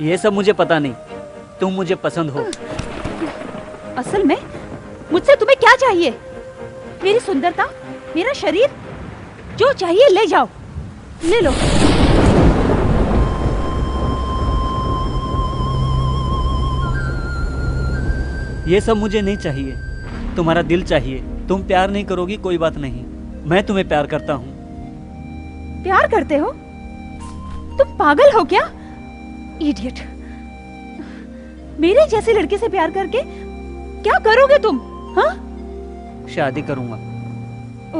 ये सब मुझे पता नहीं, तुम मुझे पसंद हो। असल में मुझसे तुम्हें क्या चाहिए? मेरी सुंदरता, मेरा शरीर, जो चाहिए ले जाओ, ले लो। ये सब मुझे नहीं चाहिए, तुम्हारा दिल चाहिए। तुम प्यार नहीं करोगी कोई बात नहीं, मैं तुम्हें प्यार करता हूँ। प्यार करते हो? तुम पागल हो क्या? इडियट। मेरे जैसे लड़के से प्यार करके क्या करोगे तुम? हाँ? शादी करूंगा।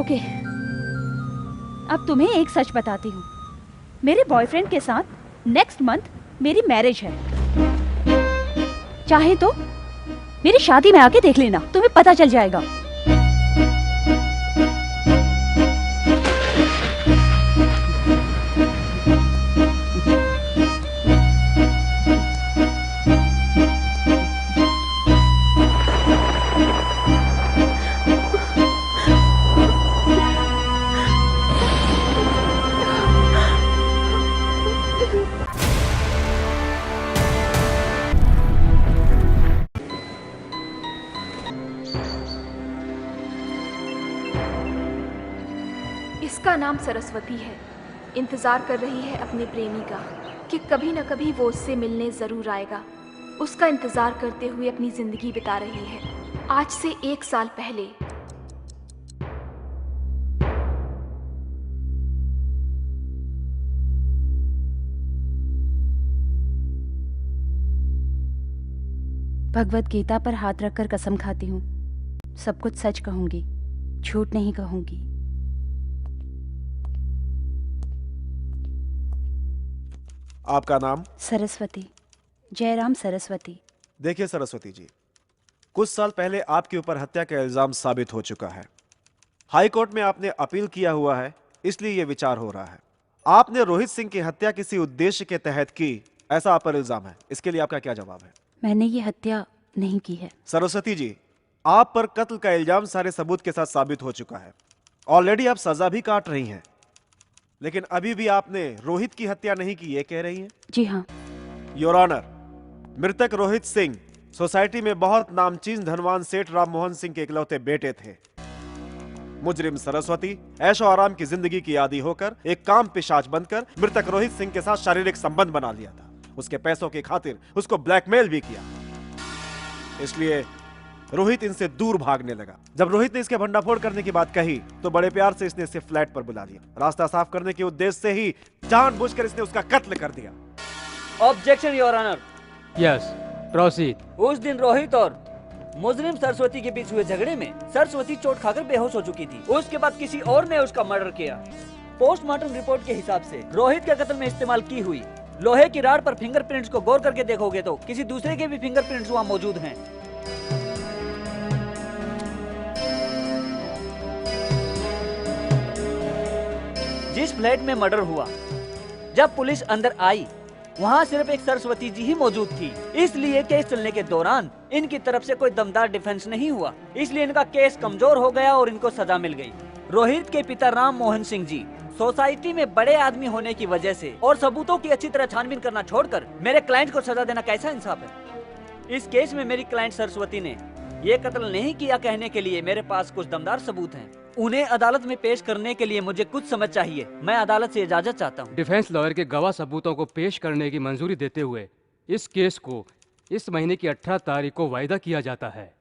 ओके, अब तुम्हें एक सच बताती हूँ। मेरे बॉयफ्रेंड के साथ नेक्स्ट मंथ मेरी मैरिज है। चाहे तो मेरी शादी में आके देख लेना, तुम्हें पता चल जाएगा। इसका नाम सरस्वती है। इंतज़ार कर रही है अपने प्रेमी का कि कभी न कभी वो उससे मिलने ज़रूर आएगा। उसका इंतज़ार करते हुए अपनी ज़िंदगी बिता रही है। आज से 1 साल पहले भगवत गीता पर हाथ रखकर कसम खाती हूँ, सब कुछ सच कहूंगी, झूठ नहीं कहूंगी। आपका नाम? सरस्वती, जयराम सरस्वती। देखिए सरस्वती जी, कुछ साल पहले आपके ऊपर हत्या का इल्जाम साबित हो चुका है। हाई कोर्ट में आपने अपील किया हुआ है, इसलिए यह विचार हो रहा है। आपने रोहित सिंह की हत्या किसी उद्देश्य के तहत की, ऐसा आप पर इल्जाम है। इसके लिए आपका क्या जवाब है? मैंने ये हत्या नहीं की है। सरस्वती जी, आप पर कत्ल का इल्जाम सारे सबूत के साथ साबित हो चुका है। ऑलरेडी आप सजा भी काट रही हैं, लेकिन अभी भी आपने रोहित की हत्या नहीं की, ये कह रही हैं? जी हाँ। योर ऑनर, मृतक रोहित सिंह सोसाइटी में बहुत नामचीन धनवान सेठ राम मोहन सिंह के इकलौते बेटे थे। मुजरिम सरस्वती ऐशो आराम की जिंदगी की आदी होकर एक काम पिशाच बनकर मृतक रोहित सिंह के साथ शारीरिक संबंध बना लिया था। उसके पैसों की खातिर उसको ब्लैकमेल भी किया, इसलिए रोहित इनसे दूर भागने लगा। जब रोहित ने इसके भंडाफोड़ करने की बात कही तो बड़े प्यार से इसने इसे फ्लैट पर बुला लिया। रास्ता साफ करने के उद्देश्य से ही जानबूझकर इसने उसका कत्ल कर दिया। Objection your honour. Yes, proceed. उस दिन रोहित और मुजरिम सरस्वती के बीच हुए झगड़े में सरस्वती चोट खाकर बेहोश हो चुकी थी। उसके बाद किसी और ने उसका मर्डर किया। पोस्टमार्टम रिपोर्ट के हिसाब से रोहित के कत्ल में इस्तेमाल की हुई लोहे की राड पर फिंगरप्रिंट्स को गौर करके देखोगे तो किसी दूसरे के भी फिंगरप्रिंट्स वहाँ मौजूद हैं। जिस फ्लैट में मर्डर हुआ, जब पुलिस अंदर आई वहाँ सिर्फ एक सरस्वती जी ही मौजूद थी, इसलिए केस चलने के दौरान इनकी तरफ से कोई दमदार डिफेंस नहीं हुआ, इसलिए इनका केस कमजोर हो गया और इनको सजा मिल गई। रोहित के पिता राम मोहन सिंह जी सोसाइटी में बड़े आदमी होने की वजह से और सबूतों की अच्छी तरह छानबीन करना छोड़कर मेरे क्लाइंट को सजा देना कैसा इंसाफ है? इस केस में मेरी क्लाइंट सरस्वती ने ये कत्ल नहीं किया कहने के लिए मेरे पास कुछ दमदार सबूत हैं। उन्हें अदालत में पेश करने के लिए मुझे कुछ समय चाहिए। मैं अदालत से इजाजत चाहता हूँ। डिफेंस लॉयर के गवाह सबूतों को पेश करने की मंजूरी देते हुए इस केस को इस महीने की 18 तारीख को वायदा किया जाता है।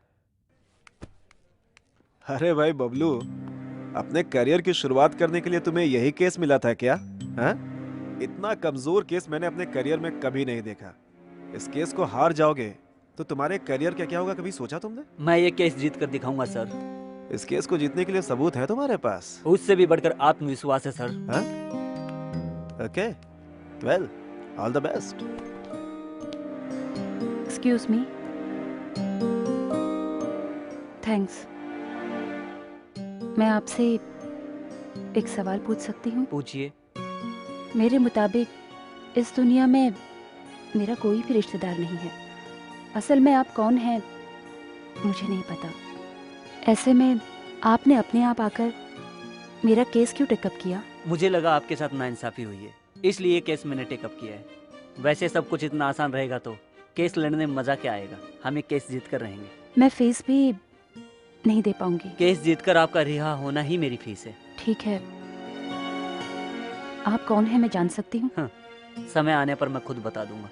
अरे भाई बबलू, अपने करियर की शुरुआत करने के लिए तुम्हें यही केस मिला था क्या? हाँ? इतना कमजोर केस मैंने अपने करियर में कभी नहीं देखा। इस केस को हार जाओगे तो तुम्हारे करियर का क्या होगा, कभी सोचा तुमने? मैं ये केस जीत कर दिखाऊंगा सर। इस केस को जीतने के लिए सबूत है तुम्हारे पास? उससे भी बढ़कर आत्मविश्वास है सर। हाँ? Okay, well, all the best. Excuse me. Thanks. मैं आपसे एक सवाल पूछ सकती हूँ? पूछिए। मेरे मुताबिक इस दुनिया में मेरा कोई भी रिश्तेदार नहीं है। असल में आप कौन हैं मुझे नहीं पता। ऐसे में आपने अपने आप आकर मेरा केस क्यों टेकअप किया? मुझे लगा आपके साथ नाइंसाफी हुई है, इसलिए केस मैंने टेकअप किया है। वैसे सब कुछ इतना आसान रहेगा तो केस लड़ने में मजा क्या आएगा। हम एक केस जीत कर रहेंगे। मैं फीस भी नहीं दे पाऊंगी। केस जीतकर आपका रिहा होना ही मेरी फीस है। ठीक है, आप कौन है मैं जान सकती हूँ? हाँ, समय आने पर मैं खुद बता दूंगा।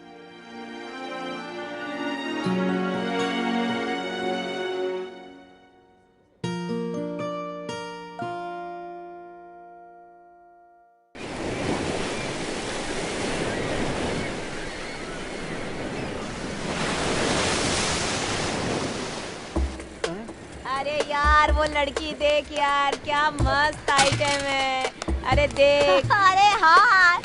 अरे यार वो लड़की देख यार, क्या मस्त आइटम है। अरे देख। अरे हाँ।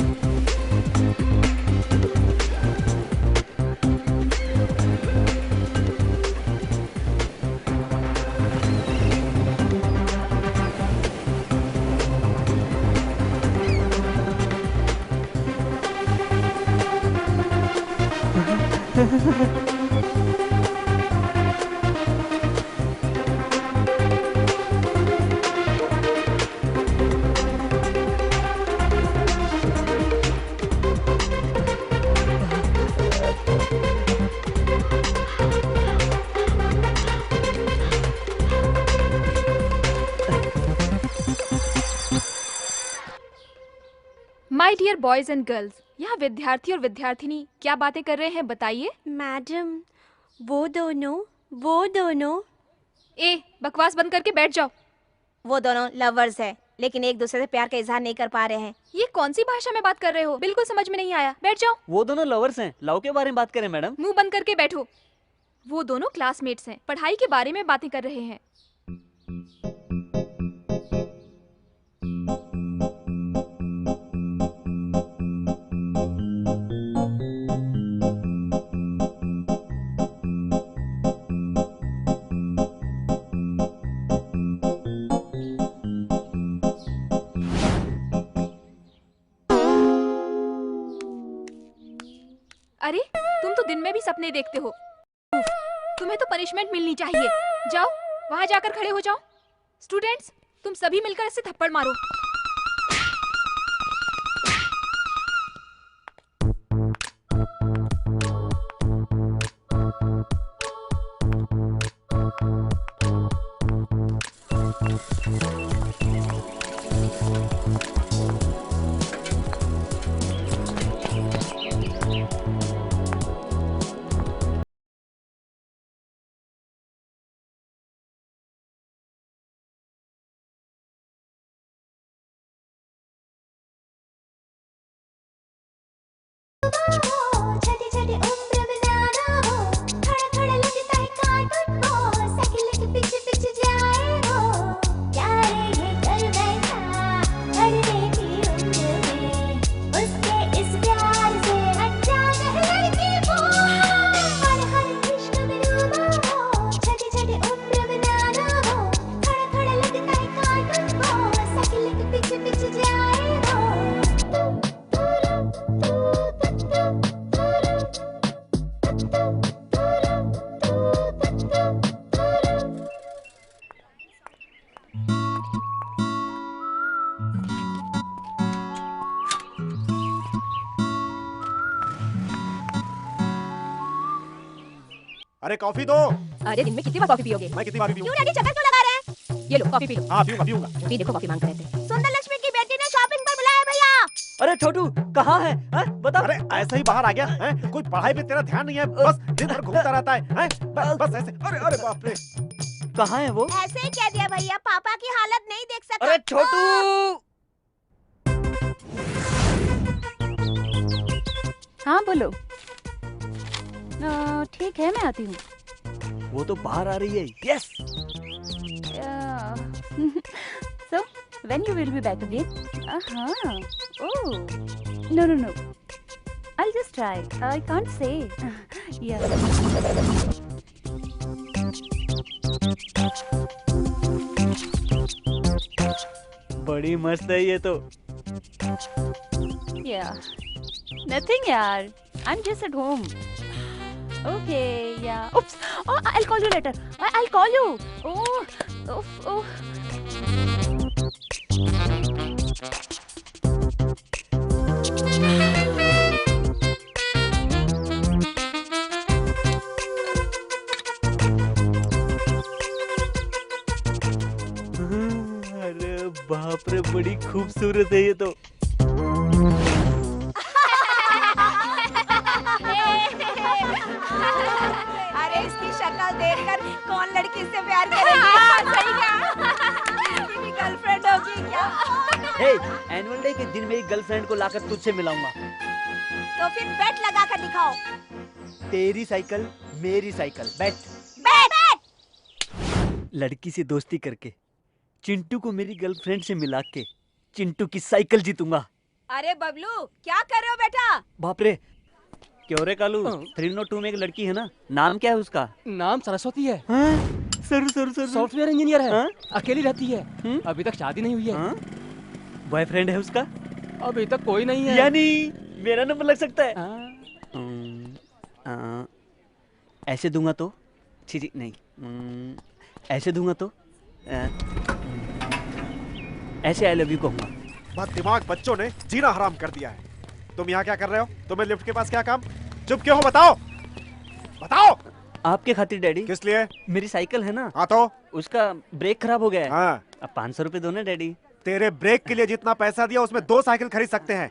My dear boys and girls, यहाँ विद्यार्थी और विद्यार्थिनी क्या बातें कर रहे हैं बताइए। मैडम वो दोनों ए, बकवास बंद करके बैठ जाओ। वो दोनों लवर्स है, लेकिन एक दूसरे से प्यार का इजहार नहीं कर पा रहे हैं। ये कौन सी भाषा में बात कर रहे हो? बिल्कुल समझ में नहीं आया। बैठ जाओ। वो दोनों लवर्स हैं। लव के बारे में बात करें मैडम। मुंह बंद करके बैठो। वो दोनों क्लासमेट्स हैं, पढ़ाई के बारे में बातें कर रहे हैं। अरे तुम तो दिन में भी सपने देखते हो। उफ, तुम्हें तो पनिशमेंट मिलनी चाहिए। जाओ वहां जाकर खड़े हो जाओ। स्टूडेंट्स, तुम सभी मिलकर इसे थप्पड़ मारो। छोटी छोटी उम्र में नाना हो, थोड़ा थोड़ा लगता है कार्टून को, साइकिल के पीछे पीछे जाए हो, प्यार ये कर बैठा पढ़ने की उम्र में, उसके इस प्यार से अनजान है लड़की वो, हर इश्क में डूबा हो, छोटी छोटी उम्र में नाना हो, थोड़ा थोड़ा लगता है कार्टून को, साइकिल के पीछे पीछे जाए हो। अरे कॉफी दो। अरे दिन में कितनी बार कॉफी पियोगे? मैं कितनी बार पीऊं? क्यों डैडी चक्कर क्यों लगा रहे हैं? ये लो कॉफी पी लो। हाँ पीऊंगा पीऊंगा। अभी देखो कॉफी मांग रहे थे। सुंदर लक्ष्मी की बेटी ने शॉपिंग पर बुलाया भैया। अरे छोटू कहाँ है? बता। अरे ऐसा ही बाहर आ गया है? कोई पढ़ाई पे तेरा ध्यान नहीं है, बस दिन भर घूमता रहता है? बस ऐसे। अरे अरे बाप रे। कहाँ है वो? ऐसे ही कह दिया भैया, पापा की हालत नहीं देख सकता। अरे छोटू। हाँ बोलो। ठीक है, मैं आती हूँ। वो तो बाहर आ रही है। Yes. So, when you will be back again? Oh, no. I'll just try. I can't say. Yeah. बड़ी मस्त है ये तो। Yeah. Nothing, yaar. I'm just at home. Okay, yeah. Oops. Oh, I'll call you later. I'll call you. Oh. बाप रे, बड़ी खूबसूरत है ये तो। अरे इसकी शक्ल देखकर कौन लड़की इससे प्यार करेगी? सही कहा। इसकी भी गर्लफ्रेंड होगी क्या? हे, एनुअल डे के दिन मेरी गर्लफ्रेंड को लाकर तुझसे मिलाऊंगा। तो फिर बेट लगा कर दिखाओ। तेरी साइकिल मेरी साइकिल, बेट। लड़की से दोस्ती करके चिंटू को मेरी गर्लफ्रेंड से मिला के चिंटू की साइकिल जीतूंगा। अरे बबलू, क्या कर रहे हो बेटा? बाप रे, क्यों रे कालू? 302 में एक लड़की है ना, नाम क्या है उसका? नाम सरस्वती है। सर सॉफ्टवेयर इंजीनियर है। हाँ? अकेली रहती है। अभी तक शादी नहीं हुई है। बॉयफ्रेंड है उसका? अभी तक कोई नहीं है। यानी मेरा नंबर लग सकता है। ऐसे दूंगा तो? छी नहीं। ऐसे दूंगा तो? ऐसे आई लव यू कहूंगा। बददिमाग बच्चों ने जीना हराम कर दिया है। तुम यहाँ क्या कर रहे हो? तुम्हें लिफ्ट के पास क्या काम? चुप क्यों हो? बताओ बताओ। आपके खातिर डैडी। किस लिए? मेरी साइकिल है ना। हाँ तो? उसका ब्रेक खराब हो गया है। हाँ। अब 500 रुपए दो ना डैडी। तेरे ब्रेक के लिए जितना पैसा दिया उसमें 2 साइकिल खरीद सकते हैं।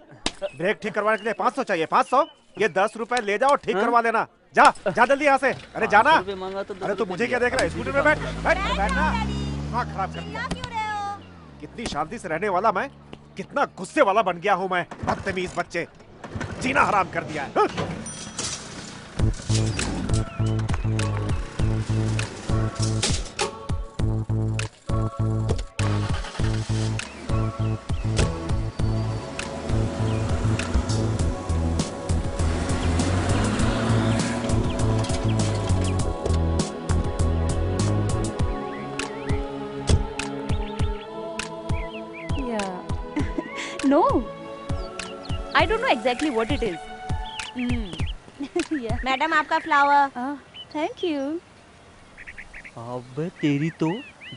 ब्रेक ठीक करवाने के लिए 500 चाहिए। 500? ये 10 रुपए ले जाओ, ठीक करवा लेना। जा जा जल्दी यहाँ से। अरे जाना। अरे तू मुझे क्या देख रहा है? स्कूटर में बैठ बैठना। दिमाग खराब कर दिया। कितनी शांति से रहने वाला मैं कितना गुस्से वाला बन गया हूँ मैं। बदतमीज बच्चे, जीना हराम कर दिया है। No, I don't know exactly what it is. Yeah. Madam आपका फ्लावर। Thank you. अब तेरी तो,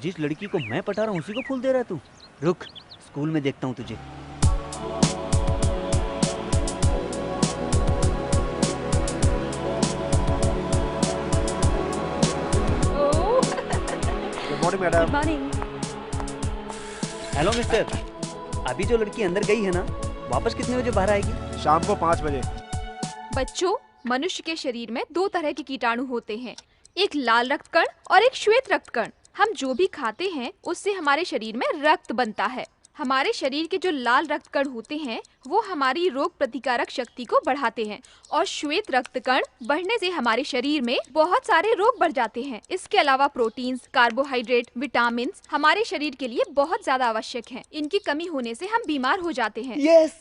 जिस लड़की को मैं पटा रहा हूँ उसी को फूल दे रहा है तू। रुक, स्कूल में देखता हूँ तुझे। Good morning madam. Good morning. Hello mister, अभी जो लड़की अंदर गई है ना, वापस कितने बजे बाहर आएगी? शाम को 5 बजे। बच्चों, मनुष्य के शरीर में 2 तरह के कीटाणु होते हैं, एक लाल रक्त कण और एक श्वेत रक्त कण। हम जो भी खाते हैं उससे हमारे शरीर में रक्त बनता है। हमारे शरीर के जो लाल रक्त कण होते हैं वो हमारी रोग प्रतिकारक शक्ति को बढ़ाते हैं और श्वेत रक्त कण बढ़ने से हमारे शरीर में बहुत सारे रोग बढ़ जाते हैं। इसके अलावा प्रोटीन्स, कार्बोहाइड्रेट, विटामिन हमारे शरीर के लिए बहुत ज्यादा आवश्यक हैं। इनकी कमी होने से हम बीमार हो जाते हैं। यस।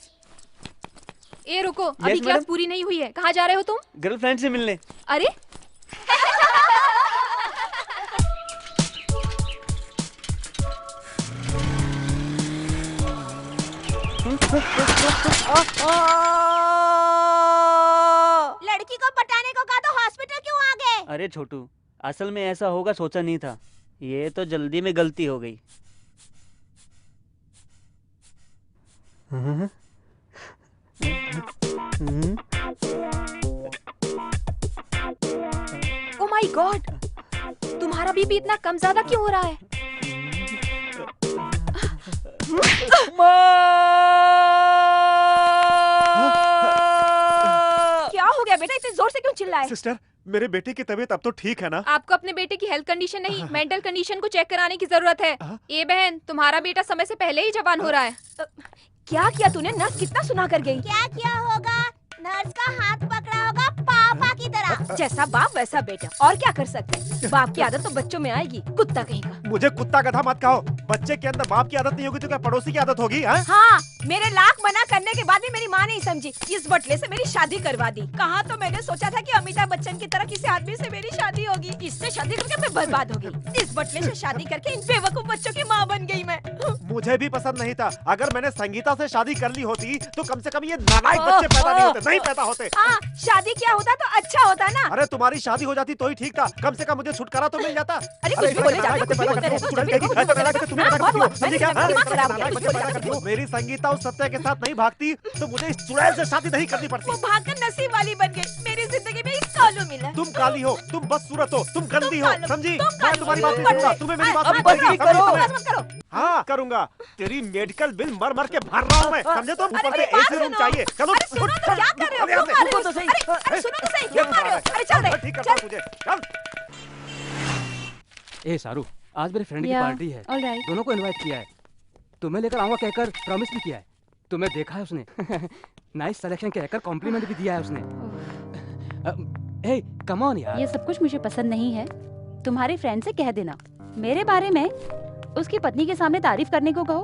ए रुको, अभी क्लास मैडम। पूरी नहीं हुई है। कहाँ जा रहे हो तुम? गर्लफ्रेंड से मिलने। अरे लड़की को पटाने को कहा तो हॉस्पिटल क्यों आ गए? अरे छोटू, असल में ऐसा होगा सोचा नहीं था। ये तो जल्दी में गलती हो गई। ओ माय गॉड, तुम्हारा बीपी इतना कम ज्यादा क्यों हो रहा है? क्या हो गया बेटा, इतने जोर से क्यों चिल्लाए? सिस्टर, मेरे बेटे की तबीयत अब तो ठीक है ना? आपको अपने बेटे की हेल्थ कंडीशन नहीं, मेंटल कंडीशन को चेक कराने की जरूरत है। ए बहन, तुम्हारा बेटा समय से पहले ही जवान हो रहा है। क्या किया तूने? नर्स कितना सुना कर गई। क्या किया होगा? नर्स का हाथ पकड़ा होगा पापा की तरह। जैसा बाप वैसा बेटा, और क्या कर सकते हैं? बाप की आदत तो बच्चों में आएगी, कुत्ता कहीं का। मुझे कुत्ता गधा मत कहो। बच्चे के अंदर बाप की आदत नहीं होगी तो क्या पड़ोसी की आदत होगी? हाँ, मेरे लाख मना करने के बाद भी मेरी माँ नहीं समझी। इस बटले से मेरी शादी करवा दी। कहाँ तो मैंने सोचा था कि अमिताभ बच्चन की तरह किसी आदमी से मेरी शादी होगी। इससे शादी करके मैं बर्बाद हो गई। इस बटले से शादी करके इन बेवकूफ बच्चों की माँ बन गई मैं। मुझे भी पसंद नहीं था। अगर मैंने संगीता से शादी कर ली होती तो कम से कम ये नालायक बच्चे पैदा नहीं होते। नहीं पैदा होते। हाँ, शादी क्या होता तो अच्छा होता ना। अरे तुम्हारी शादी हो जाती तो ही ठीक था। कम से कम मुझे छुटकारा तो मिल जाता। अरे कुछ भी बोले जाते हो, कुछ भी बोलते रहते हो। मेरी संगीता उस सत्य के साथ नहीं भागती तो मुझे इस चुड़ैल से शादी नहीं करनी पड़ती। वो भागकर नसीब वाली बन गई। मेरी जिंदगी में इस मालूम मिला? तुम काली हो, तुम बदसूरत हो, तुम गंदी हो, कालो, समझी? तुम मैं कालो, तुम्हारी तुम बात नहीं कालो। सुनूंगा, तुम्हें मेरी बात अब नहीं बस पड़ेगी, करो, समझी बस तुम्हें? करो। हाँ करूंगा, तेरी मेडिकल बिल मर मर के भर रहा हूँ मैं, समझे तुम? अरे ऊपर से मेरी बात एसी रूम सुनो। चाहिए, चलो अरे सुनो तो क्या कर रहे हो? क्यों मार रहे हो? अरे सुनो तो सही, क्यों मार रहे हो? अरे चल रहे, ठीक करता हूँ तुझे, चल। ए सारू, आज मेरे फ्रेंड की Yeah, पार्टी है, all right. दोनों को इनवाइट किया है, तुम्हें लेकर आऊंगा कहकर प्रॉमिस भी किया है, तुम्हें देखा है उसने नाइस सिलेक्शन कहकर कॉम्प्लीमेंट भी दिया है उसने। हे कम ऑन यार। ये सब कुछ मुझे पसंद नहीं है। तुम्हारे फ्रेंड से कह देना मेरे बारे में उसकी पत्नी के सामने तारीफ करने को कहो,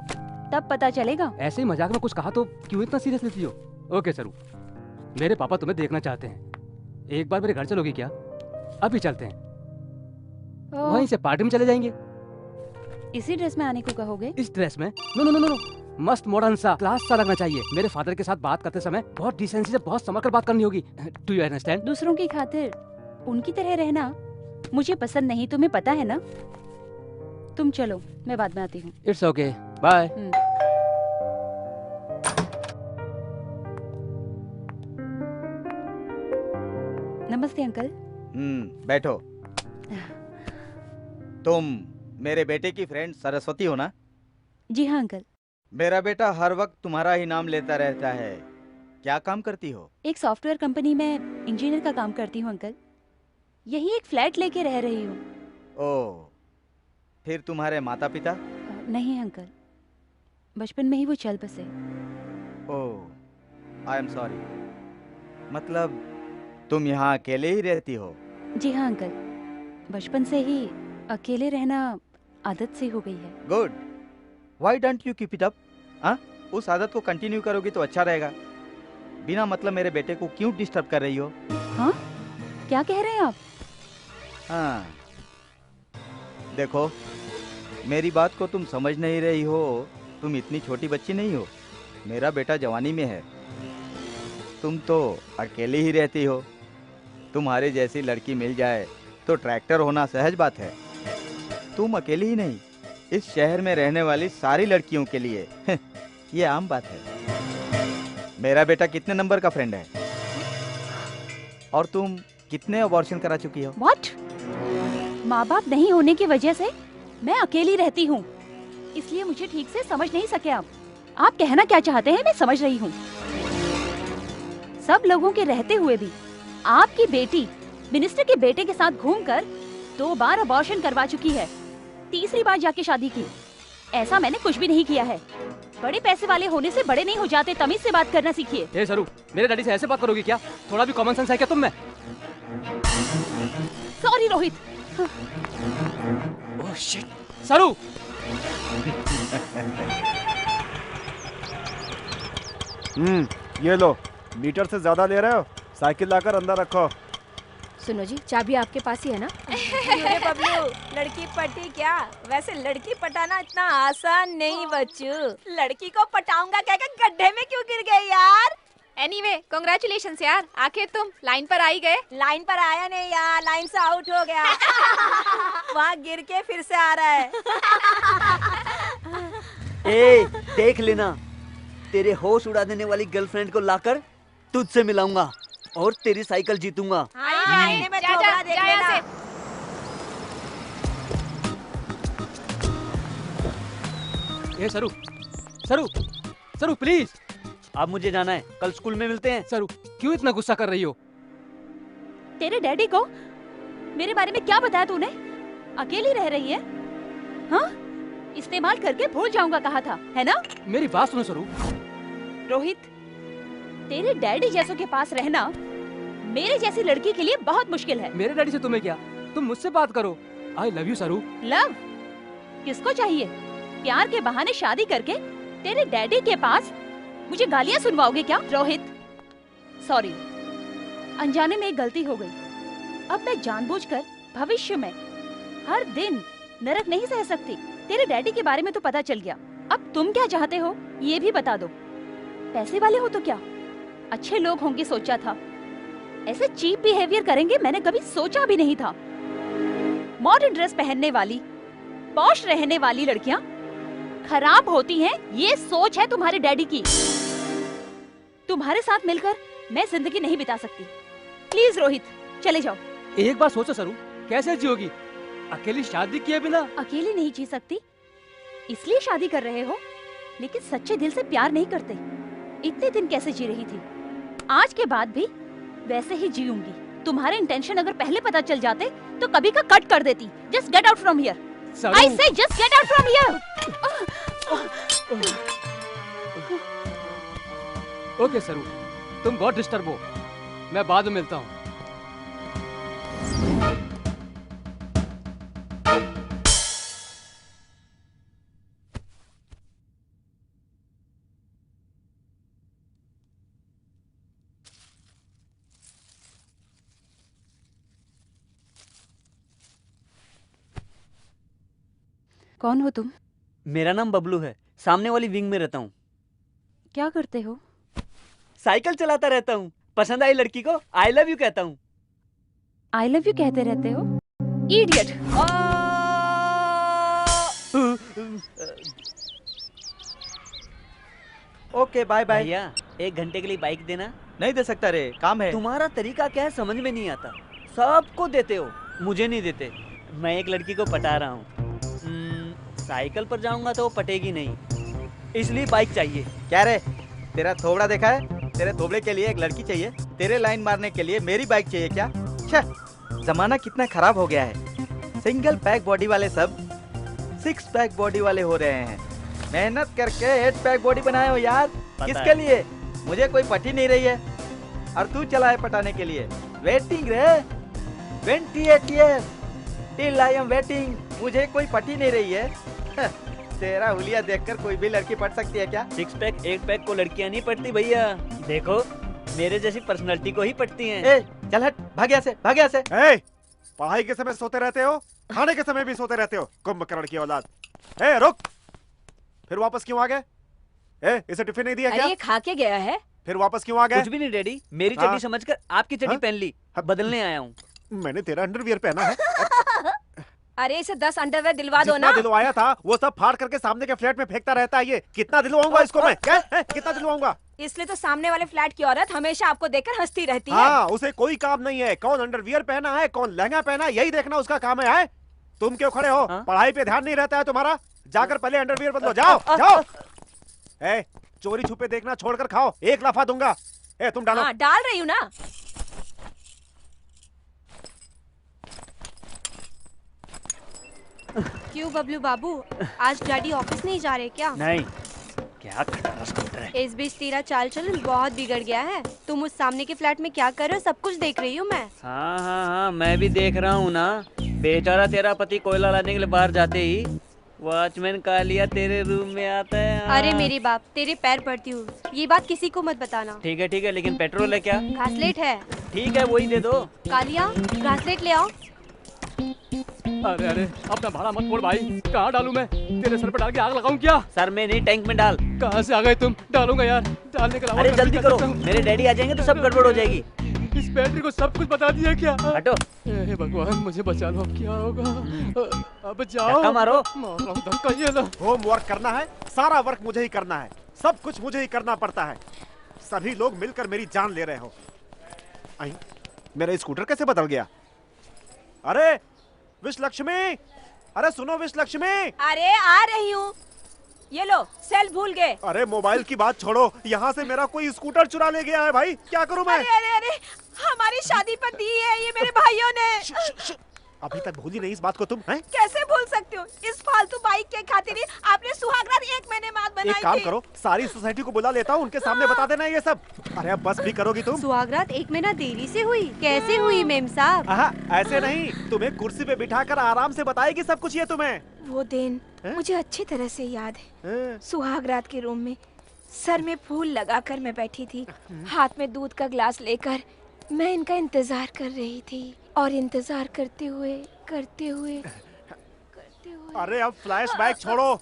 तब पता चलेगा। ऐसे ही मजाक में कुछ कहा तो क्यों इतना सीरियस लेती हो? ओके सरू, मेरे पापा तुम्हें देखना चाहते हैं, एक बार मेरे घर चलोगी क्या? अभी चलते हैं, ओह, वहीं से पार्टी में चले जाएंगे। इसी ड्रेस में आने को कहोगे? इस ड्रेस में? नो नो नो नो, मस्त मॉडर्न सा, क्लास सा लगना चाहिए। मेरे फादर के साथ बात करते समय बहुत डिसेंसी से, बहुत संभल कर बात करनी होगी। Do you understand? दूसरों की खातिर उनकी तरह रहना मुझे पसंद नहीं, तुम्हें पता है ना। तुम चलो, मैं बाद में आती हूँ। It's okay, bye. नमस्ते अंकल। बैठो। तुम मेरे बेटे की फ्रेंड सरस्वती हो ना? जी हाँ अंकल। मेरा बेटा हर वक्त तुम्हारा ही नाम लेता रहता है। क्या काम करती हो? एक सॉफ्टवेयर कंपनी में इंजीनियर का काम करती हूँ अंकल। यही एक फ्लैट लेके रह रही हूँ। ओह, फिर तुम्हारे माता पिता? नहीं अंकल, बचपन में ही वो चल बसे। ओह, आई एम सॉरी। मतलब तुम यहाँ अकेले ही रहती हो? जी हाँ अंकल, बचपन से ही अकेले रहना आदत सी हो गई है। Good. Why don't you keep it up? हाँ, उस आदत को कंटिन्यू करोगी तो अच्छा रहेगा। बिना मतलब मेरे बेटे को क्यों डिस्टर्ब कर रही हो? हाँ, क्या कह रहे हैं आप? हाँ, देखो, मेरी बात को तुम समझ नहीं रही हो। तुम इतनी छोटी बच्ची नहीं हो। मेरा बेटा जवानी में है, तुम तो अकेली ही रहती हो। तुम्हारे जैसी लड़की मिल जाए तो ट्रैक्टर होना सहज बात है। तुम अकेली ही नहीं, इस शहर में रहने वाली सारी लड़कियों के लिए ये आम बात है। मेरा बेटा कितने नंबर का फ्रेंड है? और तुम कितने अबॉर्शन करा चुकी हो? What? माँ बाप नहीं होने की वजह से मैं अकेली रहती हूँ, इसलिए मुझे ठीक से समझ नहीं सके आप। आप कहना क्या चाहते हैं मैं समझ रही हूँ। सब लोगों के रहते हुए भी आपकी बेटी मिनिस्टर के बेटे के साथ घूमकर 2 बार अबॉर्शन करवा चुकी है, 3री बार जाके शादी की। ऐसा मैंने कुछ भी नहीं किया है। बड़े पैसे वाले होने से बड़े नहीं हो जाते, तमीज से बात करना सीखिए। ए सरू, मेरे डैडी से ऐसे बात करोगी क्या? थोड़ा भी कॉमन सेंस है क्या तुम में? सॉरी रोहित। ओह शिट, सरू! ये लो, मीटर से ज्यादा ले रहे हो? साइकिल लाकर अंदर रखो। सुनो जी, चाबी आपके पास ही है ना? अरे बबलू, लड़की पटी क्या? वैसे लड़की पटाना इतना आसान नहीं बच्चू। लड़की को पटाऊंगा कहकर गड्ढे में क्यों गिर गए यार? एनीवे, कांग्रेचुलेशंस यार, आखिर तुम लाइन पर आ ही गए। लाइन पर आया नहीं यार, लाइन से आउट हो गया। वहाँ गिर के फिर से आ रहा है। ए, देख लेना, तेरे होश उड़ा देने वाली गर्लफ्रेंड को लाकर तुझसे मिलाऊंगा और तेरी साइकिल जीतूंगा। आईने में जा, थोबड़ा जा, देख जा यहाँ लेना। ए सरू, सरू, सरू प्लीज। अब मुझे जाना है, कल स्कूल में मिलते हैं। सरू, क्यों इतना गुस्सा कर रही हो? तेरे डैडी को मेरे बारे में क्या बताया तूने? अकेली रह रही है? हाँ, इस्तेमाल करके भूल जाऊंगा कहा था, है ना? मेरी बात सुनो सरू। रोहित, तेरे डैडी जैसों के पास रहना मेरे जैसी लड़की के लिए बहुत मुश्किल है। मेरे डैडी से तुम्हें क्या? तुम मुझसे बात करो। आई लव यू सरू। लव किसको चाहिए? प्यार के बहाने शादी करके तेरे डैडी के पास मुझे गालियां सुनवाओगे क्या? रोहित, सॉरी, अनजाने में एक गलती हो गई। अब मैं जानबूझकर भविष्य में हर दिन नरक नहीं सह सकती। तेरे डैडी के बारे में तो पता चल गया, अब तुम क्या चाहते हो ये भी बता दो। पैसे वाले हो तो क्या अच्छे लोग होंगे सोचा था, ऐसे चीप बिहेवियर करेंगे मैंने कभी सोचा भी नहीं था। मॉडर्न ड्रेस पहनने वाली, पॉश रहने वाली लड़कियां खराब होती हैं, ये सोच है तुम्हारे डैडी की। तुम्हारे साथ मिलकर मैं जिंदगी नहीं बिता सकती। प्लीज रोहित, चले जाओ। एक बार सोचो सरू, कैसे जियोगी अकेली शादी किए बिना? अकेले नहीं जी सकती, इसलिए शादी कर रहे हो, लेकिन सच्चे दिल से प्यार नहीं करते। इतने दिन कैसे जी रही थी? आज के बाद भी वैसे ही जीऊंगी। तुम्हारे इंटेंशन अगर पहले पता चल जाते तो कभी का कट कर देती। Just get out from here. I say just get out from here. Okay Saru, तुम बहुत डिस्टर्ब हो, मैं बाद में मिलता हूँ। कौन हो तुम? मेरा नाम बबलू है, सामने वाली विंग में रहता हूँ। क्या करते हो? साइकिल चलाता रहता हूँ। पसंद आई लड़की को आई लव यू कहता हूँ। आई लव यू कहते रहते हो? इडियट। Okay bye bye. भैया 1 घंटे के लिए बाइक देना। नहीं दे सकता रे, काम है। तुम्हारा तरीका क्या है समझ में नहीं आता। सबको देते हो, मुझे नहीं देते। मैं एक लड़की को पटा रहा हूँ। साइकिल पर जाऊंगा तो वो पटेगी नहीं, इसलिए बाइक चाहिए। क्या रे, तेरा थोबड़ा देखा है? तेरे थोबड़े के लिए एक लड़की चाहिए, तेरे लाइन मारने के लिए मेरी बाइक चाहिए क्या? छे, जमाना कितना खराब हो गया है। सिंगल पैक बॉडी वाले सब 6 पैक बॉडी वाले हो रहे हैं। मेहनत करके 8 पैक बॉडी बनाए हो यार। किसके लिए? मुझे कोई पटी नहीं रही है और तू चला है पटाने के लिए। वेटिंग रे 28 years till I am waiting। मुझे कोई पटी नहीं रही है। तेरा हुलिया देखकर कोई भी लड़की पट सकती है क्या? 6 पैक 8 पैक को लड़कियां नहीं पटती भैया। देखो मेरे जैसी पर्सनालिटी को ही पटती हैं। ए, चल हट, भाग यहाँ से, भाग यहाँ से। ए, पढ़ाई के समय सोते रहते हो, खाने के समय भी सोते रहते हो, कुंभकर्ण की औलाद। ए, रुक, फिर वापस क्यों आ गए? ए, इसे टिफिन नहीं दिया क्या? अरे ये खा के गया है। फिर वापस क्यों आ गए? कुछ भी नहीं डैडी, मेरी हाँ? चड्डी समझकर आपकी चड्डी हाँ? पहन ली, बदलने आया हूँ। मैंने तेरा अंडरवियर पहना है। अरे इसे 10 अंडरवेयर दिलवा दो जितना ना। दिलवाया था वो सब फाड़ करके सामने के फ्लैट में फेंकता रहता है। ये कितना दिलवाऊंगा इसको मैं? क्या है? कितना दिलवाऊंगा? इसलिए तो सामने वाले फ्लैट की औरत हमेशा आपको देखकर हंसती रहती है। हाँ, उसे कोई काम नहीं है कौन अंडरवियर पहना है, कौन लहंगा पहना है, यही देखना उसका काम है। तुम क्यों खड़े हो? हाँ? पढ़ाई पे ध्यान नहीं रहता है तुम्हारा? जाकर पहले अंडरवियर बदलो, जाओ जाओ। ए, चोरी छुपे देखना छोड़कर खाओ, 1 लफा दूंगा। ए, तुम डालो। हाँ, डाल रही हूँ ना। क्यों बबलू बाबू, आज डैडी ऑफिस नहीं जा रहे क्या? नहीं, क्या खटारा स्कूटर है। इस बीच तेरा चाल चलन बहुत बिगड़ गया है। तुम उस सामने के फ्लैट में क्या कर रहे हो सब कुछ देख रही हूँ मैं। हाँ हाँ हाँ, मैं भी देख रहा हूँ ना। बेचारा तेरा पति कोयला लाने के लिए बाहर जाते ही वॉचमैन कालिया तेरे रूम में आता है। हाँ। अरे मेरे बाप, तेरे पैर पड़ती हूँ, ये बात किसी को मत बताना। ठीक है, लेकिन पेट्रोल है क्या? घासलेट है। ठीक है, वही दे दो। कालिया, घासलेट ले आओ। अरे अरे, अपना भाड़ा मत फोड़ भाई। कहाँ डालूं मैं? तेरे सर पे डाल के आग लगाऊं क्या? सर में नहीं, टैंक में डाल। कहाँ से आ गए तुम? डालूंगा यार, डालने के अलावा अरे मैं भी जल्दी कर करो, सकता हूं। मेरे डैडी आ जाएंगे तो सब गड़बड़ हो जाएगी। इस बैटरी को सब कुछ बता दिया क्या? हटो। हे भगवान, मुझे बचा लो, अब क्या होगा? अब जाओ। धक्का मारो। मारो धक्का, ये लो। होमवर्क करना है, सारा वर्क मुझे ही करना है, सब कुछ मुझे ही करना पड़ता है। सभी लोग मिलकर मेरी जान ले रहे हो। आई, मेरा स्कूटर कैसे बदल गया? अरे विश लक्ष्मी, अरे सुनो विश लक्ष्मी। अरे आ रही हूँ। ये लो, सेल भूल गए। अरे मोबाइल की बात छोड़ो, यहाँ से मेरा कोई स्कूटर चुरा ले गया है भाई, क्या करूँ मैं? अरे हमारी शादी पर दी है ये मेरे भाइयों ने। अभी तक भूली नहीं इस बात को तुम हैं? कैसे भूल सकती हो? इस फालतू बाइक के खातिर ही आपने सुहागरात 1 महीने बाद बनाई थी। एक काम करो, सारी सोसाइटी को बुला लेता हूँ, उनके सामने बता देना ये सब। अरे अब बस भी करोगी तुम? सुहागरात 1 महीना देरी से हुई? कैसे हुई मेम साहब? ऐसे नहीं, तुम्हें कुर्सी पे बिठाकर आराम से बताएगी सब कुछ ये तुम्हें। वो दिन मुझे अच्छी तरह से याद है। सुहागरात के रूम में सर में फूल लगाकर मैं बैठी थी, हाथ में दूध का ग्लास लेकर मैं इनका इंतजार कर रही थी और इंतजार करते हुए अरे अब फ्लैशबैक छोड़ो,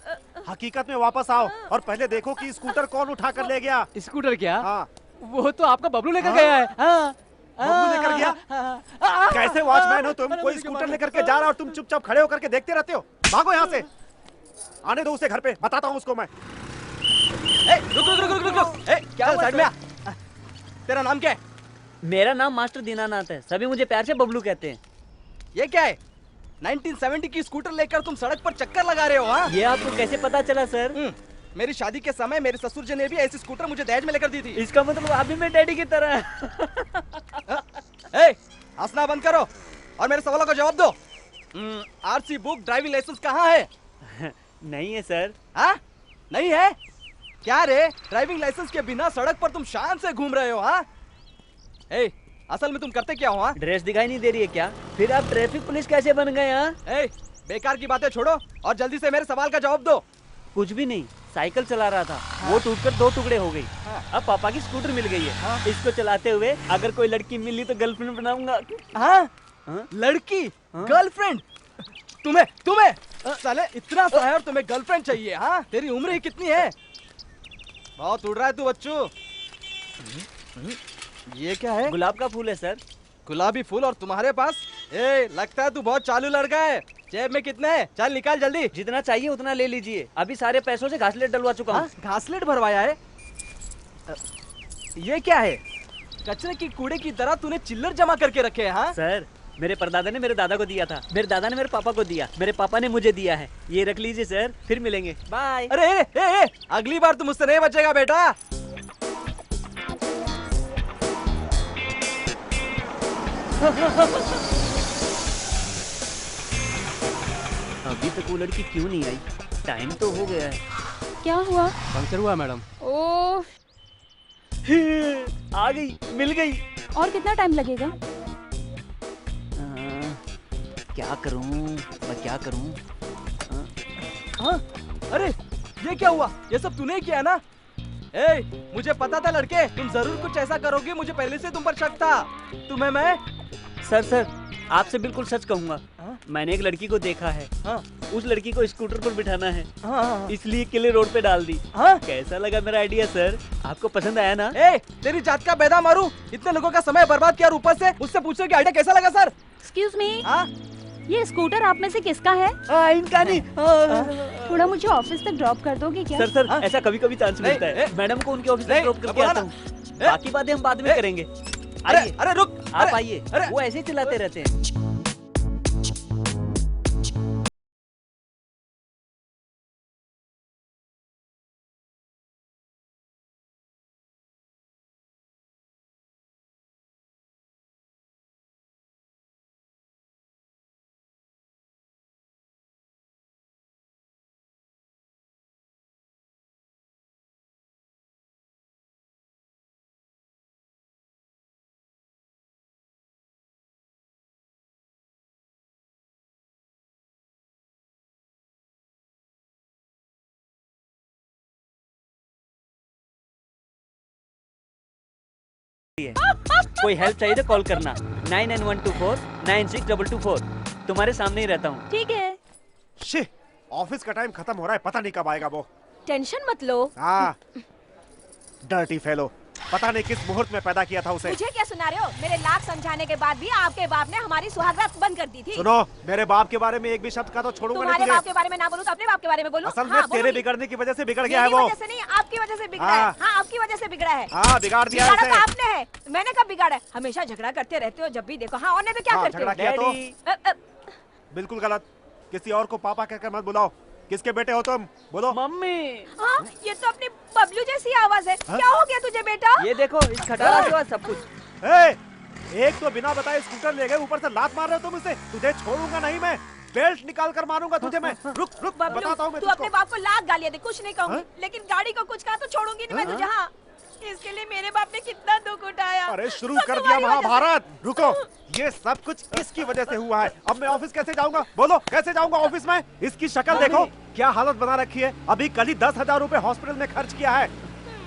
हकीकत में वापस आओ और पहले देखो कि स्कूटर कौन उठा कर ले गया। स्कूटर क्या? हाँ, वो तो आपका बबलू लेकर गया है। हाँ। बबलू लेकर गया? कैसे वॉचमैन हो तुम? कोई स्कूटर लेकर के जा रहा और तुम चुपचाप खड़े होकर के देखते रहते हो। भागो यहाँ से, आने दो उसे घर पे, बताता हूँ उसको मैं। रुक। क्या साइड में आ। तेरा नाम क्या है? मेरा नाम मास्टर दीनानाथ है, सभी मुझे प्यार से बबलू कहते हैं। ये क्या है? 1970 की स्कूटर लेकर तुम सड़क पर चक्कर लगा रहे हो? हाँ, ये आपको कैसे पता चला सर? मेरी शादी के समय मेरे ससुर जी ने भी ऐसी स्कूटर मुझे दहेज में लेकर दी थी। इसका मतलब आप भी मेरे डैडी की तरह हैं। ए, हंसना बंद करो और मेरे सवालों का जवाब दो। आरसी बुक, ड्राइविंग लाइसेंस कहाँ है? नहीं है सर। हाँ, नहीं है? क्या रे, ड्राइविंग लाइसेंस के बिना सड़क पर तुम शान से घूम रहे हो? हाँ, ए, असल में तुम करते क्या हो? हाँ, ड्रेस दिखाई नहीं दे रही है क्या? फिर आप ट्रैफिक पुलिस कैसे बन गए? हाँ, ए, बेकार की बातें छोड़ो और जल्दी से मेरे सवाल का जवाब दो। कुछ भी नहीं, साइकिल चला रहा था। वो टूटकर 2 टुकड़े हो गई। अब पापा की स्कूटर मिल गई है। इसको चलाते हुए अगर कोई लड़की मिली तो गर्लफ्रेंड बनाऊंगा। हाँ? लड़की? गर्लफ्रेंड? तुम्हें साले इतना सा है और तुम्हें गर्लफ्रेंड चाहिए? हाँ, तेरी उम्र ही कितनी है? बहुत उड़ रहा है तू बच्चू। ये क्या है? गुलाब का फूल है सर। गुलाबी फूल और तुम्हारे पास? ए, लगता है तू बहुत चालू लड़का है। जेब में कितने हैं? चल निकाल जल्दी। जितना चाहिए उतना ले लीजिए। अभी सारे पैसों से घासलेट डलवा चुका हूँ। घासलेट भरवाया है? ये क्या है? कचरे की कूड़े की तरह तूने चिल्लर जमा करके रखे हैं? हाँ सर, मेरे परदादा ने मेरे दादा को दिया था, मेरे दादा ने मेरे पापा को दिया, मेरे पापा ने मुझे दिया है। ये रख लीजिए सर, फिर मिलेंगे। बाय। अरे ए, अगली बार तुम मुझसे नहीं बचेगा बेटा। अभी तक वो लड़की क्यों नहीं आई? टाइम तो हो गया है। क्या हुआ? पंक्चर हुआ मैडम। ओह, आ गई, मिल गई। और कितना टाइम लगेगा? क्या करूं, मैं क्या करूं? हाँ? अरे ये क्या हुआ? ये सब तूने किया ना? ए, मुझे पता था लड़के, तुम जरूर कुछ ऐसा करोगे। मुझे पहले से तुम पर शक था। तुम्हें मैं सर, आपसे बिल्कुल सच कहूंगा। मैंने एक लड़की को देखा है। हाँ? उस लड़की को स्कूटर पर बिठाना है। हाँ? इसलिए किले रोड पे डाल दी। हाँ? कैसा लगा मेरा आइडिया सर? आपको पसंद आया ना? ए, तेरी जात का बेदा मारू। इतने लोगों का समय बर्बाद किया और ऊपर से मुझसे पूछो कि आइडिया कैसा लगा सर? एक्सक्यूज मी, हाँ? ये स्कूटर आप में से किसका है? इनका नहीं। थोड़ा मुझे ऑफिस तक ड्रॉप कर दोगे क्या? सर, ऐसा कभी कभी चांस मिलता है। मैडम को उनके ऑफिस तक ड्रॉप करके आता हूँ। बाकी बातें हम बाद में करेंगे। आइए। अरे रुक, आप आइए। वो ऐसे ही चलाते रहते हैं। कोई हेल्प चाहिए तो कॉल करना 9912496224। तुम्हारे सामने ही रहता हूँ। ठीक है। शिट, ऑफिस का टाइम खत्म हो रहा है, पता नहीं कब आएगा वो। टेंशन मत लो। हाँ, डर्टी फेलो, पता नहीं किस मुहूर्त में पैदा किया था उसे। मुझे क्या सुना रहे हो? मेरे लाख समझाने के बाद भी आपके बाप ने हमारी सुहागरात बंद कर दी थी। सुनो, मेरे बाप के बारे में एक भी शब्द का तो छोड़ूंगा नहीं तुम्हारे तुझे। बाप के बारे में ना बोलूं तो अपने बाप के बारे में बोलूं? असल में हाँ, तेरे बोलूंगी। बिगड़ने की वजह से बिगड़ गया है मेरी वो। वजह से नहीं, आपकी वजह से बिगड़ा है। हाँ, आपकी वजह से बिगड़ा है। हाँ, बिगाड़ दिया है बिगाड़ा उसे। तो आपने है, मैंने कब बिगाड़ा है? हमेशा झगड़ा करते रहते हो जब भी देखो। हाँ, और नहीं तो क्या हाँ, करते झगड़ा हो? किया तो? डैडी। बिल्कुल गलत। किसी और को पापा कहकर मत बुलाओ। किसके बेटे हो तुम? बोलो। मम्मी। हाँ, ये तो अपनी बबलू जैसी आवाज है। क्या हो गया तुझे बेटा? ये देखो, इस खटारा के बाद सब कुछ। एक तो बिना बताए स्कूटर ले गए, ऊपर से लात मार रहे हो तुम इसे। तुझे छोड़ूंगा नहीं मैं, बेल्ट निकाल कर मारूंगा तुझे मैं। रुक बताता हूँ मैं तू तुझको। अपने बाप को लाख गालियां दे, कुछ नहीं कहूंगी, लेकिन गाड़ी को कुछ कहा तो छोड़ूंगी नहीं मैं तुझे। हाँ, इसके लिए मेरे बाप ने कितना दुख उठाया। अरे शुरू सब कर दिया तुम्हारी वजह से। महाभारत। रुको, ये सब कुछ इसकी वजह से हुआ है। अब मैं ऑफिस कैसे जाऊंगा? बोलो, कैसे जाऊंगा ऑफिस में? इसकी शक्ल देखो, क्या हालत बना रखी है। अभी कल ही 10,000 रुपए हॉस्पिटल में खर्च किया है।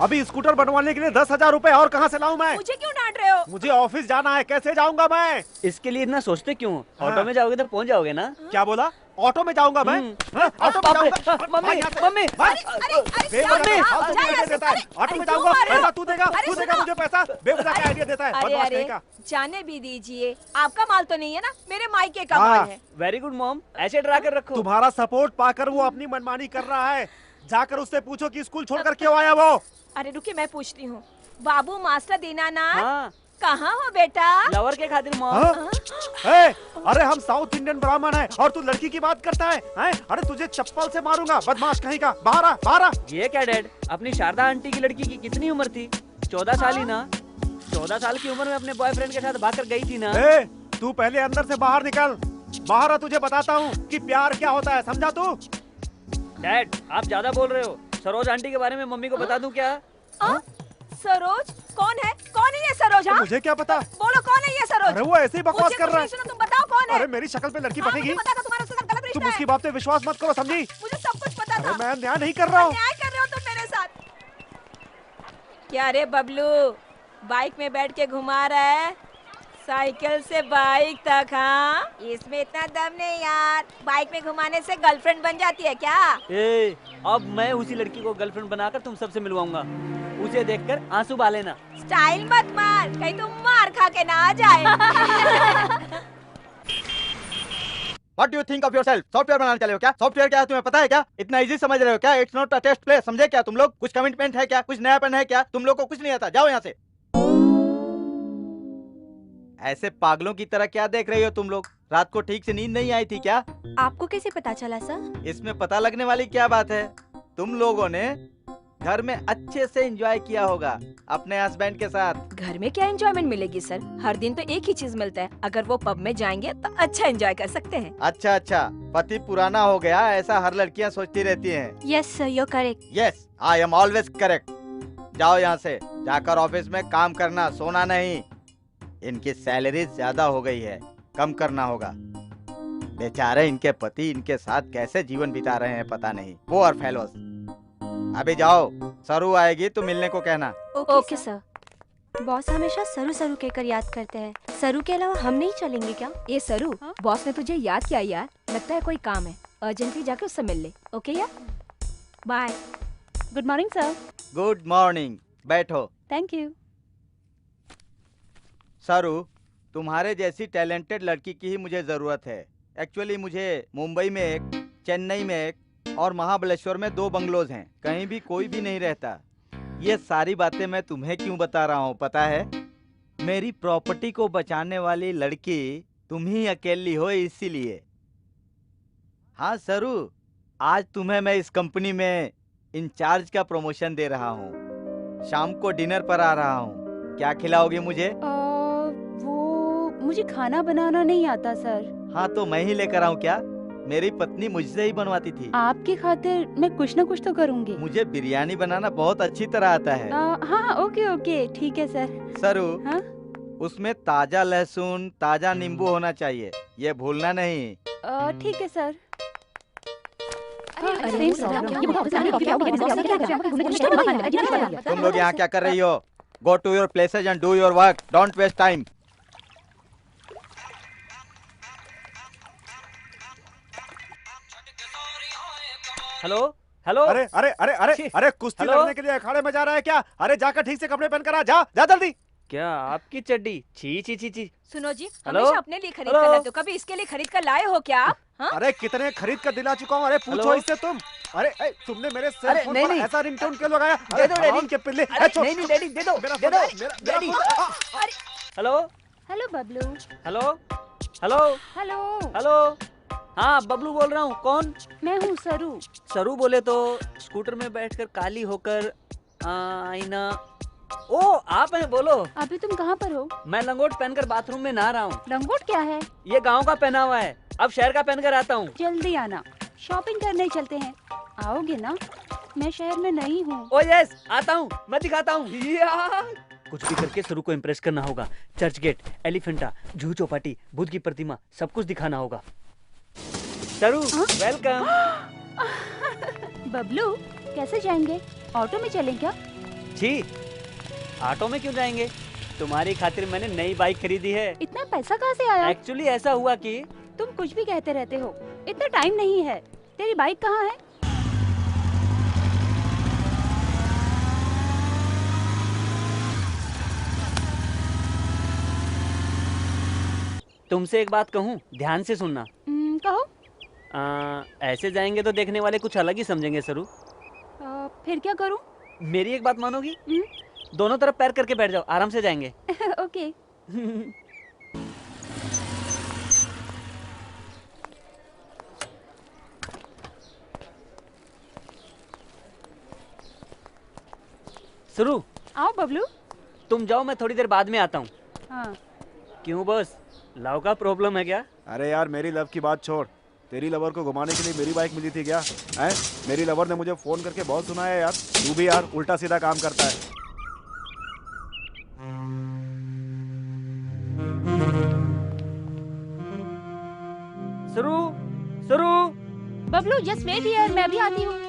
अभी स्कूटर बनवाने के लिए 10,000 रुपए और कहाँ से लाऊं मैं? मुझे क्यों डांट रहे हो? मुझे ऑफिस जाना है, कैसे जाऊंगा मैं? इसके लिए इतना सोचते क्यों? ऑटो में जाओगे तो पहुंच जाओगे ना। क्या बोला? ऑटो में जाऊंगा मैं? ऑटो में जाऊंगा? मम्मी, अरे ऑटो में जाऊंगा? पैसा तू देगा मुझे पैसा? बेवजह का आइडिया देता है, बदमाश अरे नहीं का। जाने भी दीजिए, आपका माल तो नहीं है ना, मेरे मायके का माल है। वेरी गुड मॉम, ऐसे डरा कर रखो। तुम्हारा सपोर्ट पाकर वो अपनी मनमानी कर रहा है। जाकर उससे पूछो कि स्कूल छोड़कर क्यों आया वो। अरे रुकिए, मैं पूछती हूँ। बाबू मास्टर दीनानाथ, कहाँ हो बेटा? लवर के खातिर मॉम। हाँ? अरे हम साउथ इंडियन ब्राह्मण हैं और तू लड़की की बात करता है? अरे तुझे चप्पल से मारूंगा, बदमाश कहीं का। बाहर आ, बाहर आ। ये क्या डैड, अपनी शारदा आंटी की लड़की की कितनी उम्र थी? 14 साल ही ना। 14 साल की उम्र में अपने बॉयफ्रेंड के साथ भागकर गई थी ना। तू पहले अंदर से बाहर निकल। बाहर आ, तुझे बताता हूँ कि प्यार क्या होता है, समझा तू? डैड आप ज्यादा बोल रहे हो। सरोज आंटी के बारे में मम्मी को बता दूं क्या? सरोज? कौन है? कौन है ये सरोज? मुझे क्या पता? बोलो कौन है ये सरोज? अरे वो ऐसे ही बकवास कर रहा है। तुम बताओ कौन है? अरे मेरी शक्ल पे लड़की बनेगी? पता था तुम्हारा उसके साथ गलत रिश्ता तुम उसकी बात पे विश्वास मत करो, समझी? मुझे सब कुछ पता था। मैं न्याय नहीं कर रहा हूँ। न्याय कर रहे हो तुम मेरे साथ। क्या रे बबलू, बाइक में बैठ के घुमा रहा है? साइकिल से बाइक तक? हाँ, इसमें इतना दम नहीं यार। बाइक में घुमाने से गर्लफ्रेंड बन जाती है क्या? अब मैं उसी लड़की को गर्लफ्रेंड बनाकर तुम सबसे मिलवाऊंगा। उसे देखकर आंसू बहा लेना। स्टाइल मत मार, कहीं तुम मार खा के ना आ जाए। What do you think of yourself? Software बनाने चले हो क्या? सॉफ्टवेयर क्या है तुम्हें पता है क्या? इतना इजी समझ रहे हो क्या? It's not a test play, समझे क्या तुम लोग? कुछ कमिटमेंट है क्या? कुछ नयापन है क्या? तुम लोग को कुछ नहीं आता, जाओ यहाँ से। ऐसे पागलों की तरह क्या देख रही हो तुम लोग? रात को ठीक से नींद नहीं आई थी क्या? आपको कैसे पता चला सर? इसमें पता लगने वाली क्या बात है? तुम लोगों ने घर में अच्छे से एंजॉय किया होगा अपने हस्बैंड के साथ। घर में क्या एंजॉयमेंट मिलेगी सर? हर दिन तो एक ही चीज मिलता है। अगर वो पब में जाएंगे तो अच्छा एंजॉय कर सकते हैं। अच्छा अच्छा, पति पुराना हो गया ऐसा हर लड़कियां सोचती रहती हैं। Yes sir, you correct. Yes, I am always correct. जाओ यहाँ से, जाकर ऑफिस में काम करना, सोना नहीं। इनकी सैलरी ज्यादा हो गई है, कम करना होगा। बेचारे इनके पति इनके साथ कैसे जीवन बिता रहे हैं पता नहीं। Poor fellows. अभी जाओ, सरू आएगी तो मिलने को कहना। Okay sir. बॉस हमेशा सरू सरू कहकर याद करते हैं। सरू के अलावा हम नहीं चलेंगे क्या? ये सरू, बॉस ने तुझे याद किया यार। लगता है कोई काम है, अर्जेंटली जाके उससे मिल ले। ओके यार, bye. Good morning sir. Good morning, बैठो। Thank you. सरू, तुम्हारे जैसी टैलेंटेड लड़की की ही मुझे जरूरत है। एक्चुअली मुझे मुंबई में एक, चेन्नई में एक और महाबलेश्वर में 2 बंगलोज हैं। कहीं भी कोई भी नहीं रहता। ये सारी बातें मैं तुम्हें क्यों बता रहा हूँ पता है? मेरी प्रॉपर्टी को बचाने वाली लड़की तुम ही अकेली हो, इसीलिए। हाँ सरू, आज तुम्हें मैं इस कंपनी में इंचार्ज का प्रमोशन दे रहा हूँ। शाम को डिनर पर आ रहा हूँ, क्या खिलाओगे मुझे? मुझे खाना बनाना नहीं आता सर। हाँ तो मैं ही लेकर आऊँ क्या? मेरी पत्नी मुझसे ही बनवाती थी। आपकी खातिर मैं कुछ न कुछ तो करूँगी। मुझे बिरयानी बनाना बहुत अच्छी तरह आता है। हाँ ओके ओके, ठीक है सर। सरू, हाँ? उसमें ताजा लहसुन, ताजा नींबू होना चाहिए, ये भूलना नहीं। ठीक है सर। तुम लोग यहाँ क्या कर रही हो? Go to your places and do your work, don't waste time. Hello hello. अरे अरे अरे अरे अरे, कुश्ती लड़ने के लिए अखाड़े में जा रहा है क्या? अरे जाकर ठीक से कपड़े पहन कर आ, जा जा जल्दी। क्या आपकी चड्डी? छी छी छी छी। सुनो जी, हेलो? हमेशा अपने लिए खरीद कर लाते हो, कभी इसके लिए खरीद कर लाए हो क्या आप? हाँ? अरे कितने खरीद कर दिला चुका हूँ। अरे पूछो इससे तुम। अरे तुमने मेरे सेल फोन पर ऐसा रिंगटोन क्यों लगाया? दे दो डैडी के पिल्ले। नहीं नहीं डैडी, दे दो दे दो daddy. Hello hello Bablu. Hello hello hello. Hello. हाँ बबलू बोल रहा हूँ। कौन? मैं हूँ सरू। सरू बोले तो स्कूटर में बैठकर काली होकर आईना। ओ आप हैं, बोलो। अभी तुम कहाँ पर हो? मैं लंगोट पहनकर बाथरूम में नहा रहा हूँ। लंगोट क्या है? ये गांव का पहनावा है, अब शहर का पहनकर आता हूँ। जल्दी आना, शॉपिंग करने चलते हैं। आओगे ना? मैं शहर में नहीं हूँ। ओ यस, आता हूँ, मैं दिखाता हूँ। कुछ भी करके सरू को इम्प्रेस करना होगा। चर्च गेट, एलिफेंटा, जूहू चौपाटी, बुद्ध की प्रतिमा, सब कुछ दिखाना होगा। सरू वेलकम। बबलू कैसे जाएंगे? ऑटो में चलें क्या? छी, ऑटो में क्यों जाएंगे? तुम्हारी खातिर मैंने नई बाइक खरीदी है। इतना पैसा कहाँ से आया? एक्चुअली ऐसा हुआ कि तुम कुछ भी कहते रहते हो, इतना टाइम नहीं है। तेरी बाइक कहाँ है? तुमसे एक बात कहूँ, ध्यान से सुनना। कहो। ऐसे जाएंगे तो देखने वाले कुछ अलग ही समझेंगे सरू। फिर क्या करूँ? मेरी एक बात मानोगी? दोनों तरफ पैर करके बैठ जाओ, आराम से जाएंगे। ओके। शुरू। आओ बबलू। तुम जाओ, मैं थोड़ी देर बाद में आता हूँ। हाँ। क्यों बॉस, लव का प्रॉब्लम है क्या? अरे यार मेरी लव की बात छोड़, तेरी लवर को घुमाने के लिए मेरी बाइक मिली थी क्या? हैं? मेरी लवर ने मुझे फोन करके बहुत सुनाया यार। तू भी यार उल्टा सीधा काम करता है। शुरू, शुरू। बबलू जस्ट वेट हियर, मैं भी आती हूँ।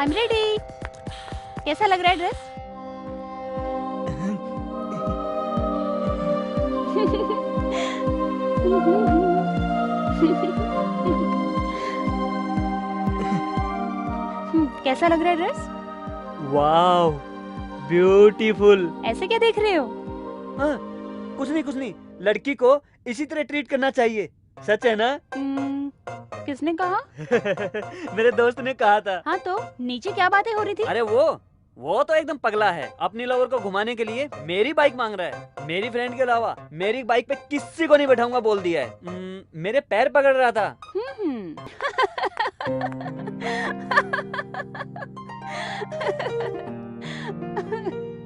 I'm ready. कैसा लग रहा है ड्रेस? कैसा लग रहा है ड्रेस? वाव, ब्यूटीफुल। ऐसे क्या देख रहे हो? हाँ, कुछ नहीं। लड़की को इसी तरह ट्रीट करना चाहिए, सच है ना? किसने कहा? मेरे दोस्त ने कहा था। हाँ तो नीचे क्या बातें हो रही थी? अरे वो तो एकदम पगला है। अपनी लवर को घुमाने के लिए मेरी बाइक मांग रहा है। मेरी फ्रेंड के अलावा मेरी बाइक पे किसी को नहीं बैठाऊंगा बोल दिया है। मेरे पैर पकड़ रहा था।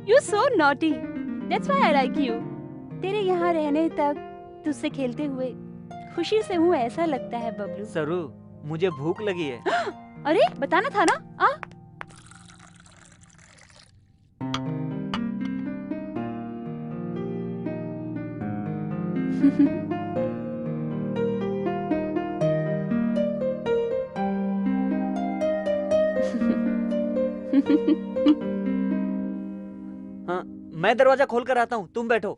You're so naughty. That's why I like you. तेरे यहाँ रहने तक, तुझसे खेलते हुए खुशी से हूँ ऐसा लगता है बबलू। सरू, मुझे भूख लगी है। अरे बताना था ना। हाँ, मैं दरवाजा खोल कर आता हूँ, तुम बैठो।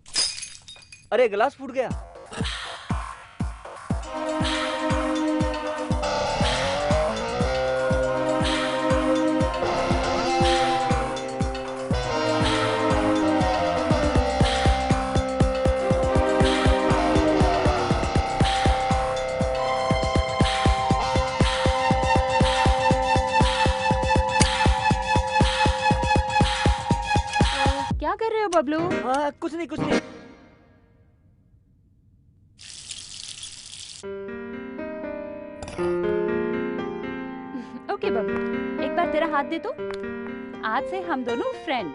अरे गिलास फूट गया। क्या कर रहे हो बबलू? हाँ, कुछ नहीं। ओके बबलू, एक बार तेरा हाथ दे तो। आज से हम दोनों फ्रेंड।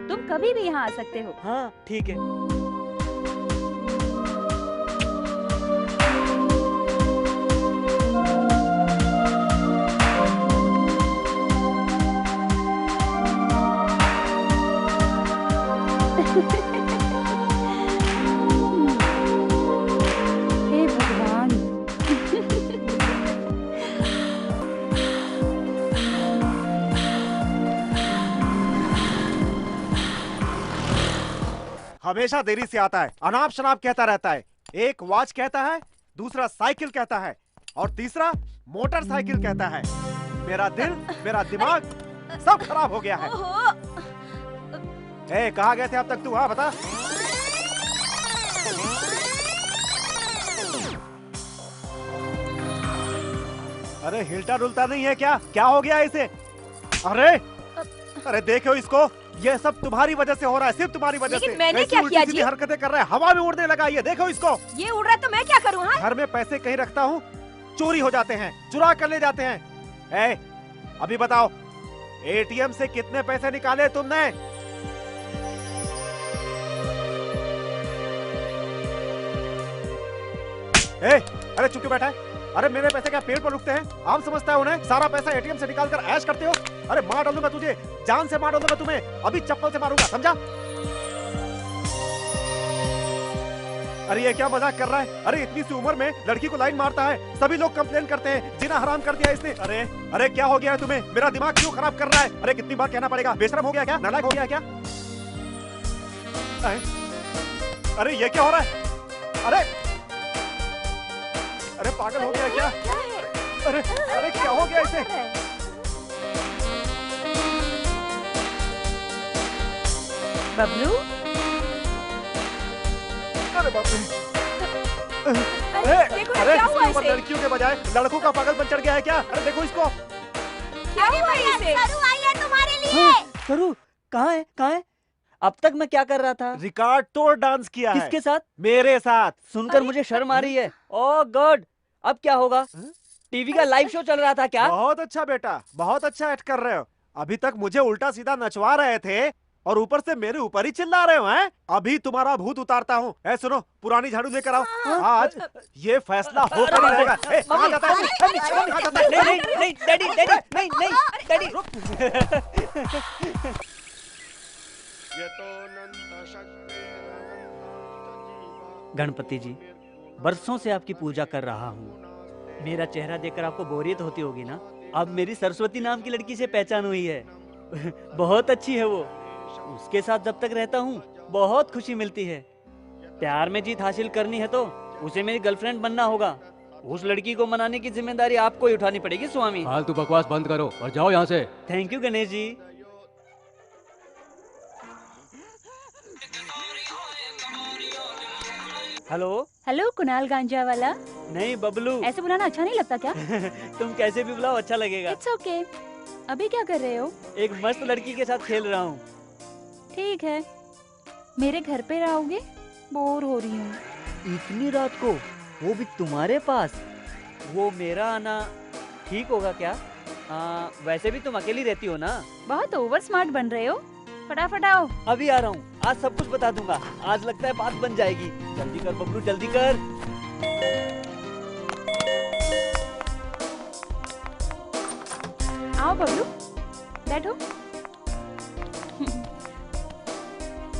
तुम कभी भी यहाँ आ सकते हो। हाँ ठीक है। हे भगवान। हमेशा देरी से आता है, अनाप शनाप कहता रहता है। एक वॉच कहता है, दूसरा साइकिल कहता है और तीसरा मोटरसाइकिल कहता है। मेरा दिल, मेरा दिमाग सब खराब हो गया है। ए, कहाँ गए थे अब तक तू? हाँ बता। अरे हिलता डुलता नहीं है क्या? क्या हो गया इसे? अरे देखो इसको, ये सब तुम्हारी वजह से हो रहा है, सिर्फ तुम्हारी वजह से। मैंने क्या किया जी? हरकतें कर रहा है, हवा में उड़ने लगा। ये देखो इसको। ये उड़ रहा है तो मैं क्या करूँ? हाँ? घर में पैसे कहीं रखता हूँ, चोरी हो जाते हैं, चुरा कर ले जाते हैं। ए, अभी बताओ, एटीएम से कितने पैसे निकाले तुमने? अरे चुप क्यों बैठा है? अरे मेरे पैसे क्या पेड़ पर रुकते हैं? आप समझता है उन्हें? सारा पैसा एटीएम से निकाल कर ऐश करते हो। अरे मार डालूंगा तुझे, जान से मार डालूंगा तुम्हें, अभी चप्पल से मारूंगा, समझा? अरे ये क्या मजाक कर रहा है? अरे इतनी सी उम्र में लड़की को लाइन मारता है, सभी लोग कंप्लेन करते हैं, जीना हराम कर दिया इसने। अरे अरे क्या हो गया है तुम्हें? मेरा दिमाग क्यों खराब कर रहा है? अरे कितनी बार कहना पड़ेगा? बेशरम हो गया क्या? नालायक हो गया क्या? अरे ये क्या हो रहा है? अरे अरे पागल हो गया क्या? अरे अरे क्या हो गया इसे? बबलू, अरे बाप रे! देखो अरे क्या हुआ इसके ऊपर इसे? लड़कियों के बजाय लड़कों का पागलपन चढ़ गया है क्या? अरे देखो इसको। क्या हुआ इसे? सरू आई है तुम्हारे लिए। सरू कहाँ है? कहाँ है? अब तक मैं क्या कर रहा था? रिकॉर्ड तोड़ डांस किया है। किसके साथ? मेरे साथ। सुनकर मुझे शर्म आ रही है। ओह गॉड, अब क्या होगा? टीवी का लाइव शो चल रहा था क्या? बहुत अच्छा बेटा, बहुत अच्छा एक्ट कर रहे हो। अभी तक मुझे उल्टा सीधा नचवा रहे थे और ऊपर से मेरे ऊपर ही चिल्ला रहे हो हैं? अभी तुम्हारा भूत उतारता हूँ। ऐ सुनो, पुरानी झाड़ू लेकर आओ। आज ये फैसला होकर ही रहेगा। ए, कहाँ जाता है? कहाँ जाता है? नहीं नहीं नहीं डैडी डैडी नहीं नहीं डैडी। गणपति जी, बरसों से आपकी पूजा कर रहा हूँ। मेरा चेहरा देखकर आपको बोरियत होती होगी ना? अब मेरी सरस्वती नाम की लड़की से पहचान हुई है। बहुत अच्छी है वो। उसके साथ जब तक रहता हूँ बहुत खुशी मिलती है। प्यार में जीत हासिल करनी है तो उसे मेरी गर्लफ्रेंड बनना होगा। उस लड़की को मनाने की जिम्मेदारी आपको ही उठानी पड़ेगी स्वामी। फालतू बकवास बंद करो और जाओ यहाँ से। Thank you Ganesh ji. Hello hello Kunal गांजा वाला। नहीं बबलू। ऐसे बुलाना अच्छा नहीं लगता क्या? तुम कैसे भी बुलाओ अच्छा लगेगा। It's okay. अभी क्या कर रहे हो? एक मस्त लड़की के साथ खेल रहा हूँ। ठीक है, मेरे घर पे रहोगे? बोर हो रही हूँ। इतनी रात को, वो भी तुम्हारे पास? वो मेरा आना ठीक होगा क्या? वैसे भी तुम अकेली रहती हो ना? बहुत ओवर स्मार्ट बन रहे हो। फटाफट आओ। अभी आ रहा हूँ, आज सब कुछ बता दूंगा। आज लगता है बात बन जाएगी। जल्दी कर बबलू, जल्दी कर। आओ बबलू, बैठो।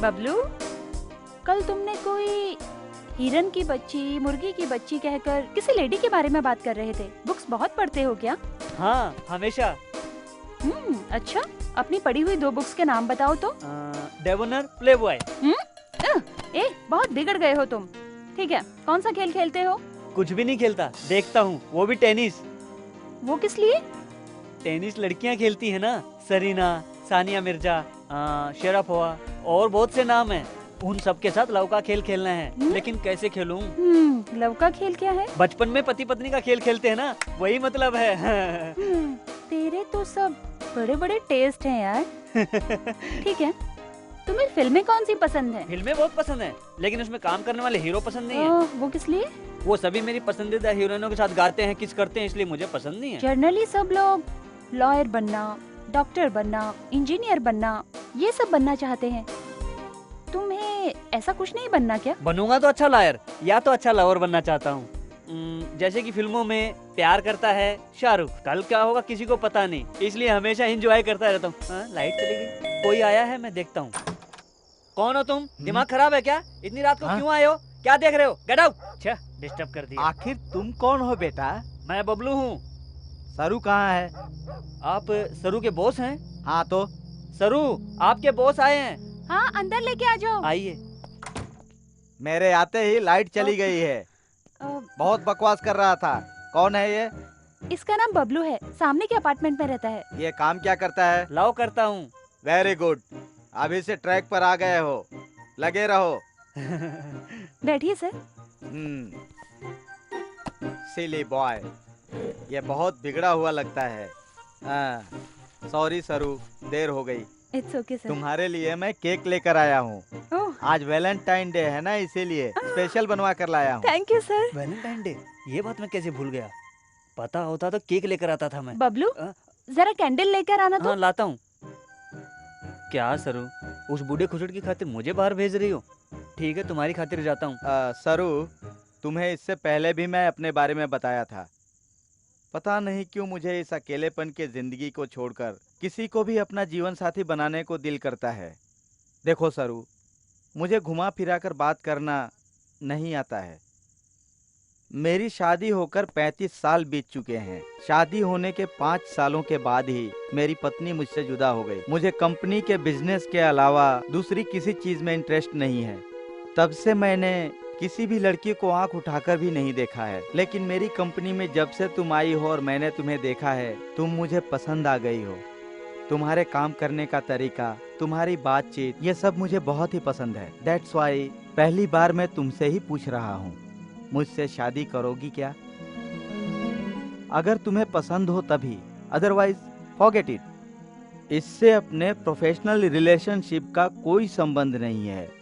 बबलू, कल तुमने कोई हिरन की बच्ची, मुर्गी की बच्ची कहकर किसी लेडी के बारे में बात कर रहे थे। बुक्स बहुत पढ़ते हो क्या? हाँ, हमेशा। अच्छा, अपनी पढ़ी हुई 2 बुक्स के नाम बताओ तो। डेवोनर, प्लेबॉय। बहुत बिगड़ गए हो तुम। ठीक है, कौन सा खेल खेलते हो? कुछ भी नहीं खेलता, देखता हूँ, वो भी टेनिस। वो किस लिए? टेनिस लड़कियाँ खेलती है ना, सरीना, सानिया मिर्जा, शरापोवा और बहुत से नाम हैं। उन सब के साथ लव का खेल खेलना है। लेकिन कैसे खेलूं? लव का खेल क्या है? बचपन में पति पत्नी का खेल खेलते हैं ना, वही मतलब है। तेरे तो सब बड़े बड़े टेस्ट हैं यार। ठीक है, तुम्हें फिल्में कौन सी पसंद है? फिल्में बहुत पसंद है, लेकिन उसमें काम करने वाले हीरो पसंद नहीं है। वो किस लिए? वो सभी मेरी पसंदीदा हीरोइनों के साथ गाते हैं, किस करते हैं, इसलिए मुझे पसंद नहीं है। जनरली सब लोग लॉयर बनना, डॉक्टर बनना, इंजीनियर बनना, ये सब बनना चाहते हैं। तुम्हें ऐसा कुछ नहीं बनना क्या? बनूंगा तो अच्छा लॉयर या तो अच्छा लवर बनना चाहता हूँ। जैसे कि फिल्मों में प्यार करता है शाहरुख, कल क्या होगा किसी को पता नहीं, इसलिए हमेशा एंजॉय करता रहता हूँ। लाइट चली गई, कोई आया है, मैं देखता हूँ। कौन हो तुम? दिमाग खराब है क्या? इतनी रात को क्यों आए हो? क्या देख रहे हो? Get out. अच्छा, डिस्टर्ब कर दिया। आखिर तुम कौन हो बेटा? मैं बबलू हूँ। सरू कहाँ है? आप सरू के बॉस हैं? हाँ तो सरू, आपके बॉस आए हैं। हाँ, अंदर लेके आ जाओ। आइए। मेरे आते ही लाइट चली गई है। बहुत बकवास कर रहा था। कौन है ये? इसका नाम बबलू है, सामने के अपार्टमेंट में रहता है। ये काम क्या करता है? लव करता हूँ। वेरी गुड, अभी से ट्रैक पर आ गए हो, लगे रहो। बैठिए सर। सिली बॉय, ये बहुत बिगड़ा हुआ लगता है। सॉरी सरू, देर हो गई। It's okay sir. तुम्हारे लिए मैं केक लेकर आया हूँ। आज वैलेंटाइन डे है ना, इसीलिए स्पेशल बनवा कर लाया हूँ। Thank you sir. Valentine day, ये बात मैं कैसे भूल गया? पता होता तो केक लेकर आता था मैं। बबलू, जरा कैंडल लेकर आना तो। हाँ, लाता हूँ। क्या सरू, उस बूढ़े खुसड़ की खातिर मुझे बाहर भेज रही हो? ठीक है, तुम्हारी खातिर जाता हूँ। सरू, तुम्हें इससे पहले भी मैं अपने बारे में बताया था। पता नहीं क्यों मुझे इस अकेलेपन के जिंदगी को छोड़कर किसी को भी अपना जीवन साथी बनाने को दिल करता है। देखो सरू, मुझे घुमा फिरा कर बात करना नहीं आता है। मेरी शादी होकर 35 साल बीत चुके हैं। शादी होने के 5 सालों के बाद ही मेरी पत्नी मुझसे जुदा हो गई। मुझे कंपनी के बिजनेस के अलावा दूसरी किसी चीज में इंटरेस्ट नहीं है। तब से मैंने किसी भी लड़की को आंख उठाकर भी नहीं देखा है। लेकिन मेरी कंपनी में जब से तुम आई हो और मैंने तुम्हें देखा है, तुम मुझे पसंद आ गई हो। तुम्हारे काम करने का तरीका, तुम्हारी बातचीत, ये सब मुझे बहुत ही पसंद है। दैट्स वाई पहली बार मैं तुमसे ही पूछ रहा हूँ, मुझसे शादी करोगी क्या? अगर तुम्हें पसंद हो तभी, अदरवाइज फॉरगेट इट। इससे अपने प्रोफेशनल रिलेशनशिप का कोई संबंध नहीं है।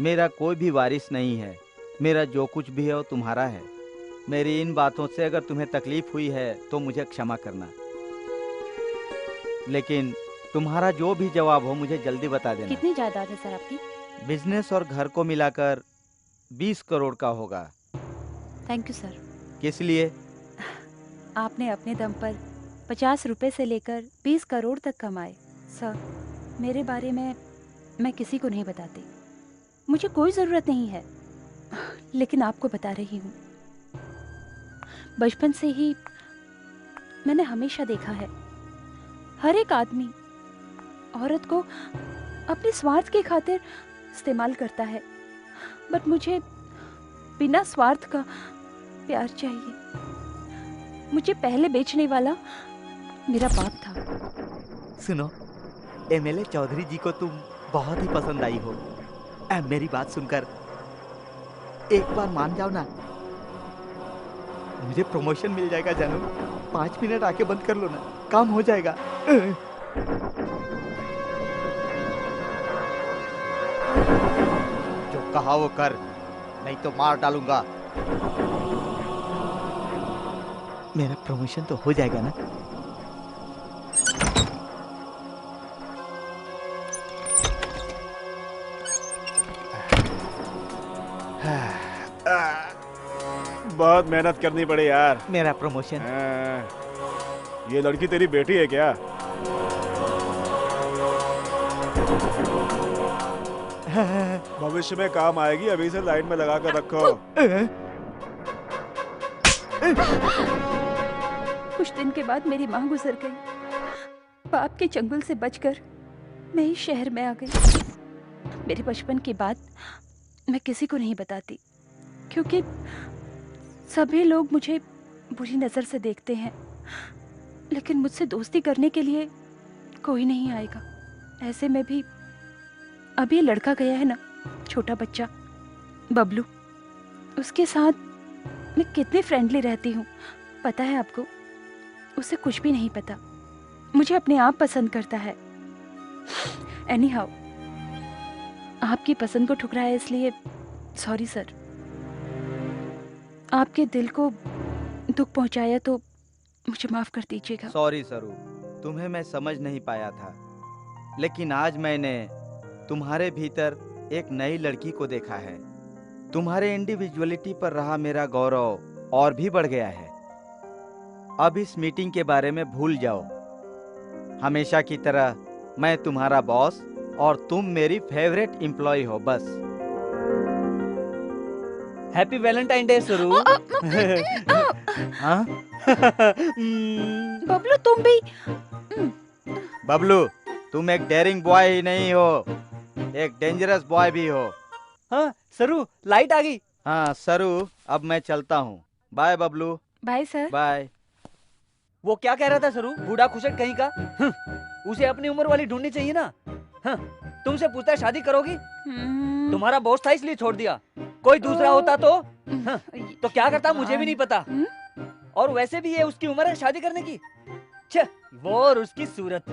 मेरा कोई भी वारिस नहीं है। मेरा जो कुछ भी है वो तुम्हारा है। मेरी इन बातों से अगर तुम्हें तकलीफ हुई है तो मुझे क्षमा करना, लेकिन तुम्हारा जो भी जवाब हो मुझे जल्दी बता देना। कितनी जायदाद है सर आपकी? बिजनेस और घर को मिलाकर 20 करोड़ का होगा। Thank you sir. किस लिए? आपने अपने दम पर 50 रुपए से लेकर 20 करोड़ तक कमाए। सर, मेरे बारे में मैं किसी को नहीं बताती। मुझे कोई ज़रूरत नहीं है, लेकिन आपको बता रही हूँ। बचपन से ही मैंने हमेशा देखा है, हर एक आदमी औरत को अपने स्वार्थ की खातिर इस्तेमाल करता है, बट मुझे बिना स्वार्थ का प्यार चाहिए। मुझे पहले बेचने वाला मेरा बाप था। सुनो, एमएलए चौधरी जी को तुम बहुत ही पसंद आई हो। मेरी बात सुनकर एक बार मान जाओ ना, मुझे प्रमोशन मिल जाएगा जानू। 5 मिनट आके बंद कर लो ना, काम हो जाएगा। जो कहा वो कर, नहीं तो मार डालूंगा। मेरा प्रमोशन तो हो जाएगा ना? बहुत मेहनत करनी पड़े यार। मेरा प्रमोशन। ये लड़की तेरी बेटी है क्या? भविष्य में काम आएगी, अभी से लाइन में लगा कर रखो। कुछ दिन के बाद मेरी माँ गुजर गई। बाप के चंगुल से बचकर मैं इस शहर में आ गई। मेरे बचपन की बात मैं किसी को नहीं बताती, क्योंकि सभी लोग मुझे बुरी नज़र से देखते हैं, लेकिन मुझसे दोस्ती करने के लिए कोई नहीं आएगा। ऐसे में भी अभी लड़का गया है ना, छोटा बच्चा बबलू, उसके साथ मैं कितनी फ्रेंडली रहती हूँ पता है आपको? उसे कुछ भी नहीं पता, मुझे अपने आप पसंद करता है। एनी हाउ, आपकी पसंद को ठुकराया इसलिए सॉरी सर। आपके दिल को दुख पहुंचाया तो मुझे माफ कर दीजिएगा। सॉरी सरू, तुम्हें मैं समझ नहीं पाया था, लेकिन आज मैंने तुम्हारे भीतर एक नई लड़की को देखा है। तुम्हारे इंडिविजुअलिटी पर रहा मेरा गौरव और भी बढ़ गया है। अब इस मीटिंग के बारे में भूल जाओ। हमेशा की तरह मैं तुम्हारा बॉस और तुम मेरी फेवरेट एम्प्लॉय हो, बस। हैप्पी वैलेंटाइन डे सरू। हाँ? बबलू तुम भी। बबलू, तुम एक डेयरिंग बॉय ही नहीं हो, एक डेंजरस बॉय भी हो। हाँ सरू, लाइट आ गई। हाँ सरू, अब मैं चलता हूँ। Bye Bablu. Bye sir. Bye. वो क्या कह रहा था सरू, बूढ़ा खुशट कहीं का? उसे अपनी उम्र वाली ढूंढनी चाहिए ना। तुमसे पूछता है शादी करोगी? तुम्हारा बॉस था इसलिए छोड़ दिया, कोई दूसरा होता तो क्या करता मुझे भी नहीं पता। और वैसे भी ये उसकी उम्र है शादी करने की। वो और उसकी सूरत,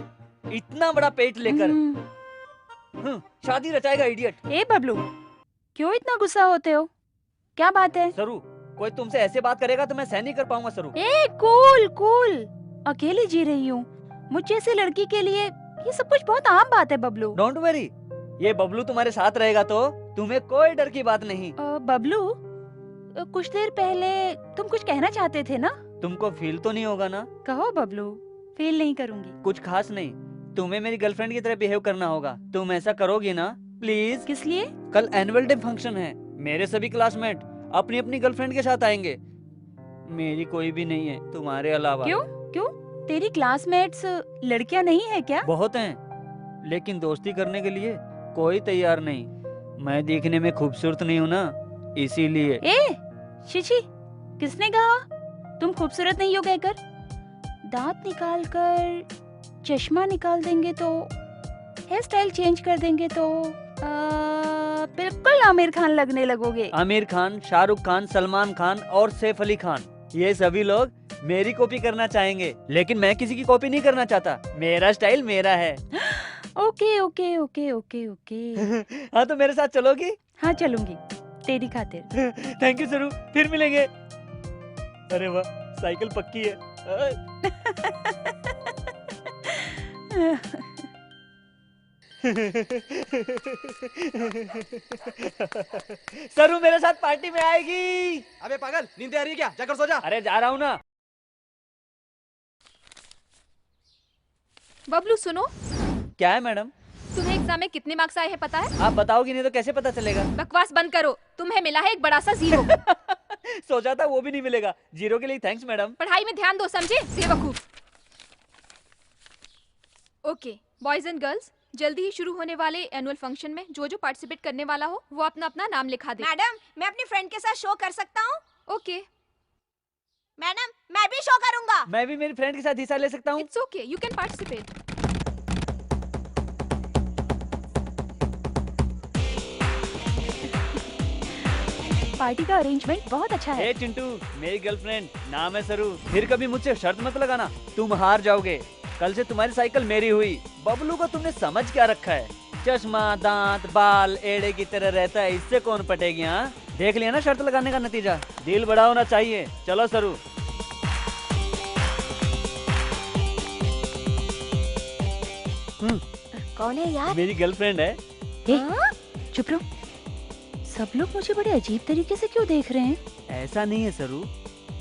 इतना बड़ा पेट लेकर शादी रचाएगा इडियट। ए बबलू, क्यों इतना गुस्सा होते हो? क्या बात है? सरू, कोई तुमसे ऐसे बात करेगा तो मैं सहन नहीं कर पाऊंगा सरू। ए कूल कूल, अकेली जी रही हूँ। मुझ जैसी लड़की के लिए ये सब कुछ बहुत आम बात है बबलू। डोंट वरी, ये बबलू तुम्हारे साथ रहेगा तो तुम्हें कोई डर की बात नहीं। बबलू, कुछ देर पहले तुम कुछ कहना चाहते थे ना? तुमको फील तो नहीं होगा ना? कहो बबलू, फील नहीं करूंगी। कुछ खास नहीं, तुम्हें मेरी गर्लफ्रेंड की तरह बिहेव करना होगा। तुम ऐसा करोगी ना प्लीज? किस लिए? कल एनुअल डे फंक्शन है, मेरे सभी क्लासमेट अपनी अपनी गर्लफ्रेंड के साथ आएंगे। मेरी कोई भी नहीं है तुम्हारे अलावा। क्यों? क्यों? तेरी क्लासमेट्स लड़कियां नहीं है क्या? बहुत हैं, लेकिन दोस्ती करने के लिए कोई तैयार नहीं। मैं दिखने में खूबसूरत नहीं हूँ ना, इसीलिए। शिशी, किसने कहा तुम खूबसूरत नहीं हो कहकर? दांत निकाल कर चश्मा निकाल देंगे तो, हेयर स्टाइल चेंज कर देंगे तो बिल्कुल आमिर खान लगने लगोगे। आमिर खान, शाहरुख खान, सलमान खान और सैफ अली खान, ये सभी लोग मेरी कॉपी करना चाहेंगे, लेकिन मैं किसी की कॉपी नहीं करना चाहता। मेरा स्टाइल मेरा है। Okay okay okay okay okay. हाँ तो मेरे साथ चलोगी? हाँ चलूंगी, तेरी खातिर। थैंक यू सरू, फिर मिलेंगे। अरे वाह, साइकिल पक्की है। सरू मेरे साथ पार्टी में आएगी। अबे पागल, नींद आ रही है क्या? जाकर सो जा। अरे जा रहा हूँ ना। बबलू सुनो, क्या है मैडम? तुम्हें एग्जाम में कितने मार्क्स आए हैं पता है? आप बताओगी नहीं तो कैसे पता चलेगा? बकवास बंद करो, तुम्हें मिला है एक बड़ा सा 0। सोचा था वो भी नहीं मिलेगा। 0 के लिए थैंक्स मैडम। पढ़ाई में ध्यान दो, समझे बेवकूफ। ओके बॉयज एंड गर्ल्स, जल्दी ही शुरू होने वाले एनुअल फंक्शन में जो जो पार्टिसिपेट करने वाला हो वो अपना अपना नाम लिखा दे। मैडम, मैं अपनी फ्रेंड के साथ शो कर सकता हूँ? ओके मैडम, मैं भी शो करूंगा। मैं भी मेरी फ्रेंड के साथ हिस्सा ले सकता हूँ? It's okay, you can participate. Party का अरेंजमेंट बहुत अच्छा है। ए चिंटू, मेरी गर्लफ्रेंड, नाम है सरू। फिर कभी मुझसे शर्त मत लगाना, तुम हार जाओगे। कल से तुम्हारी साइकिल मेरी हुई। बबलू को तुमने समझ क्या रखा है? चश्मा, दांत, बाल एड़े की तरह रहता है, इससे कौन पटेगी? हाँ, देख लिया ना शर्त लगाने का नतीजा। दिल बड़ा होना चाहिए। चलो सरू। कौन है यार? मेरी गर्लफ्रेंड है। चुप रहो, सब लोग मुझे बड़े अजीब तरीके से क्यों देख रहे हैं? ऐसा नहीं है सरू,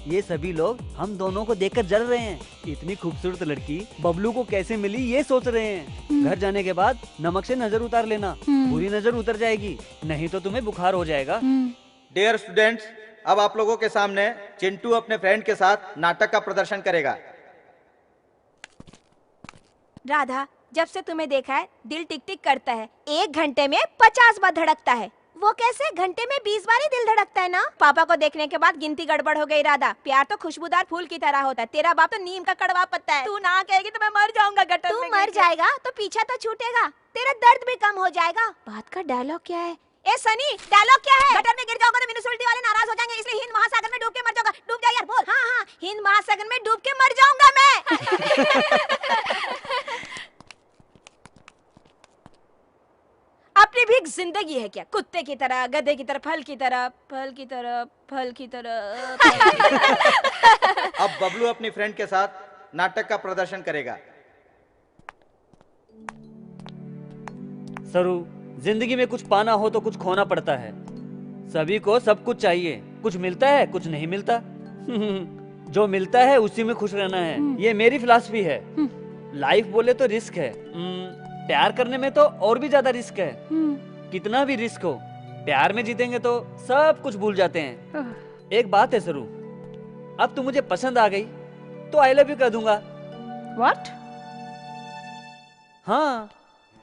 ये सभी लोग हम दोनों को देखकर जल रहे हैं। इतनी खूबसूरत लड़की बबलू को कैसे मिली ये सोच रहे हैं। घर जाने के बाद नमक से नजर उतार लेना, बुरी नजर उतर जाएगी, नहीं तो तुम्हें बुखार हो जाएगा। डियर स्टूडेंट्स, अब आप लोगों के सामने चिंटू अपने फ्रेंड के साथ नाटक का प्रदर्शन करेगा। राधा, जब से तुम्हें देखा है दिल टिक टिक करता है। 1 घंटे में 50 बार धड़कता है। वो कैसे? घंटे में 20 बार ही दिल धड़कता है ना। पापा को देखने के बाद गिनती गड़बड़ हो गई। राधा, प्यार तो खुशबूदार फूल की तरह होता है। तेरा बाप तो नीम का कड़वा पत्ता है। तू ना कहेगी तो मैं मर जाऊंगा गटर में। तू मर जाएगा तो पीछा तो छूटेगा, तेरा दर्द भी कम हो जाएगा। बात का डायलॉग क्या है? ए सनी, डायलॉग क्या है? गटर में गिर जाओगे तो म्युनिसिपैलिटी वाले नाराज हो जाएंगे, इसलिए हिंद महासागर में डूब के मर जाऊंगा। डूब जा यार, बोल। हाँ हाँ, हिंद महासागर में डूब के मर जाऊंगा मैं। अपनी भी एक जिंदगी है क्या? कुत्ते की तरह, गधे की तरह, फल की तरह, फल की तरह, फल की तरह। अब बबलू अपनी फ्रेंड के साथ नाटक का प्रदर्शन करेगा। सरू, जिंदगी में कुछ पाना हो तो कुछ खोना पड़ता है। सभी को सब कुछ चाहिए, कुछ मिलता है कुछ नहीं मिलता। जो मिलता है उसी में खुश रहना है, ये मेरी फिलॉसफी है। लाइफ बोले तो रिस्क है, प्यार करने में तो और भी ज्यादा रिस्क है। कितना भी रिस्क हो, प्यार में जीतेंगे तो सब कुछ भूल जाते हैं। एक बात है सरू, अब तू मुझे पसंद आ गई तो आई लव यू कह दूंगा। What? हाँ,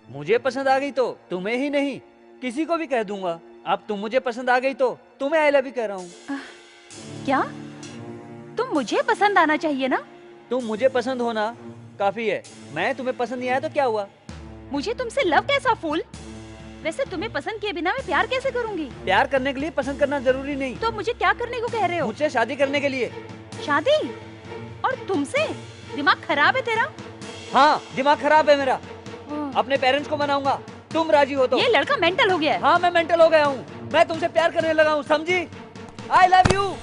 मुझे पसंद आ गई तो तुम्हें ही नहीं किसी को भी कह दूंगा। अब तुम मुझे पसंद आ गई तो तुम्हें आई लव यू कह रहा हूँ। क्या? तुम मुझे पसंद आना चाहिए ना? तुम मुझे पसंद होना काफी है, मैं तुम्हें पसंद नहीं आया तो क्या हुआ? मुझे तुमसे लव कैसा फूल? वैसे तुम्हें पसंद किए बिना मैं प्यार कैसे करूंगी? प्यार करने के लिए पसंद करना जरूरी नहीं। तो मुझे क्या करने को कह रहे हो? मुझसे शादी करने के लिए। शादी? और तुमसे? दिमाग खराब है तेरा? हाँ, दिमाग खराब है मेरा। अपने पेरेंट्स को मनाऊंगा, तुम राजी हो तो। ये लड़का मेंटल हो गया है। हाँ, मैं मेंटल हो गया हूँ। मैं तुमसे प्यार करने लगा हूँ, समझी? आई लव यू।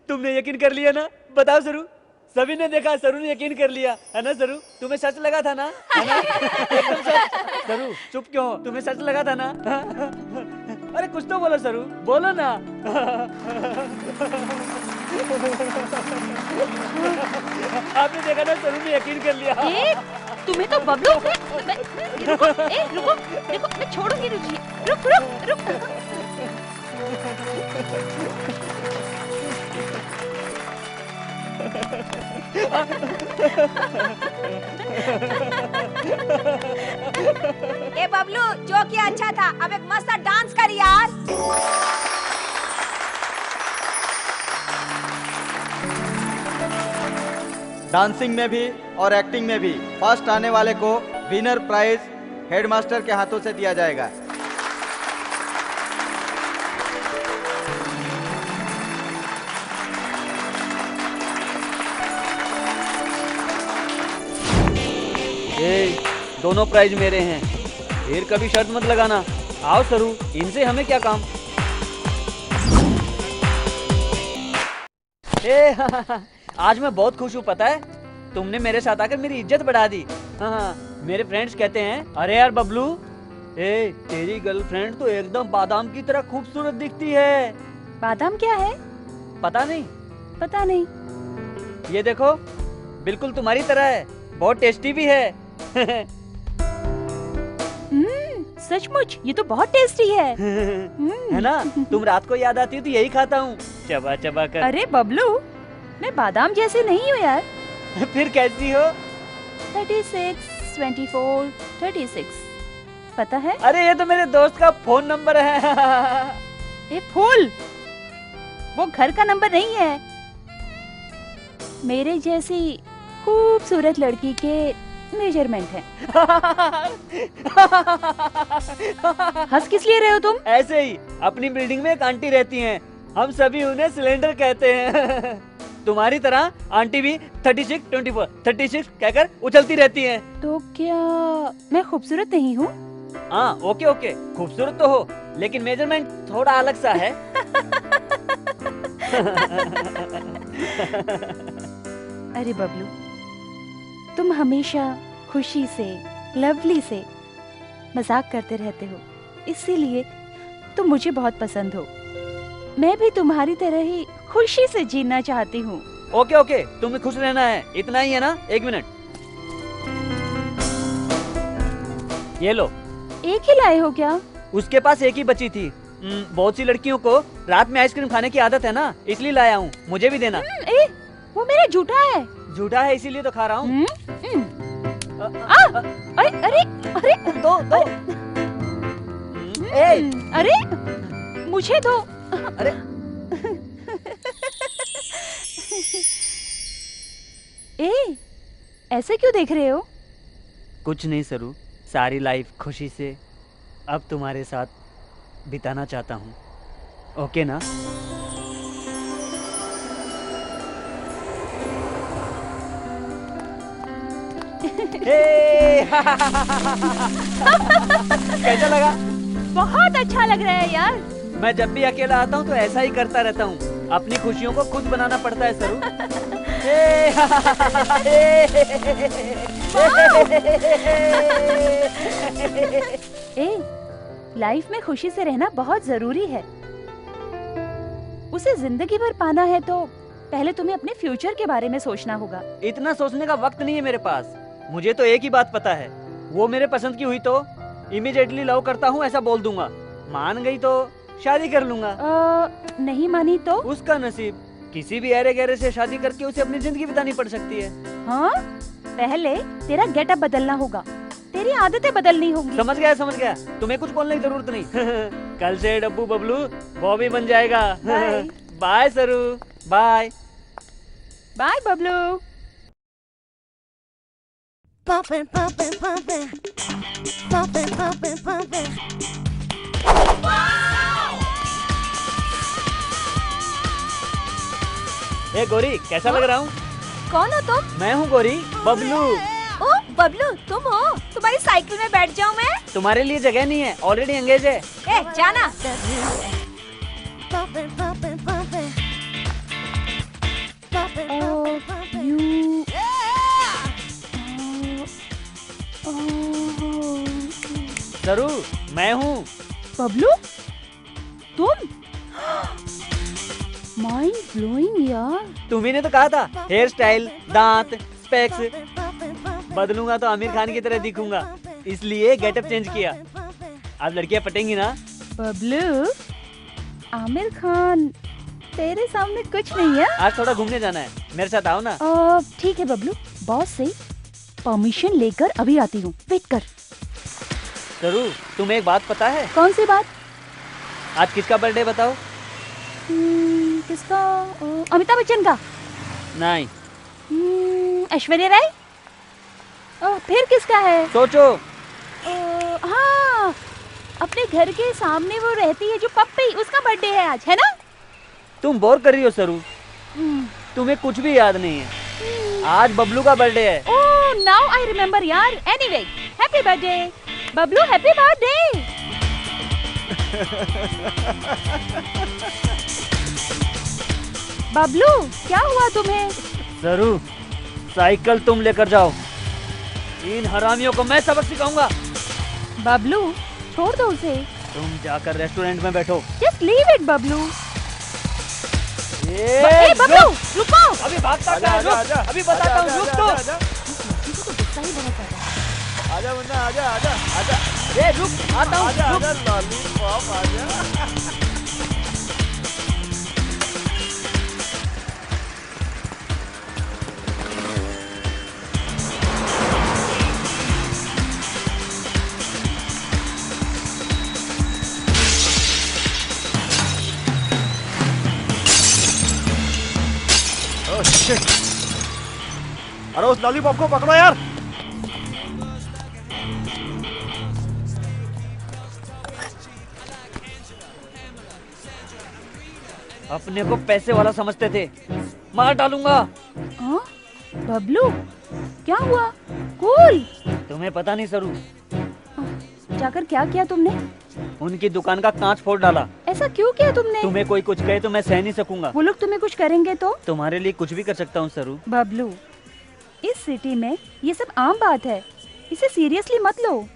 तुमने यकीन कर लिया ना? बताओ जरूर, सभी ने देखा, सरू ने यकीन कर लिया, है ना सरू? तुम्हें सच लगा था ना? है ना? एकदम सच। सरू चुप क्यों हो? तुम्हें सच लगा था ना? अरे कुछ तो बोलो सरू, बोलो ना। आपने देखा ना, सरू ने यकीन कर लिया। तुम्हें तो बबलू रुको, रुको, रुको, मैं छोड़ूंगी, रुकिए, रुक रुक रुक। ए बबलू, जो किया अच्छा था, अब एक मस्त डांस कर यार। डांसिंग में भी और एक्टिंग में भी फर्स्ट आने वाले को विनर प्राइज हेडमास्टर के हाथों से दिया जाएगा। दोनों प्राइज मेरे हैं, फिर कभी शर्त मत लगाना। आओ सरू, इनसे हमें क्या काम। आज मैं बहुत खुश हूँ, पता है? तुमने मेरे साथ आकर मेरी इज्जत बढ़ा दी। हाँ, मेरे फ्रेंड्स कहते हैं, अरे यार बबलू, तेरी गर्लफ्रेंड तो एकदम बादाम की तरह खूबसूरत दिखती है। बादाम क्या है? पता नहीं? पता नहीं। ये देखो, बिल्कुल तुम्हारी तरह है, बहुत टेस्टी भी है। सचमुच ये तो बहुत टेस्टी है। है ना? तुम रात को याद आती हो तो यही खाता हूँ, चबा चबा कर। अरे बबलू, मैं बादाम जैसे नहीं हूँ यार। फिर कैसी हो? 36, 24, 36, पता है? अरे ये तो मेरे दोस्त का फोन नंबर है। ए फूल, वो घर का नंबर नहीं है। मेरे जैसी खूबसूरत लड़की के मेजरमेंट है। हंस किस लिए रहे हो तुम? ऐसे ही, अपनी बिल्डिंग में एक आंटी रहती हैं, हम सभी उन्हें सिलेंडर कहते हैं। तुम्हारी तरह आंटी भी 36, 24, 36 कहकर उछलती रहती हैं। तो क्या मैं खूबसूरत नहीं हूँ? हाँ, ओके ओके, खूबसूरत तो हो, लेकिन मेजरमेंट थोड़ा अलग सा है। अरे बबलू, तुम हमेशा खुशी से, लवली से मजाक करते रहते हो, इसीलिए तुम मुझे बहुत पसंद हो। मैं भी तुम्हारी तरह ही खुशी से जीना चाहती हूँ। ओके ओके, तुम्हें खुश रहना है, इतना ही है ना? 1 मिनट, ये लो। एक ही लाए हो क्या? उसके पास एक ही बची थी। बहुत सी लड़कियों को रात में आइसक्रीम खाने की आदत है ना, इसलिए लाया हूँ, मुझे भी देना। वो मेरा झूठा है। झूठा है इसीलिए तो खा रहा हूँ। अरे अरे अरे दो। अरे मुझे दो। अरे ऐसे क्यों देख रहे हो? कुछ नहीं सरू, सारी लाइफ खुशी से अब तुम्हारे साथ बिताना चाहता हूँ, ओके ना? कैसा लगा? बहुत अच्छा लग रहा है यार। मैं जब भी अकेला आता हूँ तो ऐसा ही करता रहता हूँ, अपनी खुशियों को खुद बनाना पड़ता है सरू। लाइफ में खुशी से रहना बहुत जरूरी है। उसे जिंदगी भर पाना है तो पहले तुम्हें अपने फ्यूचर के बारे में सोचना होगा। इतना सोचने का वक्त नहीं है मेरे पास। मुझे तो एक ही बात पता है, वो मेरे पसंद की हुई तो इमीडिएटली लव करता हूँ ऐसा बोल दूंगा, मान गई तो शादी कर लूंगा। नहीं मानी तो? उसका नसीब। किसी भी अरे गहरे से शादी करके उसे अपनी जिंदगी बितानी पड़ सकती है। हाँ, पहले तेरा गेटअप बदलना होगा, तेरी आदतें बदलनी होंगी। समझ गया, तुम्हें कुछ बोलने की जरूरत नहीं। कल से डब्बू बबलू बॉबी बन जाएगा। Bye Saru, bye bye Bablu. Pumping, pumping, pumping. Pumping, pumping, pumping. ए गोरी, कैसा लग रहा हूँ? कौन हो तुम? मैं हूँ गोरी, बबलू। ओ बबलू, तुम हो? तुम्हारी साइकिल में बैठ जाऊँ मैं? तुम्हारे लिए जगह नहीं है, ऑलरेडी एंगेज है। ए जाना। Pumping, pumping, pumping. Pumping, pumping, pumping. You सरू, मैं हूँ। बबलू, तुम? माइंड ब्लोइंग यार। तुम्ही ने तो कहा था हेयर स्टाइल, दांत, स्पेक्स बदलूंगा तो आमिर खान की तरह दिखूंगा, इसलिए गेटअप चेंज किया। अब लड़कियां पटेंगी ना। बबलू, आमिर खान तेरे सामने कुछ नहीं है। आज थोड़ा घूमने जाना है, मेरे साथ आओ ना। ठीक है बबलू, बॉस से परमिशन लेकर अभी आती हूँ, वेट कर। सरू, तुम्हें एक बात पता है? कौन सी बात? आज किसका बर्थडे बताओ? किसका? अमिताभ बच्चन का? नहीं। ऐश्वर्या राय? फिर किसका है? सोचो। हाँ, अपने घर के सामने वो रहती है जो पप्पी, उसका बर्थडे है आज, है ना? तुम बोर कर रही हो सरू, तुम्हें कुछ भी याद नहीं है। आज बबलू का बर्थडे है। ओह, नाउ आई रिमेम्बर यार। Anyway, happy birthday Bablu, happy birthday. Bablu, क्या हुआ तुम्हें? सरू, साइकिल तुम लेकर जाओ, इन हरामियों को मैं सबक सिखाऊंगा। बबलू, छोड़ दो उसे। तुम जाकर रेस्टोरेंट में बैठो। Just leave it Bablu. Bablu, रुको। अभी भागता क्या है? रुक, अभी बताता हूँ, रुक तो। आजा मुन्ना, आजा आजा आजा। ए रुक, आता हूँ। आजा आजा लॉलीपॉप आजा। Oh shit! अरे उस लॉलीपॉप को पकड़ो यार। अपने को पैसे वाला समझते थे, मार डालूंगा। हाँ? बबलू, क्या हुआ? कूल। तुम्हें पता नहीं सरू, जाकर क्या किया तुमने? उनकी दुकान का कांच फोड़ डाला। ऐसा क्यों किया तुमने? तुम्हें कोई कुछ कहे तो मैं सह नहीं सकूंगा। वो लोग तुम्हें कुछ करेंगे तो? तुम्हारे लिए कुछ भी कर सकता हूँ सरू। बबलू, इस सिटी में ये सब आम बात है, इसे सीरियसली मत लो।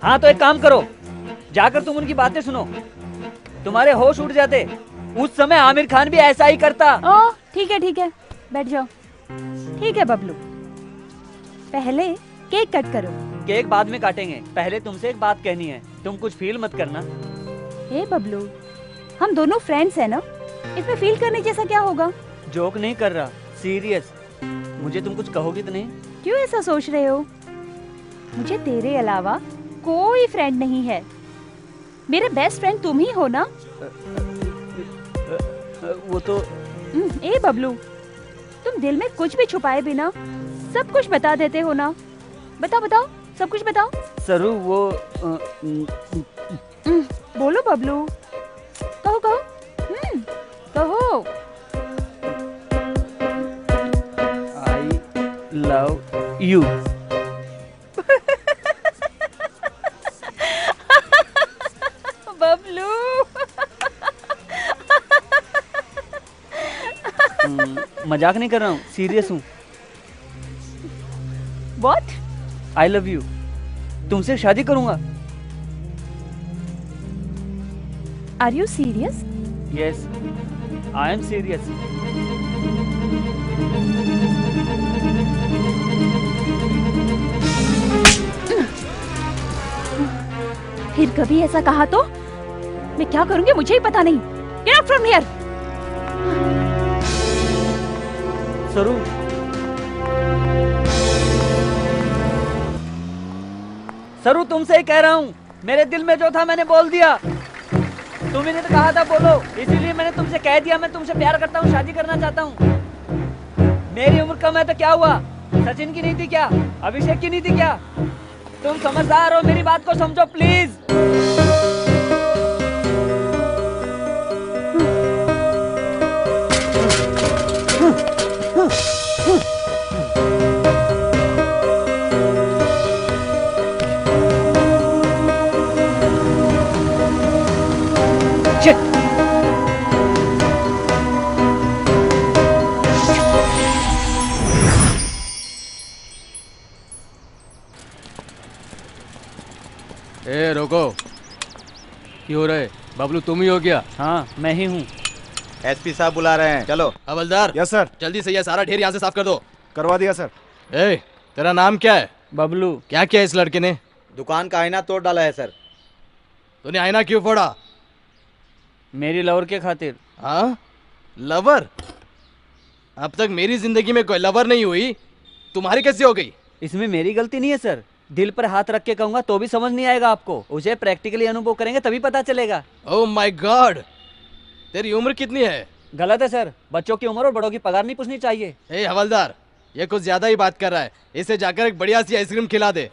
हाँ तो एक काम करो, जाकर तुम उनकी बातें सुनो, तुम्हारे होश उड़ जाते। उस समय आमिर खान भी ऐसा ही करता। ओह, ठीक है, बैठ जाओ। ठीक है बबलू, पहले केक कट करो। केक बाद में काटेंगे, पहले तुमसे एक बात कहनी है, तुम कुछ फील मत करना। हे बबलू, हम दोनों फ्रेंड्स हैं ना, इसमें फील करने जैसा क्या होगा? जोक नहीं कर रहा, सीरियस। मुझे तुम कुछ कहोगी तो नहीं? क्यों ऐसा सोच रहे हो? मुझे तेरे अलावा कोई फ्रेंड नहीं है, मेरे बेस्ट फ्रेंड तुम ही हो ना। वो तो ए बबलू, तुम दिल में कुछ भी छुपाए बिना सब कुछ बता देते हो ना। बताओ, सब कुछ बताओ। सरू, वो बोलो बबलू, कहो। कहो। I love you. बबलू। मजाक नहीं कर रहा हूँ, सीरियस हूँ। What? आई लव यू, तुमसे शादी करूंगा। Are you serious? Yes, I am serious. फिर कभी ऐसा कहा तो मैं क्या करूंगी मुझे ही पता नहीं। Get out from here. सरू, सरू तुमसे ही कह रहा हूँ, मेरे दिल में जो था मैंने बोल दिया। तुम्ही ने तो कहा था बोलो, इसीलिए मैंने तुमसे कह दिया मैं तुमसे प्यार करता हूँ, शादी करना चाहता हूँ। मेरी उम्र कम है तो क्या हुआ? सचिन की नहीं थी क्या? अभिषेक की नहीं थी क्या? तुम समझदार हो, मेरी बात को समझो प्लीज। ए रोको, क्यों रहे? बबलू तुम ही हो क्या? हाँ मैं ही हूँ। एसपी साहब बुला रहे हैं, चलो। हवलदार, यस सर। जल्दी से ये सारा ढेर यहाँ से साफ कर दो। करवा दिया सर। ए, तेरा नाम क्या है? बबलू। क्या किया इस लड़के ने? दुकान का आईना तोड़ डाला है सर। तूने आईना क्यों फोड़ा? मेरी लवर के खातिर। हाँ, लवर? अब तक मेरी जिंदगी में कोई लवर नहीं हुई, तुम्हारी कैसे हो गई? इसमें मेरी गलती नहीं है सर। दिल पर हाथ रख के कहूंगा तो भी समझ नहीं आएगा आपको। उसे प्रैक्टिकली अनुभव करेंगे तभी पता चलेगा। ओह माय गॉड, तेरी उम्र कितनी है? गलत है सर, बच्चों की उम्र और बड़ों की पगार नहीं पूछनी चाहिए। ए हवलदार, ये कुछ ज्यादा ही बात कर रहा है। इसे जाकर एक बढ़िया सी आइसक्रीम खिला दे।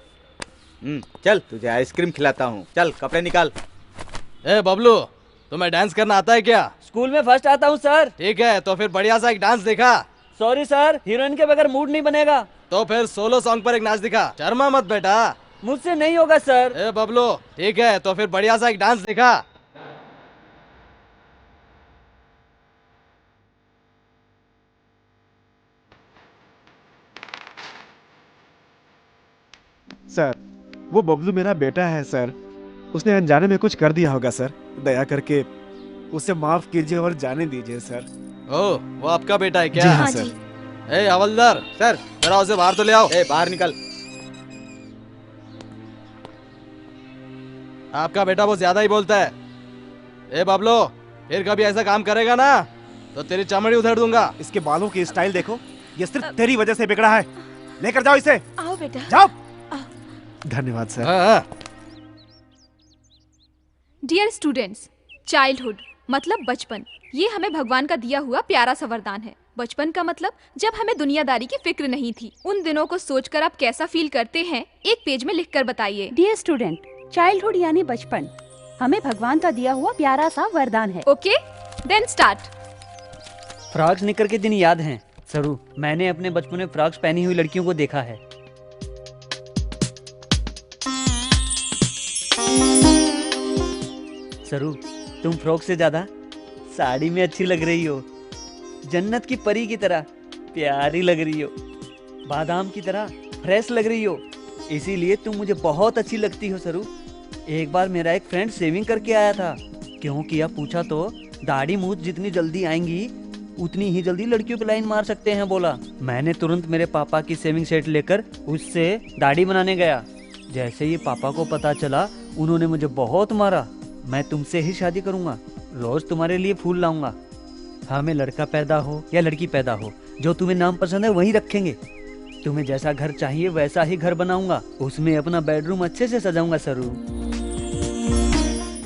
चल तुझे आइसक्रीम खिलाता हूँ। चल कपड़े निकाल। ए बबलू, तुम्हें डांस करना आता है क्या? स्कूल में फर्स्ट आता हूँ सर। ठीक है, तो फिर बढ़िया सा एक डांस दिखा। सॉरी सर, हीरोइन के बगैर मूड नहीं बनेगा। तो फिर सोलो सॉन्ग पर एक नाच दिखा। शर्मा मत बेटा। मुझसे नहीं होगा सर। ए बबलू, ठीक है, तो फिर बढ़िया सा एक डांस दिखा। सर, वो बबलू मेरा बेटा है सर। उसने अनजाने में कुछ कर दिया होगा सर। दया करके उसे माफ कीजिए और जाने दीजिए सर। ओ, वो आपका बेटा है क्या? जी हाँ सर। ए हवलदार, सर जरा उसे बाहर तो ले आओ। ए बाहर निकल। आपका बेटा वो ज्यादा ही बोलता है। ए बबलू, फिर कभी ऐसा काम करेगा ना तो तेरी चमड़ी उधेड़ दूंगा। इसके बालों की स्टाइल देखो, ये सिर्फ तेरी वजह से बिगड़ा है। लेकर जाओ इसे। आओ बेटा। जाओ। धन्यवाद सर। हाँ। डियर स्टूडेंट्स, चाइल्डहुड मतलब बचपन, ये हमें भगवान का दिया हुआ प्यारा सा वरदान है। बचपन का मतलब जब हमें दुनियादारी की फिक्र नहीं थी। उन दिनों को सोचकर आप कैसा फील करते हैं, एक पेज में लिखकर बताइए। डियर स्टूडेंट, चाइल्डहुड यानी बचपन हमें भगवान का दिया हुआ प्यारा सा वरदान है। Okay, then start. फ्रॉक्स निकर के दिन याद हैं सरू। मैंने अपने बचपन में फ्रॉक्स पहनी हुई लड़कियों को देखा है। सरू, तुम फ्रॉक से ज्यादा साड़ी में अच्छी लग रही हो। जन्नत की परी की तरह प्यारी लग रही हो। बादाम की तरह फ्रेश लग रही हो। इसीलिए तुम मुझे बहुत अच्छी लगती हो सरू। एक बार मेरा एक फ्रेंड सेविंग करके आया था। क्यों किया पूछा तो दाढ़ी मूछ जितनी जल्दी आएंगी उतनी ही जल्दी लड़कियों पे लाइन मार सकते हैं बोला। मैंने तुरंत मेरे पापा की सेविंग सेट लेकर उससे दाढ़ी बनाने गया। जैसे ही पापा को पता चला उन्होंने मुझे बहुत मारा। मैं तुमसे ही शादी करूंगा, रोज तुम्हारे लिए फूल लाऊंगा। हमें लड़का पैदा हो या लड़की पैदा हो, जो तुम्हें नाम पसंद है वही रखेंगे। तुम्हें जैसा घर चाहिए वैसा ही घर बनाऊंगा। उसमें अपना बेडरूम अच्छे से सजाऊंगा सरू।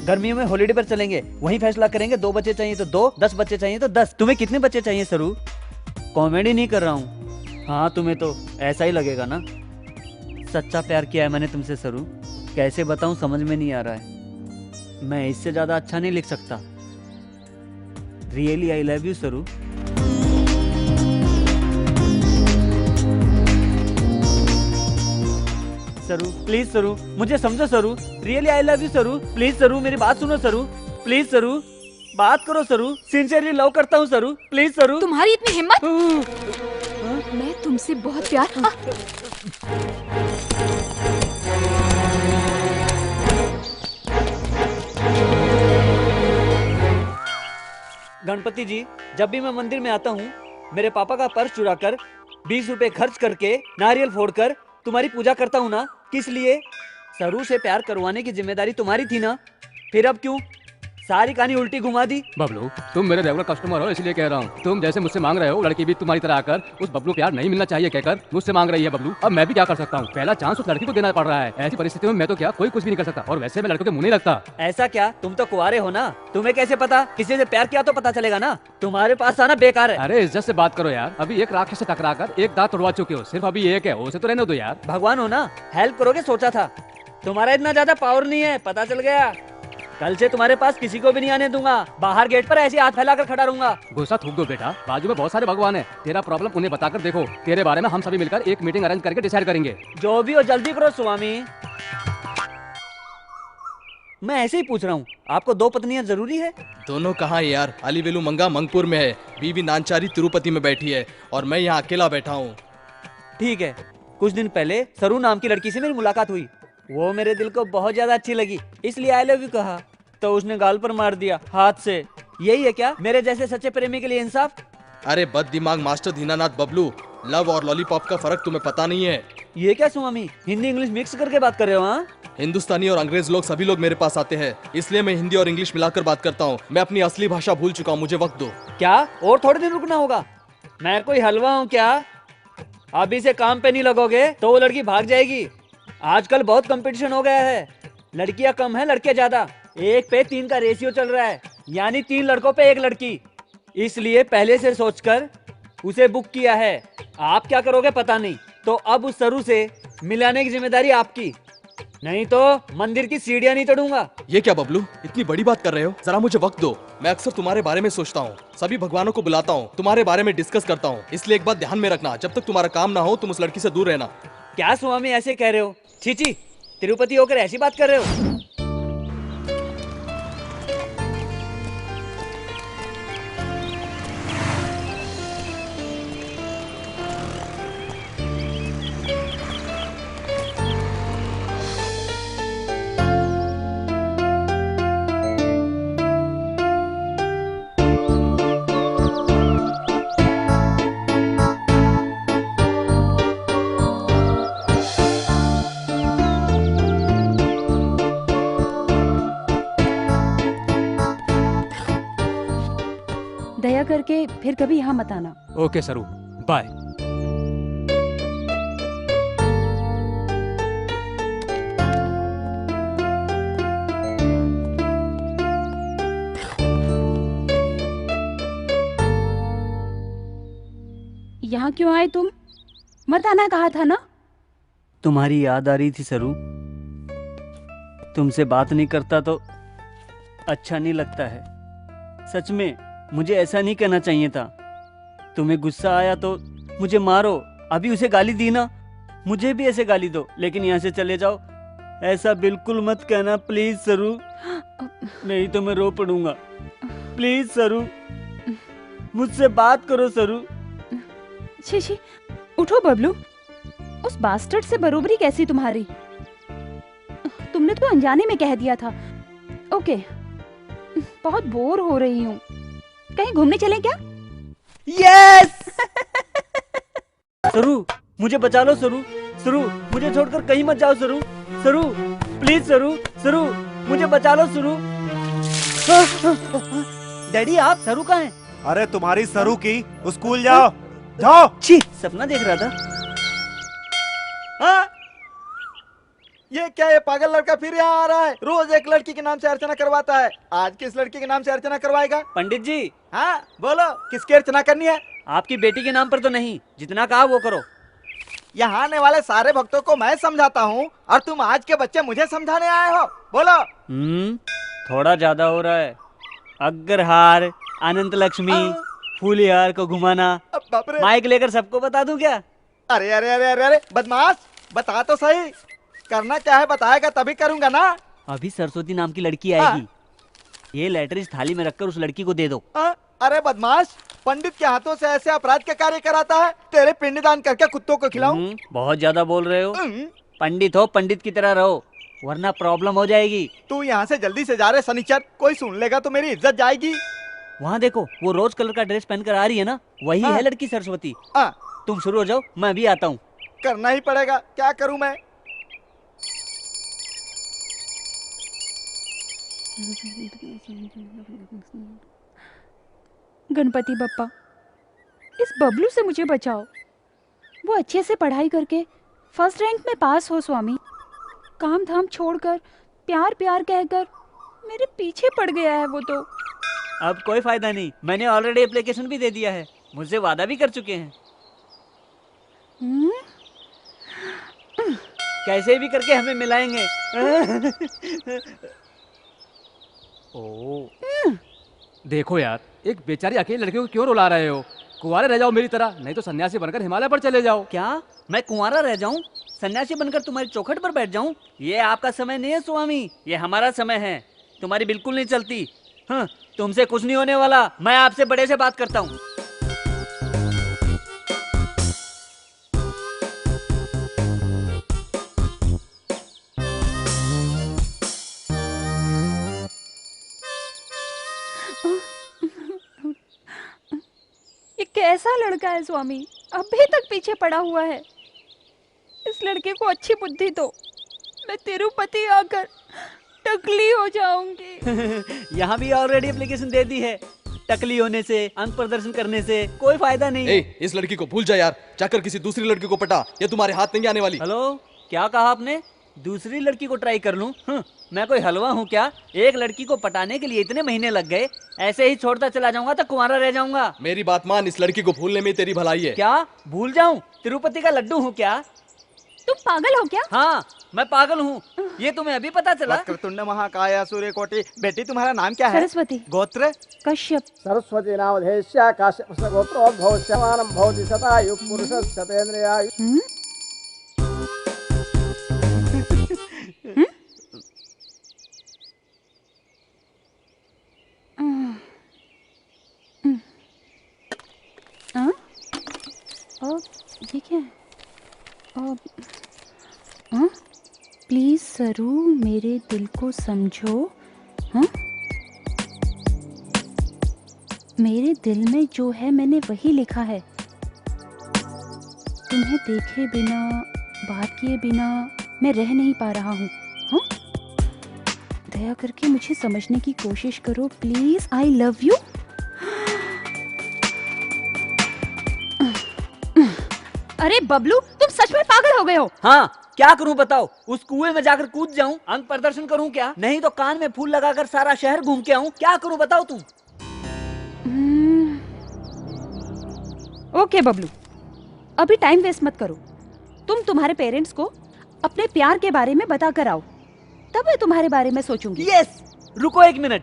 गर्मियों में हॉलिडे पर चलेंगे, वहीं फैसला करेंगे 2 बच्चे चाहिए तो 2, 10 बच्चे चाहिए तो 10। तुम्हें कितने बच्चे चाहिए सरू? कॉमेडी नहीं कर रहा हूँ। हाँ तुम्हें तो ऐसा ही लगेगा ना। सच्चा प्यार किया है मैंने तुमसे सरू। कैसे बताऊं समझ में नहीं आ रहा है। मैं इससे ज्यादा अच्छा नहीं लिख सकता। रियली आई लव यू सरू। सरू प्लीज सरू, मुझे समझो सरू। रियली आई लव यू सरू। प्लीज सरू मेरी बात सुनो सरू। प्लीज सरू बात करो सरू। सिंसियरली लव करता हूँ सरू। प्लीज सरू। तुम्हारी इतनी हिम्मत? मैं तुमसे बहुत प्यार। गणपति जी, जब भी मैं मंदिर में आता हूँ मेरे पापा का पर्स चुराकर 20 रुपए खर्च करके नारियल फोड़कर तुम्हारी पूजा करता हूँ ना। किस लिए? सरू से प्यार करवाने की जिम्मेदारी तुम्हारी थी ना। फिर अब क्यों सारी कहानी उल्टी घुमा दी? बबलू, तुम मेरे रेगुलर कस्टमर हो इसलिए कह रहा हूँ। तुम जैसे मुझसे मांग रहे हो, लड़की भी तुम्हारी तरह आकर उस बबलू प्यार नहीं मिलना चाहिए कहकर मुझसे मांग रही है बबलू। अब मैं भी क्या कर सकता हूँ? पहला चांस उस लड़की को देना पड़ रहा है। ऐसी परिस्थिति में मैं तो क्या कोई कुछ भी नहीं कर सकता। और वैसे मैं लड़कों के मुंह नहीं लगता। ऐसा क्या? तुम तो कुंवारे हो ना, तुम्हें कैसे पता? किसी से प्यार किया तो पता चलेगा ना। तुम्हारे पास आना बेकार है। अरे इज्जत से बात करो यार। अभी एक राक्षस से टकरा कर एक दांत तोड़वा चुके हो, सिर्फ अभी एक है, उसे तो रहने दो यार। भगवान हो ना, हेल्प करोगे सोचा था। तुम्हारा इतना ज्यादा पावर नहीं है, पता चल गया। कल से तुम्हारे पास किसी को भी नहीं आने दूंगा। बाहर गेट पर ऐसे हाथ फैलाकर खड़ा रहूंगा। गुस्सा थूक दो बेटा, बाजू में बहुत सारे भगवान है। तेरा प्रॉब्लम उन्हें बताकर देखो। तेरे बारे में हम सभी मिलकर एक मीटिंग अरेंज करके डिसाइड करेंगे। जो भी हो जल्दी करो स्वामी। मैं ऐसे ही पूछ रहा हूँ, आपको 2 पत्नियां जरूरी है? दोनों कहाँ है यार? अलीवेलू मंगा मंगपुर में है, बीवी नानचारी तिरुपति में बैठी है और मैं यहाँ अकेला बैठा हूँ। ठीक है, कुछ दिन पहले सरू नाम की लड़की से मेरी मुलाकात हुई। वो मेरे दिल को बहुत ज्यादा अच्छी लगी, इसलिए आई लव यू कहा, तो उसने गाल पर मार दिया हाथ से। यही है क्या मेरे जैसे सच्चे प्रेमी के लिए इंसाफ? अरे बद दिमाग मास्टर दीनानाथ बबलू, लव और लॉलीपॉप का फर्क तुम्हें पता नहीं है। ये क्या स्वामी, हिंदी इंग्लिश मिक्स करके बात कर रहे हो? हाँ, हिंदुस्तानी और अंग्रेज लोग सभी लोग मेरे पास आते हैं, इसलिए मैं हिंदी और इंग्लिश मिलाकर बात करता हूँ। मैं अपनी असली भाषा भूल चुका हूँ, मुझे वक्त दो। क्या और थोड़े दिन रुकना होगा? मैं कोई हलवा हूँ क्या? अभी से काम पे नहीं लगोगे तो वो लड़की भाग जाएगी। आजकल बहुत कंपटीशन हो गया है, लड़कियां कम है लड़के ज्यादा, 1 पे 3 का रेशियो चल रहा है, यानी 3 लड़कों पे 1 लड़की। इसलिए पहले से सोचकर उसे बुक किया है। आप क्या करोगे पता नहीं, तो अब उस सरू से मिलाने की जिम्मेदारी आपकी, नहीं तो मंदिर की सीढ़ियां नहीं चढ़ूंगा। ये क्या बबलू, इतनी बड़ी बात कर रहे हो? जरा मुझे वक्त दो। मैं अक्सर तुम्हारे बारे में सोचता हूँ, सभी भगवानों को बुलाता हूँ, तुम्हारे बारे में डिस्कस करता हूँ, इसलिए एक बात ध्यान में रखना, जब तक तुम्हारा काम ना हो तुम उस लड़की से दूर रहना। क्या स्वामी ऐसे कह रहे हो? छी, तिरुपति होकर ऐसी बात कर रहे हो? दया करके फिर कभी यहाँ मत आना। ओके सरू, बाय। यहाँ क्यों आए तुम? मत आना कहा था ना। तुम्हारी याद आ रही थी सरू, तुमसे बात नहीं करता तो अच्छा नहीं लगता है। सच में मुझे ऐसा नहीं करना चाहिए था। तुम्हें गुस्सा आया तो मुझे मारो, अभी उसे गाली दी ना, मुझे भी ऐसे गाली दो, लेकिन यहाँ से चले जाओ। ऐसा बिल्कुल मत कहना प्लीज सरू, नहीं तो मैं रो पड़ूंगा। प्लीज सरू, मुझसे बात करो सरू। छी, उठो बबलू। उस बास्टर्ड से बरोबरी कैसी तुम्हारी? तुमने तो अनजाने में कह दिया था। ओके, बहुत बोर हो रही हूँ, कहीं घूमने चले क्या? यस! सरू, मुझे बचा लो सरू। सरू, मुझे छोड़कर कहीं मत जाओ सरू। सरू, प्लीज सरू। सरू, मुझे बचा लो सरू। डैडी आप, सरू कहाँ हैं? अरे तुम्हारी सरू की, स्कूल जाओ जाओ। छी, सपना देख रहा था। हाँ? ये क्या, ये पागल लड़का फिर यहाँ आ रहा है? रोज एक लड़की के नाम से अर्चना करवाता है, आज किस लड़की के नाम से अर्चना करवाएगा? पंडित जी। हाँ बोलो, किसकी अर्चना करनी है? आपकी बेटी के नाम पर तो नहीं, जितना कहा वो करो। यहाँ आने वाले सारे भक्तों को मैं समझाता हूँ और तुम आज के बच्चे मुझे समझाने आए हो? बोलो। थोड़ा ज्यादा हो रहा है। अग्रहार, अनंत लक्ष्मी, फूलिहार को घुमाना, माइक लेकर सबको बता दूं क्या? अरे अरे अरे अरे अरे बदमाश, बता तो सही, करना क्या है बताएगा तभी करूंगा ना। अभी सरस्वती नाम की लड़की आएगी, ये लेटर इस थाली में रखकर उस लड़की को दे दो। अरे बदमाश, पंडित के हाथों से ऐसे अपराध के कार्य कराता है? तेरे पिंडदान करके कुत्तों को खिलाऊं? बहुत ज्यादा बोल रहे हो। पंडित हो, पंडित की तरह रहो, वरना प्रॉब्लम हो जाएगी। तू यहाँ से जल्दी से जा रहे सनीचर, कोई सुन लेगा तो मेरी इज्जत जाएगी। वहाँ देखो, वो रोज कलर का ड्रेस पहनकर आ रही है ना, वही है लड़की सरस्वती। तुम शुरू हो जाओ, मैं भी आता हूँ। करना ही पड़ेगा, क्या करूँ मैं? गणपति बप्पा, इस बबलू से मुझे बचाओ। वो अच्छे से पढ़ाई करके फर्स्ट रैंक में पास हो स्वामी। काम धाम छोड़कर प्यार प्यार कहकर मेरे पीछे पड़ गया है वो तो। अब कोई फायदा नहीं, मैंने ऑलरेडी एप्लीकेशन भी दे दिया है, मुझसे वादा भी कर चुके हैं। कैसे भी करके हमें मिलाएंगे। देखो यार, एक बेचारी अकेली लड़की को क्यों रुला रहे हो? कुंवारे रह जाओ मेरी तरह, नहीं तो सन्यासी बनकर हिमालय पर चले जाओ। क्या मैं कुंवारा रह जाऊं? सन्यासी बनकर तुम्हारी चौखट पर बैठ जाऊं? ये आपका समय नहीं है स्वामी, ये हमारा समय है। तुम्हारी बिल्कुल नहीं चलती। हाँ, तुमसे कुछ नहीं होने वाला, मैं आपसे बड़े से बात करता हूँ। कैसा लड़का है स्वामी, अभी तक पीछे पड़ा हुआ है। इस लड़के को अच्छी बुद्धि दो, मैं तिरुपति आकर टकली हो जाऊंगी। यहाँ भी ऑलरेडी एप्लीकेशन दे दी है। टकली होने से, अंक प्रदर्शन करने से कोई फायदा नहीं। इस लड़की को भूल जा यार, जाकर किसी दूसरी लड़की को पटा, ये तुम्हारे हाथ नहीं आने वाली। हेलो, क्या कहा आपने? दूसरी लड़की को ट्राई कर लूं? मैं कोई हलवा हूँ क्या? एक लड़की को पटाने के लिए इतने महीने लग गए। ऐसे ही छोड़ता चला जाऊंगा तो कुंवारा रह जाऊंगा। मेरी बात मान, इस लड़की को भूलने में तेरी भलाई है। क्या भूल जाऊं? तिरुपति का लड्डू हूँ क्या? तुम पागल हो क्या? हाँ, मैं पागल हूँ। ये तुम्हें अभी पता चला? वक्रतुंड महाकाय सूर्यकोटि। बेटी तुम्हारा नाम क्या है? सरस्वती। गोत्र? कश्यप। सरस्वती नामधेयस्य काश्यपस्य गोत्रोद्भवस्य मानं भवति शतायुः पुरुषः शतेन्द्रियायुः। ये क्या है? प्लीज सरू, मेरे दिल को समझो। मेरे दिल में जो है मैंने वही लिखा है। तुम्हें देखे बिना, बात किए बिना मैं रह नहीं पा रहा हूँ। दया करके मुझे समझने की कोशिश करो प्लीज। I love you. अरे बबलू, तुम सच में पागल हो गए हो? हाँ, क्या करूं बताओ? उस कुएं में जाकर कूद जाऊं, अंक प्रदर्शन करूं क्या? नहीं तो कान में फूल लगाकर सारा शहर घूम के आऊं? क्या करूं बताओ तुम? ओके बबलू, अभी टाइम वेस्ट मत करो। तुम तुम्हारे पेरेंट्स को अपने प्यार के बारे में बता कर आओ, तब मैं तुम्हारे बारे में सोचूंगी। यस, रुको एक मिनट।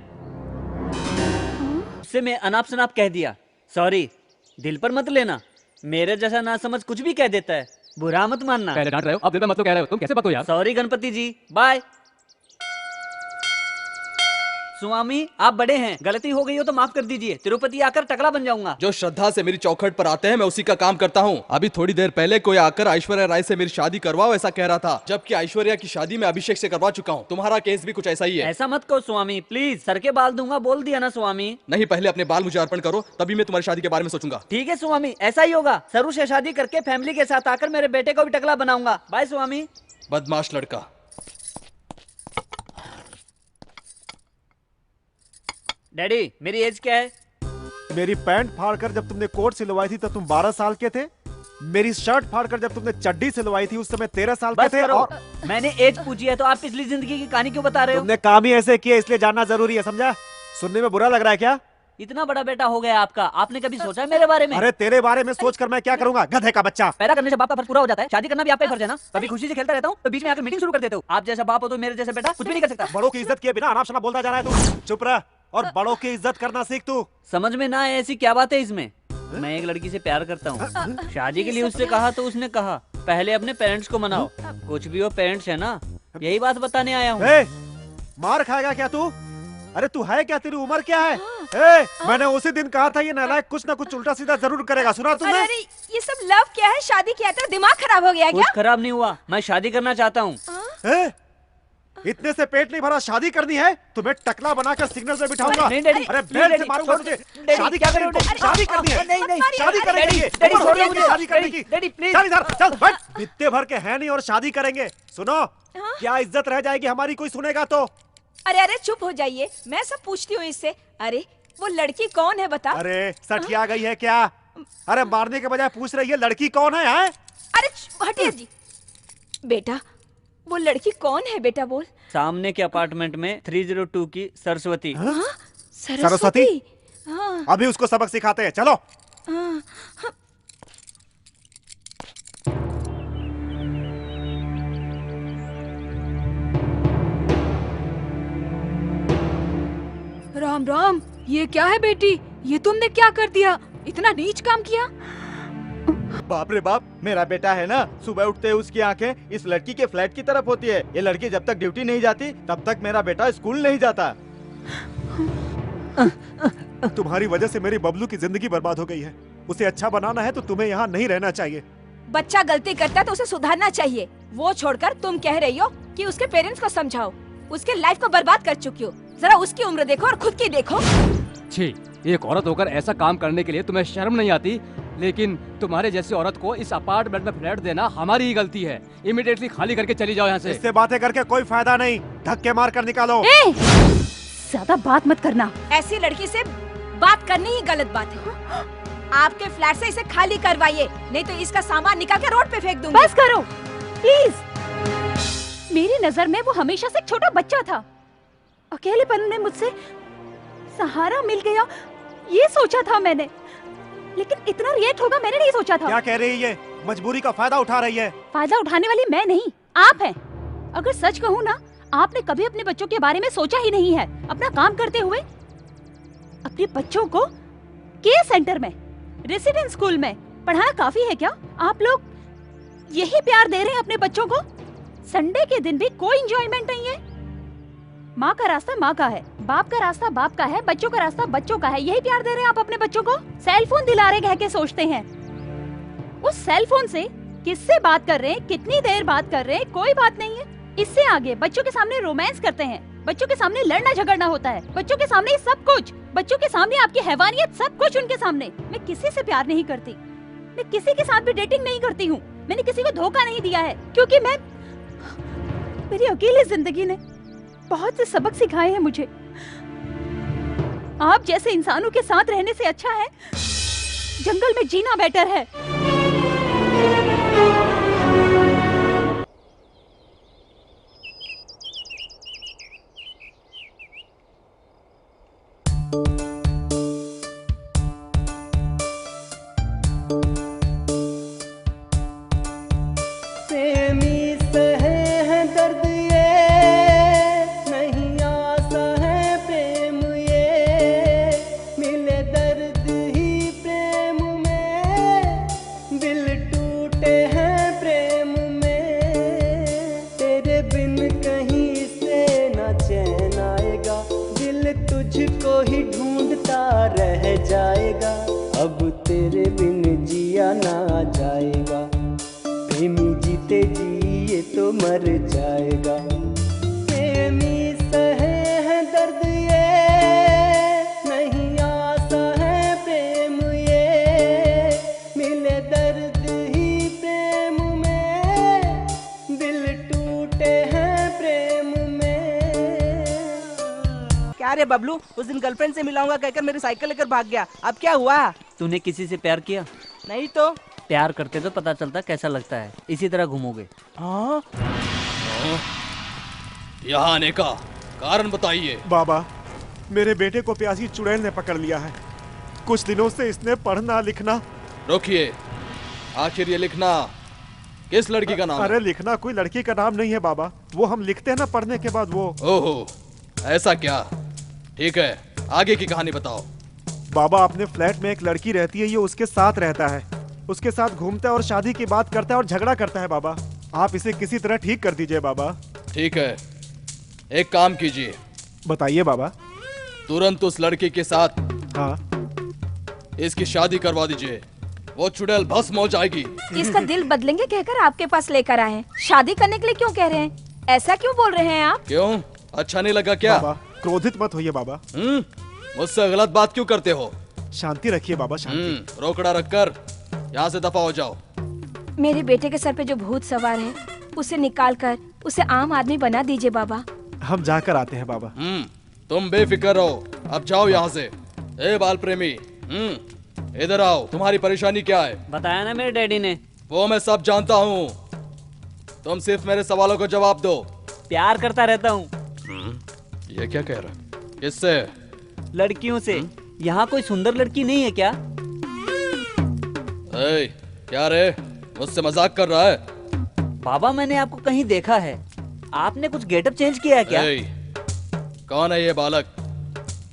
उससे मैं अनाप शनाप कह दिया, सॉरी, दिल पर मत लेना। मेरे जैसा ना समझ कुछ भी कह देता है, बुरा मत मानना। पहले डांट रहे हो, अब दिल में मतलब कह रहे हो, तुम कैसे बात हो यार? सॉरी गणपति जी, बाय। स्वामी, आप बड़े हैं, गलती हो गई हो तो माफ कर दीजिए। तिरुपति आकर टकला बन जाऊंगा। जो श्रद्धा से मेरी चौखट पर आते हैं, मैं उसी का काम करता हूँ। अभी थोड़ी देर पहले कोई आकर ऐश्वर्या राय से मेरी शादी करवाओ ऐसा कह रहा था, जबकि ऐश्वर्या की शादी मैं अभिषेक से करवा चुका हूँ। तुम्हारा केस भी कुछ ऐसा ही है। ऐसा मत कहो स्वामी, प्लीज। सर के बाल दूंगा, बोल दिया ना स्वामी। नहीं, पहले अपने बाल मुझे अर्पण करो, तभी मैं तुम्हारी शादी के बारे में सोचूंगा। ठीक है स्वामी, ऐसा ही होगा। सरू से शादी करके फैमिली के साथ आकर मेरे बेटे को भी टकला बनाऊंगा। बाय स्वामी। बदमाश लड़का। डैडी, मेरी एज क्या है? मेरी पैंट फाड़कर जब तुमने कोट सिलवाई थी तब तुम 12 साल के थे। मेरी शर्ट फाड़कर जब तुमने चड्डी सिलवाई थी उस समय 13 साल के थे। और मैंने एज पूछी है तो आप पिछली जिंदगी की कहानी क्यों बता रहे हो? तुमने काम ही ऐसे किए, इसलिए जानना जरूरी है, समझा? सुनने में बुरा लग रहा है क्या? इतना बड़ा बेटा हो गया आपका, आपने कभी सोचा है मेरे बारे में? अरे तेरे बारे में सोचकर मैं क्या करूंगा, गधे का बच्चा। पैदा करने से बाप का फर्ज पूरा हो जाता है, शादी करना भी आपका फर्ज है ना। कभी खुशी से खेलता रहता हूँ तो बीच में आकर मीटिंग शुरू कर देते हो। आप जैसा बाप हो तो मेरे जैसा बेटा कुछ भी नहीं कर सकता। बड़ों की इज्जत किए बिना अनाप शनाप बोलता जा रहा है तू। चुप रह और बड़ों की इज्जत करना सीख तू। समझ में ना आए ऐसी क्या बात है इसमें? मैं एक लड़की से प्यार करता हूँ, शादी के लिए उससे कहा तो उसने कहा पहले अपने पेरेंट्स को मनाओ। कुछ भी वो पेरेंट्स है ना, यही बात बताने आया हूँ। मार खाएगा क्या तू? अरे तू है क्या, तेरी उम्र क्या है? मैंने उसी दिन कहा था ये नालायक कुछ ना कुछ उल्टा सीधा जरूर करेगा, सुना तुमने? अरे ये सब लव क्या है? शादी किया था, दिमाग खराब हो गया क्या? कुछ खराब नहीं हुआ, मैं शादी करना चाहता हूँ। इतने से पेट नहीं भरा, शादी करनी है? तुम्हें टकला बनाकर सिग्नल पे बिठाऊंगा। नहीं डैडी, अरे बेल्ट से मारूंगा तुझे। शादी क्या करोगे? शादी करनी है? नहीं नहीं, शादी करेंगे। डैडी छोड़ दो मुझे, शादी करने की। Daddy please. चल इधर, चल बैठ। बित्ते भर के हैं नहीं और शादी करेंगे। सुनो, क्या इज्जत रह जाएगी हमारी, कोई सुनेगा तो? अरे अरे चुप हो जाइए, मैं सब पूछती हूँ इससे। अरे वो लड़की कौन है बता? अरे सठिया गई है क्या? अरे मारने के बजाय पूछ रही है लड़की कौन है? अरे हटिए जी। बेटा वो लड़की कौन है बेटा, बोल। सामने के अपार्टमेंट में 302 की सरस्वती। सरस्वती? हाँ। अभी उसको सबक सिखाते हैं, चलो। हाँ। राम राम, ये क्या है बेटी? ये तुमने क्या कर दिया? इतना नीच काम किया? बाप रे बाप, मेरा बेटा है ना, सुबह उठते उसकी आंखें इस लड़की के फ्लैट की तरफ होती है। ये लड़की जब तक ड्यूटी नहीं जाती तब तक मेरा बेटा स्कूल नहीं जाता। तुम्हारी वजह से मेरी बबलू की जिंदगी बर्बाद हो गई है। उसे अच्छा बनाना है तो तुम्हें यहाँ नहीं रहना चाहिए। बच्चा गलती करता है तो उसे सुधारना चाहिए। वो छोड़कर तुम कह रही हो कि उसके पेरेंट्स को समझाओ। उसके लाइफ को बर्बाद कर चुकी हो। जरा उसकी उम्र देखो और खुद की देखो। छी, एक औरत होकर ऐसा काम करने के लिए तुम्हें शर्म नहीं आती? लेकिन तुम्हारे जैसी औरत को इस अपार्टमेंट में फ्लैट देना हमारी ही गलती है। इमीडिएटली खाली करके चली जाओ यहाँ से। इससे बातें करके कोई फायदा नहीं, धक्के मार कर निकालो। ज्यादा बात मत करना। ऐसी लड़की से बात करनी ही गलत बात है। आपके फ्लैट से इसे खाली करवाइए, नहीं तो इसका सामान निकाल के रोड पे फेंक दूंगी। बस करो प्लीज। मेरी नजर में वो हमेशा से एक छोटा बच्चा था। अकेलेपन में मुझसे सहारा मिल गया, ये सोचा था मैंने, लेकिन इतना रिएक्ट होगा मैंने नहीं सोचा था। क्या कह रही है? मजबूरी का फायदा उठा रही है। फायदा उठाने वाली मैं नहीं, आप हैं। अगर सच कहूँ ना, आपने कभी अपने बच्चों के बारे में सोचा ही नहीं है। अपना काम करते हुए अपने बच्चों को केयर सेंटर में, रेसिडेंस स्कूल में पढ़ाना काफी है क्या? आप लोग यही प्यार दे रहे हैं अपने बच्चों को? संडे के दिन भी कोई एंजॉयमेंट नहीं है। माँ का रास्ता माँ का है, बाप का रास्ता बाप का है, बच्चों का रास्ता बच्चों का है। यही प्यार दे रहे हैं आप अपने बच्चों को? सेल फोन दिला रहे कह के सोचते हैं। उस सेल फोन से किससे बात कर रहे हैं, कितनी देर बात कर रहे हैं, कोई बात नहीं है। इससे आगे बच्चों के सामने रोमांस करते हैं, बच्चों के सामने लड़ना झगड़ना होता है, बच्चों के सामने सब कुछ, बच्चों के सामने आपकी हैवानियत, सब कुछ उनके सामने। मैं किसी से प्यार नहीं करती, मैं किसी के साथ भी डेटिंग नहीं करती हूँ। मैंने किसी को धोखा नहीं दिया है, क्योंकि मेरी अकेली जिंदगी ने बहुत से सबक सिखाए हैं मुझे। आप जैसे इंसानों के साथ रहने से अच्छा है जंगल में जीना बेटर है। अरे बबलू, उस दिन गर्लफ्रेंड से मिलाऊंगा कहकर मेरी साइकिल लेकर भाग गया। अब क्या हुआ? तूने किसी से प्यार किया? नहीं तो। प्यार करते तो पता चलता कैसा लगता है। इसी तरह घूमोगे। हाँ? यहाँ आने का कारण बताइए। बाबा, मेरे बेटे को प्यासी चुड़ैल ने पकड़ लिया है। कुछ दिनों से इसने पढ़ना लिखना। रोकिए, आखिर ये लिखना किस लड़की का नाम? अरे लिखना कोई लड़की का नाम नहीं है बाबा, वो हम लिखते हैं ना पढ़ने के बाद वो। ओहो, ऐसा क्या? ठीक है, आगे की कहानी बताओ। बाबा, अपने फ्लैट में एक लड़की रहती है, ये उसके साथ रहता है, उसके साथ घूमता है और शादी की बात करता है और झगड़ा करता है। बाबा, आप इसे किसी तरह ठीक कर दीजिए बाबा। ठीक है, एक काम कीजिए। बताइए बाबा। तुरंत उस लड़की के साथ इसकी शादी करवा दीजिए, वो चुड़ैल भस्म हो जाएगी। इसका दिल बदलेंगे कहकर आपके पास लेकर आए हैं। शादी करने के लिए क्यों कह रहे हैं? ऐसा क्यों बोल रहे हैं आप? क्यों, अच्छा नहीं लगा क्या? बाबा, क्रोधित मत होइए बाबा। मुझसे गलत बात क्यों करते हो? शांति रखिए बाबा, शांति। रोकड़ा रखकर यहाँ से दफा हो जाओ। मेरे बेटे के सर पे जो भूत सवार है, उसे निकाल कर उसे आम आदमी बना दीजिए बाबा। हम जाकर आते हैं बाबा। तुम बेफिक्र रहो, अब जाओ यहाँ से। ए बाल प्रेमी, इधर आओ। तुम्हारी परेशानी क्या है? बताया ना मेरे डैडी ने। वो मैं सब जानता हूँ, तुम सिर्फ मेरे सवालों को जवाब दो। प्यार करता रहता हूँ। ये क्या कह रहा है? किससे? लड़कियों से। यहाँ कोई सुंदर लड़की नहीं है क्या? क्या रे, मुझसे मजाक कर रहा है? बाबा, मैंने आपको कहीं देखा है। आपने कुछ गेटअप चेंज किया है क्या? कौन है ये बालक?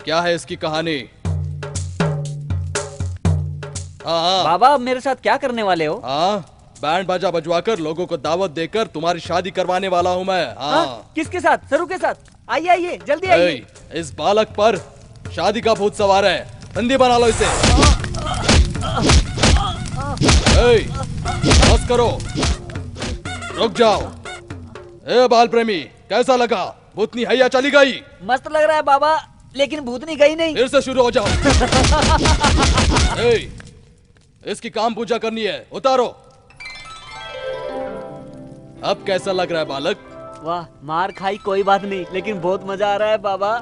क्या है इसकी कहानी? हाँ। बाबा, अब मेरे साथ क्या करने वाले हो? हाँ, बैंड बाजा बजवाकर लोगों को दावत देकर तुम्हारी शादी करवाने वाला हूँ मैं। हाँ। किसके साथ? सरू के साथ? आइए आइए, जल्दी आइए। इस बालक पर शादी का भूत सवार है, बंदी बना लो इसे। बस करो, रुक जाओ। ए बाल प्रेमी, कैसा लगा? भूतनी हैया चली गई? मस्त लग रहा है बाबा। लेकिन भूतनी गई नहीं। फिर से शुरू हो जाओ। ए, इसकी काम पूजा करनी है, उतारो। अब कैसा लग रहा है बालक? वाह, मार खाई कोई बात नहीं, लेकिन बहुत मजा आ रहा है बाबा।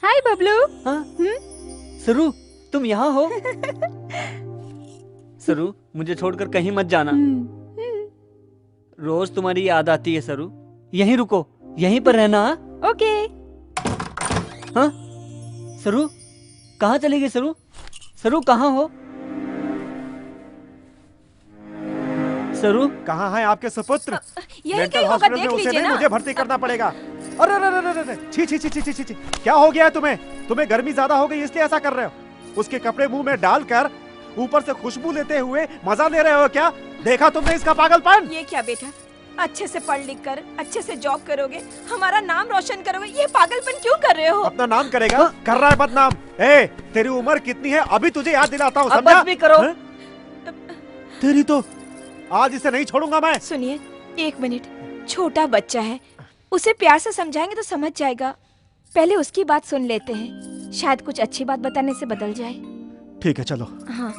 हाय बबलू। सरू, तुम यहाँ हो? सरू, मुझे छोड़कर कहीं मत जाना। रोज तुम्हारी याद आती है सरू। यहीं रुको, यहीं पर रहना। ओके। हाँ? सरू, कहाँ चली गई सरू? सरू कहाँ हो? सरू, कहाँ है आपके सुपुत्र? यही मेंटल कहीं होगा, हॉस्पिटल देख में उसे लीजिए नहीं, ना। मुझे भर्ती करना पड़ेगा। अरे अरे अरे अरे, छी छी छी छी छी छी, क्या हो गया है तुम्हें? तुम्हें गर्मी ज्यादा हो गई इसलिए ऐसा कर रहे हो? उसके कपड़े मुंह में डालकर ऊपर से खुशबू लेते हुए मजा ले रहे हो क्या? देखा तुमने इसका पागलपन? ये क्या बेटा, अच्छे से पढ़ लिख कर अच्छे से जॉब करोगे, हमारा नाम रोशन करोगे, ये पागलपन क्यों कर रहे हो? अपना नाम करेगा? कर रहा है बदनाम। ए, तेरी उम्र कितनी है अभी तुझे याद दिलाता हूँ, अब समझा? बस भी करो। तेरी तो आज इसे नहीं छोड़ूंगा मैं। सुनिए, 1 मिनट, छोटा बच्चा है, उसे प्यार से समझाएंगे तो समझ जाएगा। पहले उसकी बात सुन लेते हैं, शायद कुछ अच्छी बात बताने से बदल जाए। ठीक है, चलो। हाँ।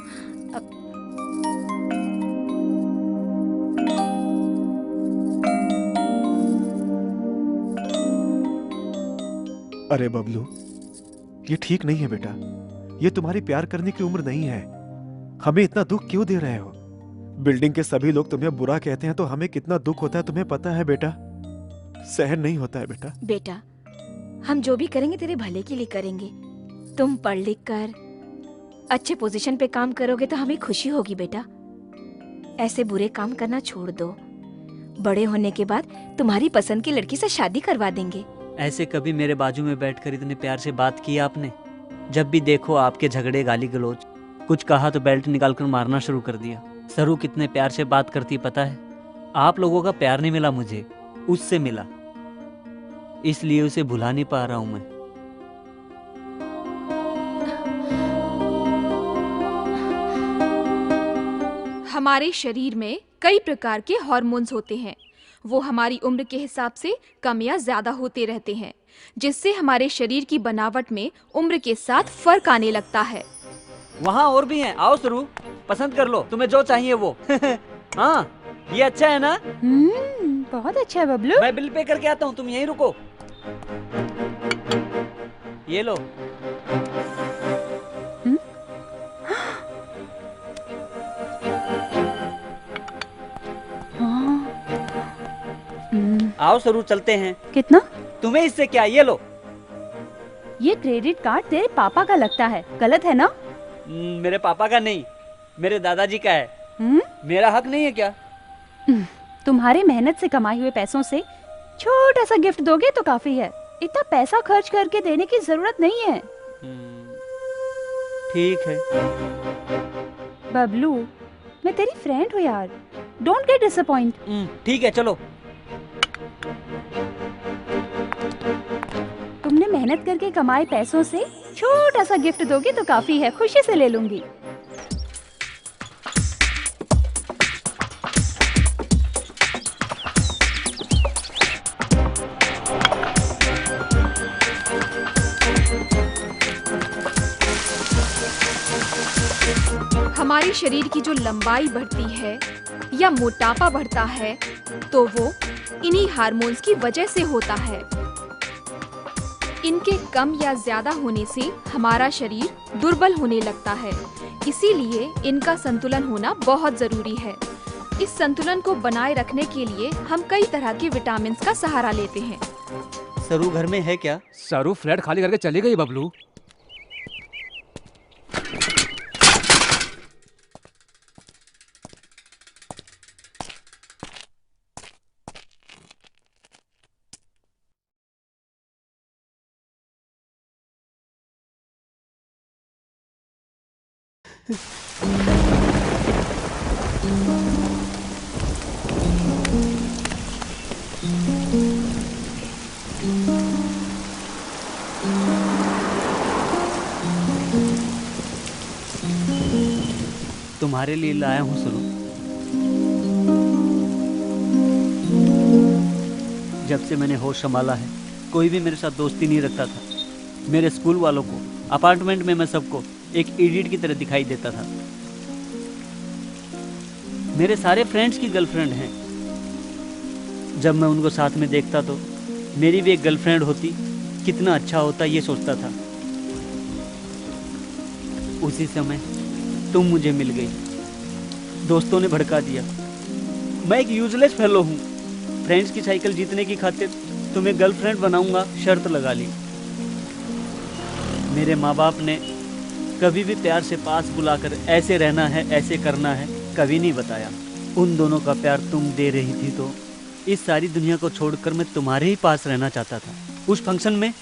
अरे बबलू, ये ठीक नहीं है बेटा। ये तुम्हारी प्यार करने की उम्र नहीं है। हमें इतना दुख क्यों दे रहे हो? बिल्डिंग के सभी लोग तुम्हें बुरा कहते हैं तो हमें कितना दुख होता है तुम्हें पता है बेटा? सहन नहीं होता है बेटा। बेटा, हम जो भी करेंगे तेरे भले के लिए करेंगे। तुम पढ़ लिख कर अच्छे पोजीशन पे काम करोगे तो हमें खुशी होगी बेटा। ऐसे बुरे काम करना छोड़ दो। बड़े होने के बाद तुम्हारी पसंद की लड़की से शादी करवा देंगे। ऐसे कभी मेरे बाजू में बैठकर इतने प्यार से बात की आपने? जब भी देखो आपके झगड़े, गाली गलौज। कुछ कहा तो बेल्ट निकालकर मारना शुरू कर दिया। सरू कितने प्यार से बात करती पता है? आप लोगों का प्यार नहीं मिला मुझे, उससे मिला, इसलिए उसे भुला नहीं पा रहा हूं मैं। हमारे शरीर में कई प्रकार के हार्मोन्स होते हैं। वो हमारी उम्र के हिसाब से कम या ज्यादा होते रहते हैं, जिससे हमारे शरीर की बनावट में उम्र के साथ फर्क आने लगता है। वहाँ और भी हैं, आओ सरू, पसंद कर लो तुम्हें जो चाहिए वो। हाँ, ये अच्छा है ना? बहुत अच्छा है बबलू। मैं बिल पे करके आता हूँ, तुम यहीं रुको। ये लो। आओ सरू, चलते हैं। कितना? तुम्हें इससे क्या, ये लो। ये क्रेडिट कार्ड तेरे पापा का लगता है, गलत है ना? मेरे पापा का नहीं, मेरे दादाजी का है। मेरा हक नहीं है क्या? तुम्हारे मेहनत से कमाए हुए पैसों से छोटा सा गिफ्ट दोगे तो काफी है। इतना पैसा खर्च करके देने की जरूरत नहीं है। ठीक है बबलू, मैं तेरी फ्रेंड हूँ यार, डोंट गेट डिसअपॉइंट। ठीक है, चलो। तुमने मेहनत करके कमाए पैसों से छोटा सा गिफ्ट दोगे तो काफी है, खुशी से ले लूंगी। हमारे शरीर की जो लंबाई बढ़ती है या मोटापा बढ़ता है तो वो इन्हीं हार्मोन्स की वजह से होता है। इनके कम या ज्यादा होने से हमारा शरीर दुर्बल होने लगता है, इसीलिए इनका संतुलन होना बहुत जरूरी है। इस संतुलन को बनाए रखने के लिए हम कई तरह के विटामिन का सहारा लेते हैं। सरू घर में है क्या? सरू फ्लैट खाली करके चली गई बबलू। तुम्हारे लिए लाया हूँ सरू। जब से मैंने होश संभाला है, कोई भी मेरे साथ दोस्ती नहीं रखता था। मेरे स्कूल वालों को, अपार्टमेंट में मैं सबको एक इडियट की तरह दिखाई देता था। मेरे सारे फ्रेंड्स की गर्लफ्रेंड हैं। जब मैं उनको साथ में देखता तो मेरी भी एक गर्लफ्रेंड होती, कितना अच्छा होता ये सोचता था। उसी समय तुम मुझे मिल गई। दोस्तों ने भड़का दिया। मैं एक यूजलेस फेलो हूँ। फ्रेंड्स की साइकिल जीतने की खातिर तुम्हें गर्लफ्रेंड बनाऊंगा शर्त लगा ली। मेरे माँ बाप ने कभी भी प्यार से पास बुलाकर ऐसे रहना है, ऐसे करना है, कभी नहीं बताया। उन दोनों का प्यार तुम दे रही थी तो इस सारी दुनिया को छोड़कर मैं तुम्हारे ही पास रहना चाहता था। उस फंक्शन में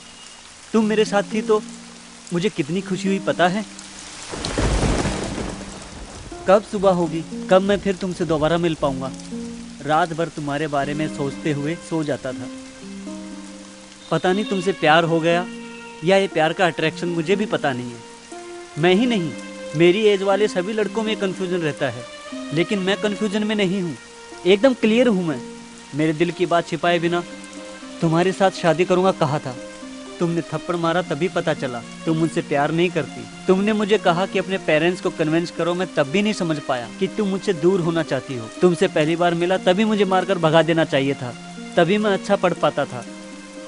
तुम मेरे साथ थी तो मुझे कितनी खुशी हुई पता है। कब सुबह होगी, कब मैं फिर तुमसे दोबारा मिल पाऊंगा। रात भर तुम्हारे बारे में सोचते हुए सो जाता था। पता नहीं तुमसे प्यार हो गया या ये प्यार का अट्रैक्शन, मुझे भी पता नहीं है। मैं ही नहीं, मेरी एज वाले सभी लड़कों में कन्फ्यूजन रहता है, लेकिन मैं कन्फ्यूजन में नहीं हूँ। एकदम क्लियर हूँ मैं। मेरे दिल की बात छिपाए बिना तुम्हारे साथ शादी करूँगा कहा था। तुमने थप्पड़ मारा तभी पता चला तुम मुझसे प्यार नहीं करती। तुमने मुझे कहा कि अपने पेरेंट्स को कन्विंस करो, मैं तब भी नहीं समझ पाया कि तुम मुझसे दूर होना चाहती हो। तुमसे पहली बार मिला तभी मुझे मारकर भगा देना चाहिए था, तभी मैं अच्छा पढ़ पाता था।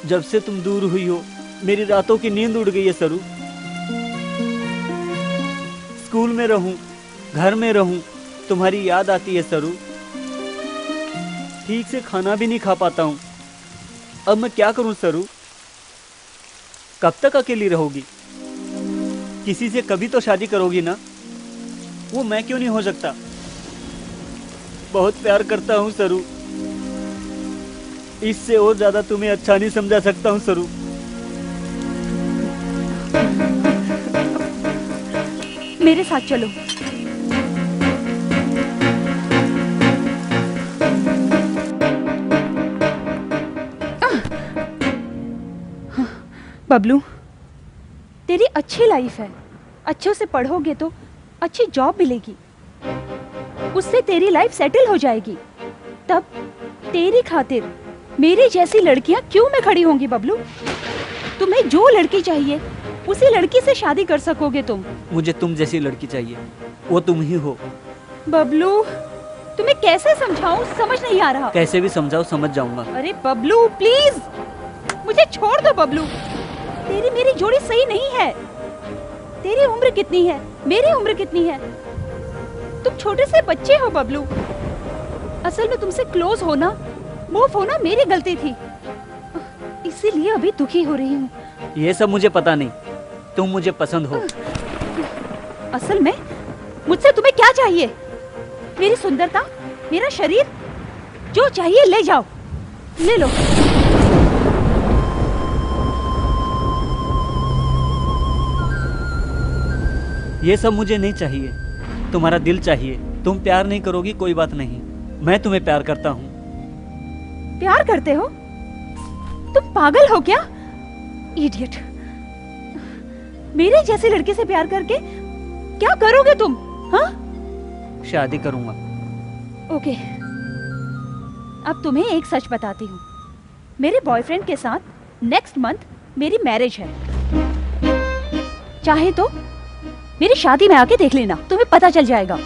जब से तुम दूर हुई हो मेरी रातों की नींद उड़ गई है सरू। स्कूल में रहूं, घर में रहूं, तुम्हारी याद आती है सरू। ठीक से खाना भी नहीं खा पाता हूं। अब मैं क्या करूं सरू? कब तक अकेली रहोगी? किसी से कभी तो शादी करोगी ना? वो मैं क्यों नहीं हो सकता? बहुत प्यार करता हूं सरू। इससे और ज्यादा तुम्हें अच्छा नहीं समझा सकता हूं सरू। मेरे साथ चलो। बबलू, तेरी अच्छी लाइफ है। अच्छे से पढ़ोगे तो अच्छी जॉब मिलेगी, उससे तेरी लाइफ सेटल हो जाएगी। तब तेरी खातिर मेरी जैसी लड़कियां क्यों में खड़ी होंगी बबलू? तुम्हें जो लड़की चाहिए उसी लड़की से शादी कर सकोगे तुम। मुझे तुम जैसी लड़की चाहिए, वो तुम ही हो। बबलू, तुम्हें कैसे समझाऊं, समझ नहीं आ रहा। कैसे भी समझाओ, समझ जाऊंगा। अरे बबलू प्लीज, मुझे छोड़ दो बबलू। तेरी मेरी जोड़ी सही नहीं है। तेरी उम्र कितनी है, मेरी उम्र कितनी है? तुम छोटे से बच्चे हो बबलू। असल में तुमसे क्लोज होना, मूव होना मेरी गलती थी, इसीलिए अभी दुखी हो रही हूँ। ये सब मुझे पता नहीं, तुम मुझे पसंद हो। असल में मुझसे तुम्हें क्या चाहिए? मेरी सुंदरता, मेरा शरीर, जो चाहिए ले जाओ, ले लो। ये सब मुझे नहीं चाहिए, तुम्हारा दिल चाहिए। तुम प्यार नहीं करोगी कोई बात नहीं, मैं तुम्हें प्यार करता हूँ। प्यार करते हो? तुम पागल हो क्या? इडियट। मेरे जैसी लड़की से प्यार करके क्या करोगे तुम? हाँ? शादी करूंगा। ओके, अब तुम्हें एक सच बताती हूँ। मेरे बॉयफ्रेंड के साथ नेक्स्ट मंथ मेरी मैरिज है। चाहे तो मेरी शादी में आके देख लेना, तुम्हें पता चल जाएगा।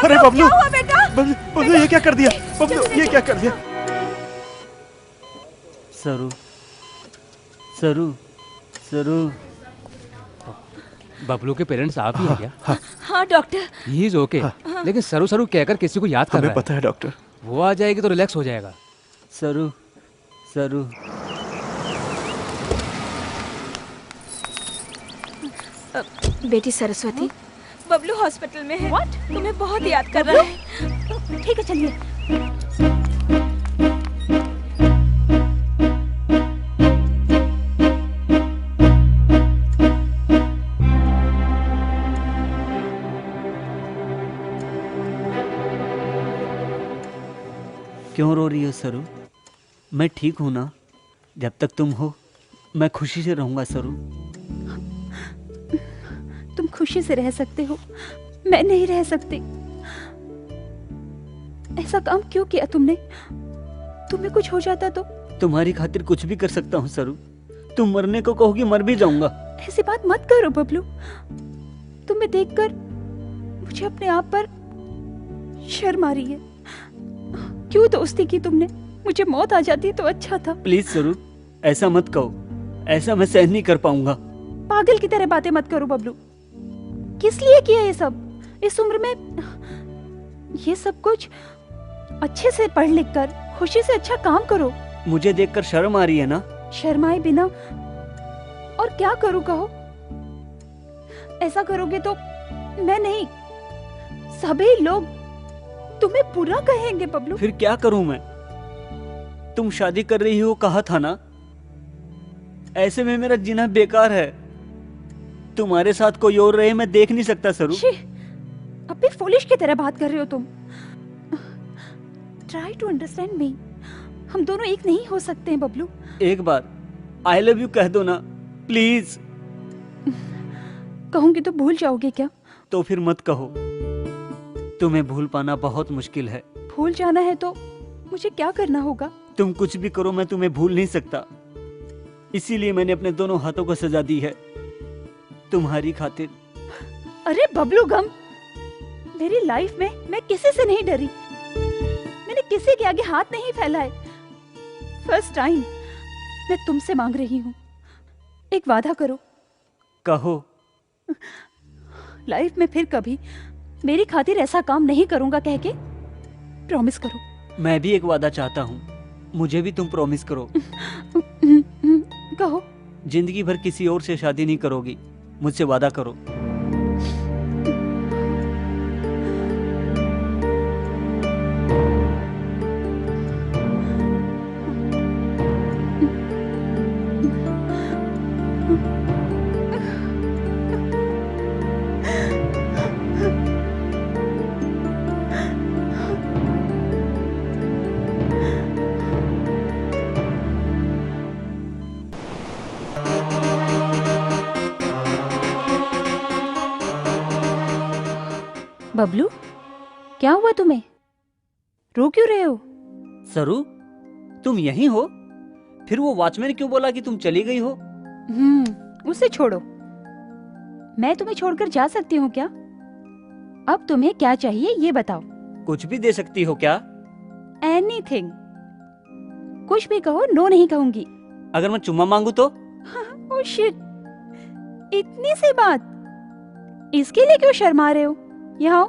अरे बबलू, बबलू ये क्या कर दिया? बबलू ये क्या कर दिया? सरू सरू सरू। बबलू के पेरेंट्स आप ही हैं क्या? हाँ डॉक्टर। He is okay. लेकिन सरू सरू कहकर किसी को याद कर रहा है। हमें पता है डॉक्टर। वो आ जाएगी तो रिलैक्स हो जाएगा। सरू सरू। बेटी सरस्वती, बबलू हॉस्पिटल में है। What? तुम्हें बहुत याद कर रहा है। ठीक है चलिए। क्यों रो रही हो सरू? मैं ठीक हूं ना? जब तक तुम हो मैं खुशी से रहूंगा सरू। तुम खुशी से रह सकते हो, मैं नहीं रह सकती। ऐसा काम क्यों किया तुमने? तुम्हें कुछ हो जाता तो? तुम्हारी खातिर कुछ भी कर सकता हूँ सरू। तुम मरने को कहोगी मर भी जाऊंगा। ऐसी बात मत करो बबलू। तुम्हें देखकर मुझे अपने आप पर शर्म आ रही है। क्यों दोस्ती की तुमने? मुझे मौत आ जाती तो अच्छा था। प्लीज सरू ऐसा मत कहो, ऐसा मैं सहन नहीं कर पाऊंगा। पागल की तरह बातें मत करो बबलू। किस लिए किया ये सब? इस उम्र में ये सब कुछ? अच्छे से पढ़ लिख कर खुशी से अच्छा काम करो। मुझे देखकर शर्म आ रही है ना? शर्माए बिना और क्या करूं कहो? ऐसा करोगे तो मैं नहीं, सभी लोग तुम्हें बुरा कहेंगे बबलू। फिर क्या करूं मैं? तुम शादी कर रही हो कहा था ना? ऐसे में मेरा जीना बेकार है। तुम्हारे साथ कोई और रहे मैं देख नहीं सकता सरू। अब भी फूलिश की तरह बात कर रहे हो तुम। Try to understand me. हम दोनों एक नहीं हो सकते हैं बबलू। एक बार आई लव यू कह दो ना प्लीज। कहूंगी तो भूल जाओगे क्या? तो फिर मत कहो। तुम्हें भूल पाना बहुत मुश्किल है। भूल जाना है तो मुझे क्या करना होगा? तुम कुछ भी करो मैं तुम्हें भूल नहीं सकता। इसीलिए मैंने अपने दोनों हाथों को सजा दी है तुम्हारी खातिर। अरे बबलू गम, मेरी लाइफ में मैं किसी से नहीं डरी। मैंने किसी के आगे हाथ नहीं फैलाए। फर्स्ट टाइम मैं तुमसे मांग रही हूँ, एक वादा करो। कहो। लाइफ में फिर कभी मेरी खातिर ऐसा काम नहीं करूंगा कह के प्रॉमिस करो। मैं भी एक वादा चाहता हूँ, मुझे भी तुम प्रॉमिस करो। कहो। जिंदगी भर किसी और से शादी नहीं करोगी, मुझसे वादा करो। बबलू क्या हुआ तुम्हें? रो क्यों रहे हो? सरू तुम यहीं हो? फिर वो वॉचमैन क्यों बोला कि तुम चली गई हो? उसे छोड़ो। मैं तुम्हें छोड़कर जा सकती हूँ क्या? अब तुम्हें क्या चाहिए ये बताओ। कुछ भी दे सकती हो क्या? एनीथिंग। कुछ भी कहो, नो नहीं कहूंगी। अगर मैं चुम्मा मांगू तो? ओह शिट, इतनी सी बात, इसके लिए क्यों शर्मा रहे हो? यहाँ आओ।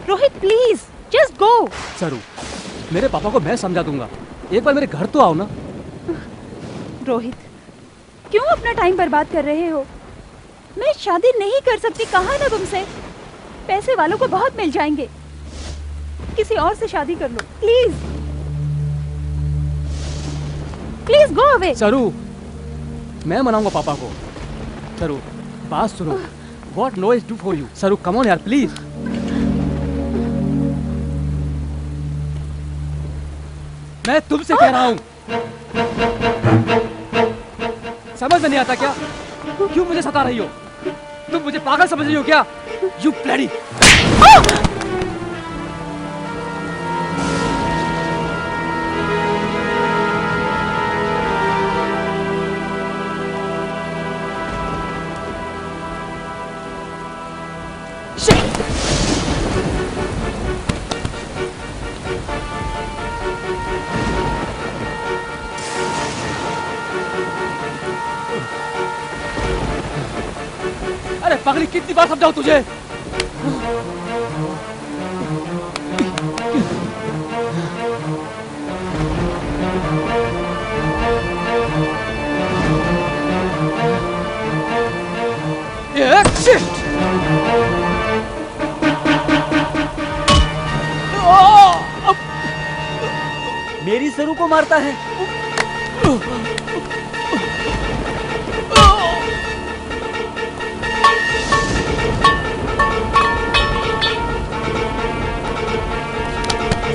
Rohit please just go. सरू मेरे पापा को मैं समझा दूंगा, एक बार मेरे घर तो आओ ना। रोहित क्यों अपना टाइम बर्बाद कर रहे हो? मैं शादी नहीं कर सकती, कहा ना तुमसे। पैसे वालों को बहुत मिल जाएंगे, किसी और से शादी कर लो प्लीज। Please go away. सरू मैं मनाऊंगा पापा को। सरू बात सुनो। What no is do for you? सरू कम ऑन यार प्लीज। मैं तुमसे कह रहा हूँ, समझ में नहीं आता क्या? क्यों मुझे सता रही हो? तुम मुझे पागल समझ रही हो क्या? You bloody! अरे पगली, कितनी बार समझाऊं तुझे? मेरी सरू को मारता है।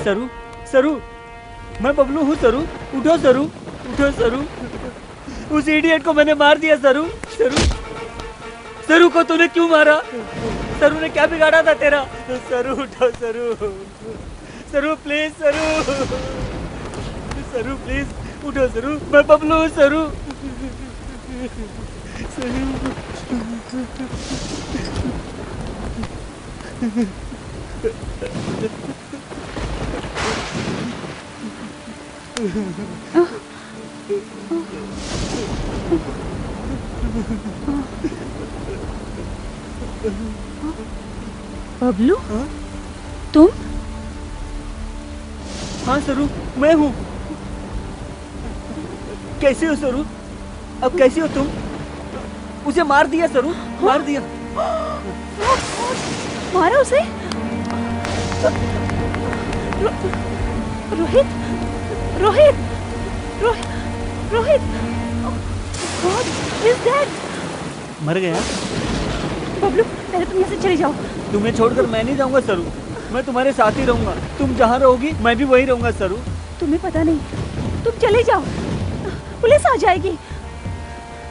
सरू, सरू, मैं बबलू हूँ सरू, उठो सरू, उठो सरू। उस इडियट को मैंने मार दिया सरू, सरू, सरू को तूने क्यों मारा? सरू ने क्या बिगाड़ा था तेरा? सरू उठो सरू, सरू प्लीज सरू, सरू प्लीज उठो सरू, मैं बबलू हूँ सरू, बबलू, तुम? हाँ सरू, मैं हूँ। कैसे हो सरू? अब कैसे हो तुम? उसे मार दिया सरू, मार दिया। मारा उसे? Rohit, Rohit, Rohit, Rohit, God is dead. मर गया? बबलू, पहले तुम यहाँ से चले जाओ। तुम्हें छोड़कर मैं नहीं जाऊंगा सरू, मैं तुम्हारे साथ ही रहूंगा। तुम जहाँ रहोगी मैं भी वहीं रहूंगा सरू। तुम्हें पता नहीं, तुम चले जाओ, पुलिस आ जाएगी।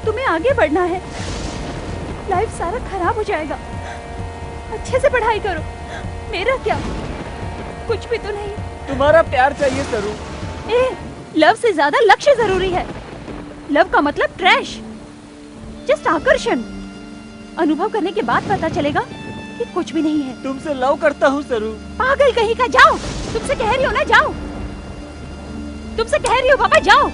तुम्हें आगे बढ़ना है, लाइफ सारा खराब हो जाएगा। अच्छे से पढ़ाई करो। मेरा क्या, कुछ भी तो नहीं। तुम्हारा प्यार चाहिए सरू। लव से ज्यादा लक्ष्य जरूरी है। लव का मतलब ट्रैश, जस्ट आकर्षण। अनुभव करने के बाद पता चलेगा कि कुछ भी नहीं है। तुमसे लव करता हूँ सरू। पागल कहीं का, जाओ। तुमसे कह रही हो ना, जाओ। तुमसे कह रही हो पापा, जाओ।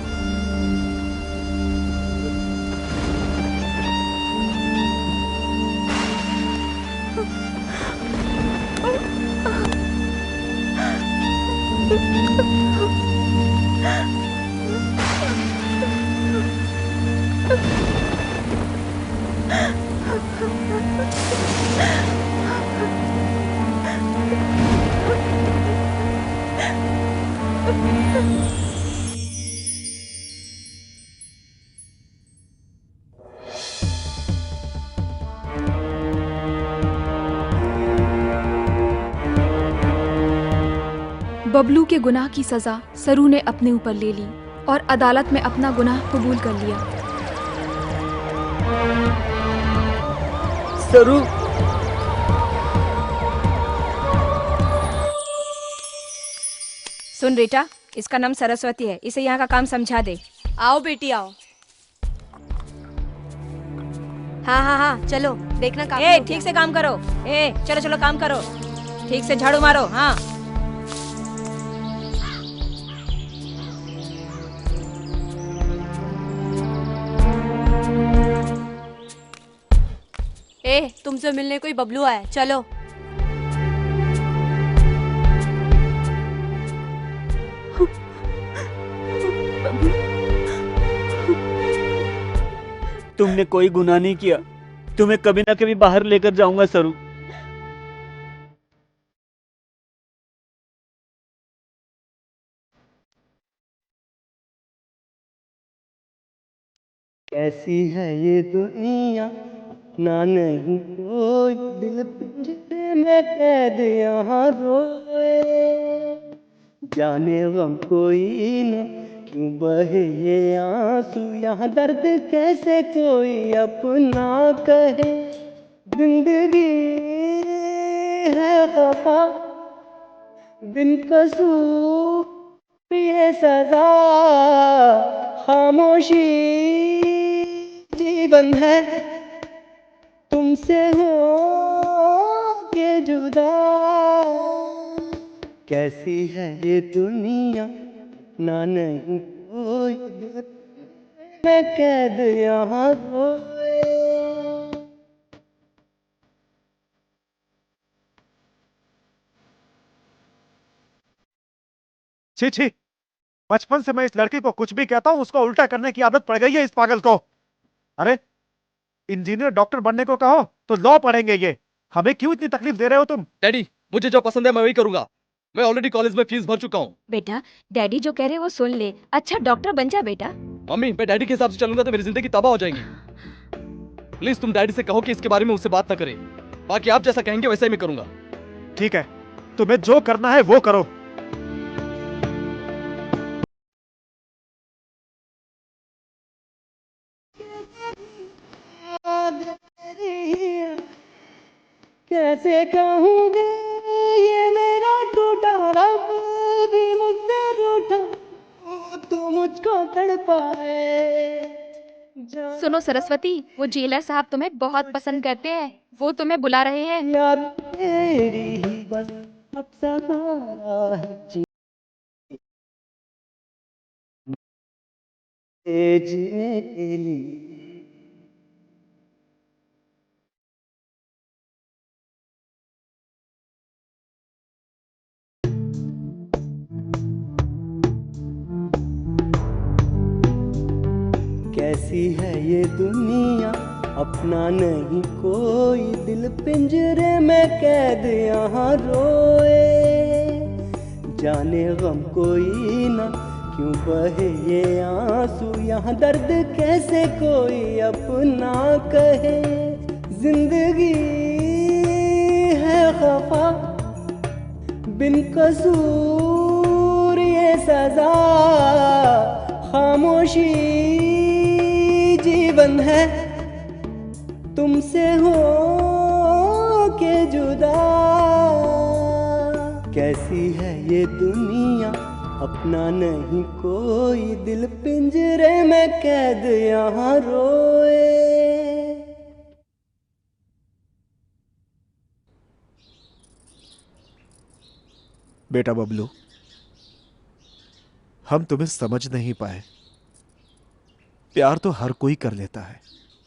बबलू के गुनाह की सजा सरू ने अपने ऊपर ले ली और अदालत में अपना गुनाह कबूल कर लिया। सरू, सुन बेटा, इसका नाम सरस्वती है, इसे यहाँ का काम समझा दे। आओ बेटी आओ। हाँ हाँ हाँ, चलो देखना काम। ए, ठीक से काम करो। ए, चलो चलो काम करो, ठीक से झाड़ू मारो। हाँ, ए, तुमसे मिलने कोई बबलू आया, चलो। तुमने कोई गुनाह नहीं किया, तुम्हें कभी ना कभी बाहर लेकर जाऊंगा सरू। कैसी है ये दुनिया, ना नहीं कोई दिल पिंजरे में कैद यहाँ रोए, जाने गम कोई न क्यों बहे ये आंसू, यहाँ दर्द कैसे कोई अपना कहे। जिंदगी है खफा, बिन कसूर ये सजा, खामोशी जीवन है, तुमसे हो के जुदा। कैसी है ये दुनिया, ना नहीं कोई मैं कैद यहाँ रोए। छी छी, बचपन से मैं इस लड़की को कुछ भी कहता हूँ उसको उल्टा करने की आदत पड़ गई है इस पागल को। अरे इंजीनियर डॉक्टर बनने को कहो तो लॉ पढ़ेंगे ये, हमें क्यों इतनी तकलीफ दे रहे हो तुम? डैडी मुझे जो पसंद है मैं वही करूंगा। मैं ऑलरेडी कॉलेज में फीस भर चुका हूँ। बेटा डैडी जो कह रहे हैं वो सुन ले, अच्छा डॉक्टर बन जा बेटा। मम्मी मैं डैडी के हिसाब से चलूंगा तो मेरी जिंदगी तबाह हो जाएगी। प्लीज तुम डैडी से कहो कि इसके बारे में उससे बात ना करें, बाकी आप जैसा कहेंगे वैसा ही मैं करूंगा। ठीक है, तुम्हें जो करना है वो करो। कैसे कहूँगे ये मेरा टूटा रब भी मुझसे रूठा, तू मुझको तड़पाए। सुनो सरस्वती, वो जेलर साहब तुम्हें बहुत पसंद करते हैं, वो तुम्हें बुला रहे हैं। यार तेरी ही बस अब सहारा है जीने के लिए। कैसी है ये दुनिया, अपना नहीं कोई, दिल पिंजरे में कैद यहाँ रोए। जाने गम कोई ना क्यों बहे ये आंसू, यहाँ दर्द कैसे कोई अपना कहे। जिंदगी है खफा, बिन कसूर ये सजा, खामोशी जीवन है, तुमसे हो के जुदा। कैसी है ये दुनिया, अपना नहीं कोई, दिल पिंजरे में कैद यहाँ रोए। बेटा बबलू, हम तुम्हें समझ नहीं पाए। प्यार तो हर कोई कर लेता है,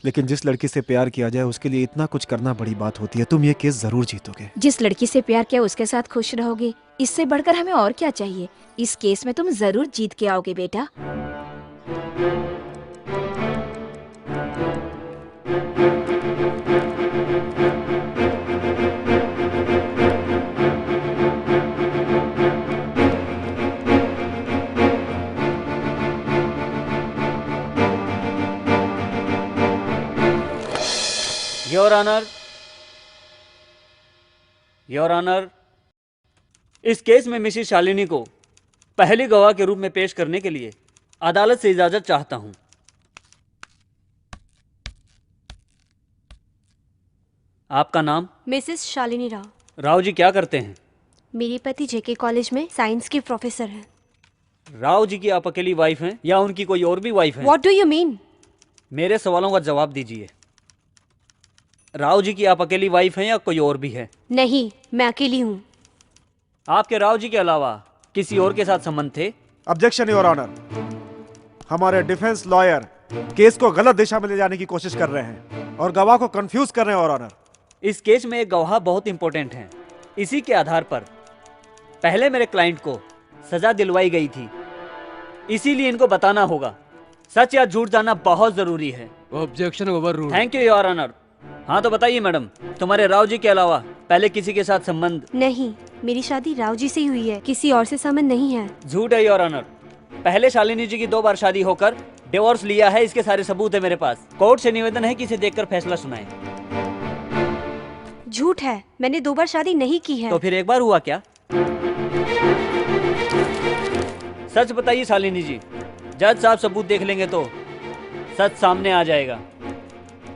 लेकिन जिस लड़की से प्यार किया जाए उसके लिए इतना कुछ करना बड़ी बात होती है। तुम ये केस जरूर जीतोगे। जिस लड़की से प्यार किया उसके साथ खुश रहोगे, इससे बढ़कर हमें और क्या चाहिए। इस केस में तुम जरूर जीत के आओगे बेटा। योर ऑनर, इस केस में मिसेस शालिनी को पहली गवाह के रूप में पेश करने के लिए अदालत से इजाजत चाहता हूं। आपका नाम? मिसेस शालिनी राव। राव जी क्या करते हैं? मेरे पति जेके कॉलेज में साइंस के प्रोफेसर हैं। राव जी की आप अकेली वाइफ हैं या उनकी कोई और भी वाइफ है? What do you mean? मेरे सवालों का जवाब दीजिए। राव जी की आप अकेली वाइफ हैं या कोई और भी है? नहीं, मैं अकेली हूँ। आपके राव जी के अलावा किसी और के साथ संबंध थे? Objection your honour. हमारे डिफेंस लॉयर केस को गलत दिशा में ले जाने की कोशिश कर रहे हैं और गवाह को कंफ्यूज कर रहे हैं योर ऑनर। इस केस में एक गवाह बहुत इंपॉर्टेंट है। इसी के आधार पर पहले मेरे क्लाइंट को सजा दिलवाई गई थी, इसीलिए इनको बताना होगा। सच या झूठ जानना बहुत जरूरी है। Objection overruled. Thank you your honour. हाँ तो बताइए मैडम, तुम्हारे राव जी के अलावा पहले किसी के साथ संबंध? नहीं, मेरी शादी राव जी से ही हुई है, किसी और से संबंध नहीं है। झूठ है योर ऑनर। पहले शालिनी जी की 2 बार शादी होकर डिवोर्स लिया है, इसके सारे सबूत है मेरे पास। कोर्ट से निवेदन है कि इसे देखकर फैसला सुनाएं। झूठ है, मैंने 2 बार शादी नहीं की है। तो फिर एक बार हुआ क्या? सच बताइए शालिनी जी, जज साहब सबूत देख लेंगे तो सच सामने आ जाएगा।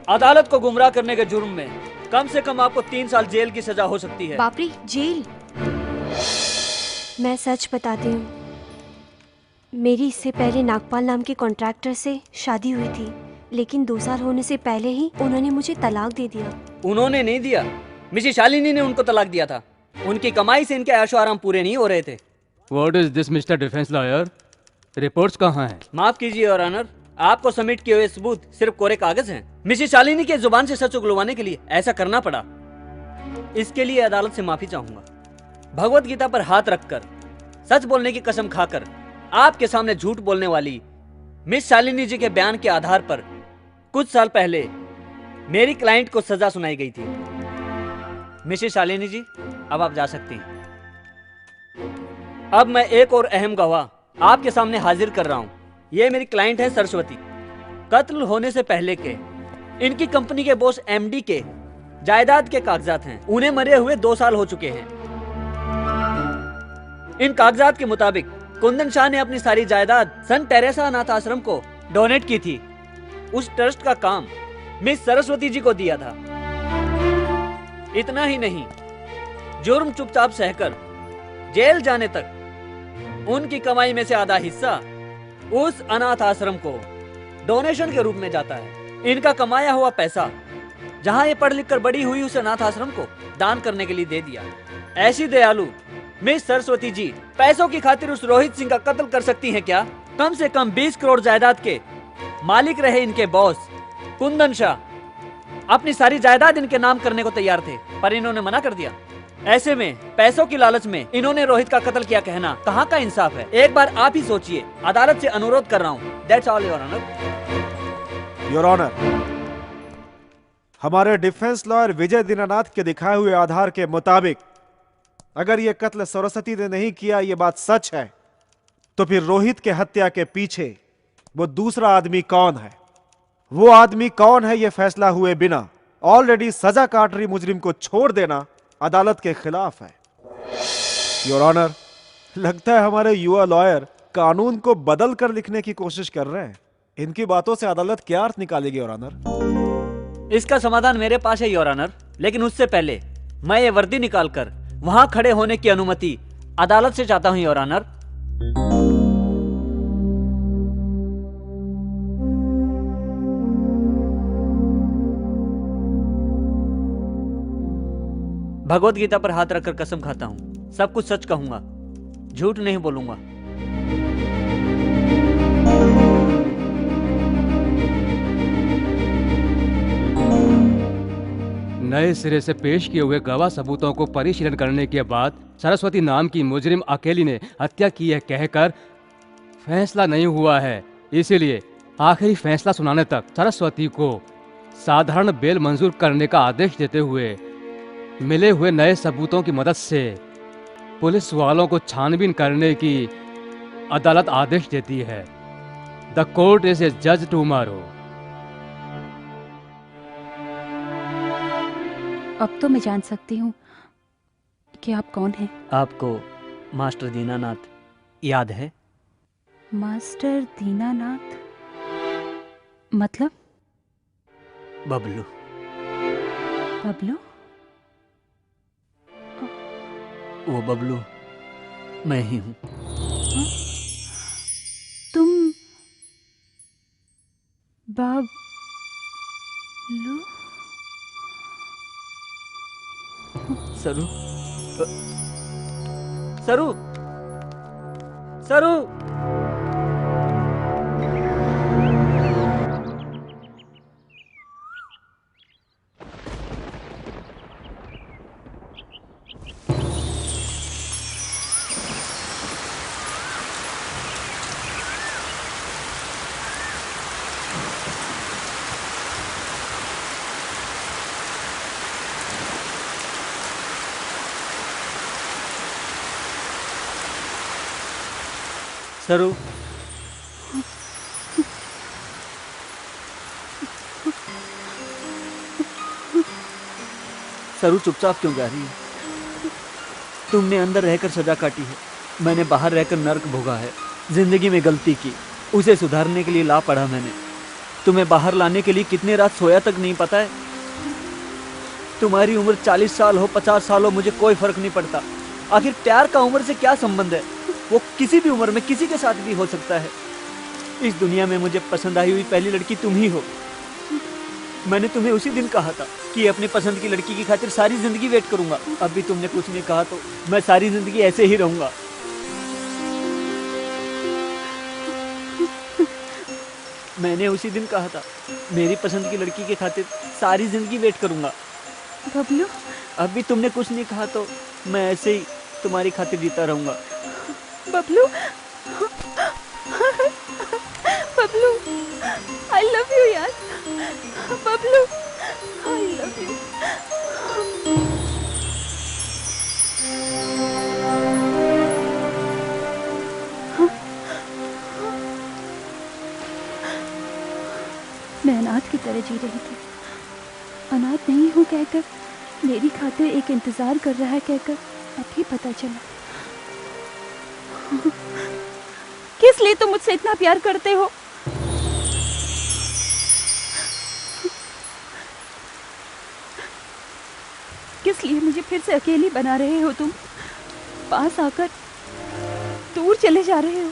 अदालत को गुमराह करने के जुर्म में कम से कम आपको 3 साल जेल की सजा हो सकती है। बाप रे, जेल? मैं सच बताती हूँ, मेरी इससे पहले नागपाल नाम के कॉन्ट्रैक्टर से शादी हुई थी, लेकिन 2 साल होने से पहले ही उन्होंने मुझे तलाक दे दिया। उन्होंने नहीं दिया, मिसेस शालिनी ने उनको तलाक दिया था। उनकी कमाई से इनके ऐशो आराम पूरे नहीं हो रहे थे। What is this, Mr. Defense Lawyer? Reports कहाँ हैं? माफ कीजिए योर ऑनर, आपको सबमिट किए हुए सबूत सिर्फ कोरे कागज हैं। मिसेस शालिनी के जुबान से सच उगलवाने के लिए ऐसा करना पड़ा। इसके लिए अदालत से माफी चाहूंगा। भगवत गीता पर हाथ रखकर, सच बोलने की कसम खाकर आपके सामने झूठ बोलने वाली मिस शालिनी जी के बयान के आधार पर कुछ साल पहले मेरी क्लाइंट को सजा सुनाई गई थी। मिसेस शालिनी जी, अब आप जा सकती हैं। अब मैं एक और अहम गवाह आपके सामने हाजिर कर रहा हूं। ये मेरी क्लाइंट है सरस्वती। कत्ल होने से पहले के इनकी कंपनी के बॉस एमडी के जायदाद के कागजात हैं। उन्हें मरे हुए 2 साल हो चुके हैं। इन कागजात के मुताबिक कुंदन शाह ने अपनी सारी जायदाद सन टेरेसा अनाथ आश्रम को डोनेट की थी। उस ट्रस्ट का काम मिस सरस्वती जी को दिया था। इतना ही नहीं, जुर्म चुपचाप सहकर जेल जाने तक उनकी कमाई में से आधा हिस्सा उस अनाथ आश्रम को डोनेशन के रूप में जाता है। इनका कमाया हुआ पैसा जहां ये पढ़ लिख कर बड़ी हुई उस अनाथ आश्रम को दान करने के लिए दे दिया। ऐसी दयालु मिस सरस्वती जी पैसों की खातिर उस रोहित सिंह का कत्ल कर सकती हैं क्या? कम से कम 20 करोड़ जायदाद के मालिक रहे इनके बॉस कुंदन शाह अपनी सारी जायदाद इनके नाम करने को तैयार थे, पर इन्होंने मना कर दिया। ऐसे में पैसों की लालच में इन्होंने रोहित का कत्ल किया कहना कहाँ का इंसाफ है? एक बार आप ही सोचिए। अदालत से अनुरोध कर रहा हूँ। That's all your honour. Your honour, हमारे डिफेंस लॉयर विजय दीनानाथ के दिखाए हुए आधार के मुताबिक अगर यह कत्ल सरस्वती ने नहीं किया, यह बात सच है, तो फिर रोहित के हत्या के पीछे वो दूसरा आदमी कौन है? वो आदमी कौन है, यह फैसला हुए बिना ऑलरेडी सजा काट रही मुजरिम को छोड़ देना अदालत के खिलाफ है। योर ऑनर, लगता है हमारे युवा लॉयर कानून को बदल कर लिखने की कोशिश कर रहे हैं। इनकी बातों से अदालत क्या अर्थ निकालेगी योर ऑनर? इसका समाधान मेरे पास है योर ऑनर, लेकिन उससे पहले मैं ये वर्दी निकालकर वहां खड़े होने की अनुमति अदालत से चाहता हूं योर ऑनर। भगवत गीता पर हाथ रखकर कसम खाता हूं, सब कुछ सच कहूंगा, झूठ नहीं बोलूंगा। नए सिरे से पेश किए हुए गवाह सबूतों को परिशीलन करने के बाद सरस्वती नाम की मुजरिम अकेली ने हत्या की है कहकर फैसला नहीं हुआ है। इसीलिए आखिरी फैसला सुनाने तक सरस्वती को साधारण बेल मंजूर करने का आदेश देते हुए मिले हुए नए सबूतों की मदद से पुलिस वालों को छानबीन करने की अदालत आदेश देती है। द कोर्ट इज ए जज टुमारो। अब तो मैं जान सकती हूँ कि आप कौन हैं। आपको मास्टर दीनानाथ याद है? मास्टर दीनानाथ मतलब? बबलू। बबलू? वो बबलू मैं ही हूँ। तुम बबलू? सरू, सरू, सरू। सरू, सरू चुपचाप क्यों गा रही है? तुमने अंदर रहकर सजा काटी है, मैंने बाहर रहकर नर्क भोगा है। जिंदगी में गलती की, उसे सुधारने के लिए ला पड़ा मैंने। तुम्हें बाहर लाने के लिए कितनी रात सोया तक नहीं पता है। तुम्हारी उम्र 40 साल हो 50 साल हो मुझे कोई फर्क नहीं पड़ता। आखिर प्यार का उम्र से क्या संबंध है? वो किसी भी उम्र में किसी के साथ भी हो सकता है। इस दुनिया में मुझे पसंद आई हुई पहली लड़की तुम ही हो। मैंने तुम्हें उसी दिन कहा था कि अपनी पसंद की लड़की की खातिर सारी जिंदगी वेट करूंगा। अब भी तुमने कुछ नहीं कहा तो मैं सारी जिंदगी ऐसे ही रहूंगा। मैंने उसी दिन कहा था मेरी पसंद की लड़की की खातिर सारी जिंदगी वेट करूंगा। बबलू, अब भी तुमने कुछ नहीं कहा तो मैं ऐसे ही तुम्हारी खातिर जीता रहूंगा। Bablu, Bablu, I love you यार। Bablu, I love you. मैं अनाथ की तरह जी रही थी। अनाथ नहीं हूँ कहकर, मेरी खातिर एक इंतजार कर रहा है कहकर अभी पता चला। किस लिए तुम मुझसे इतना प्यार करते हो? किस लिए मुझे फिर से अकेली बना रहे हो तुम? पास आकर दूर चले जा रहे हो।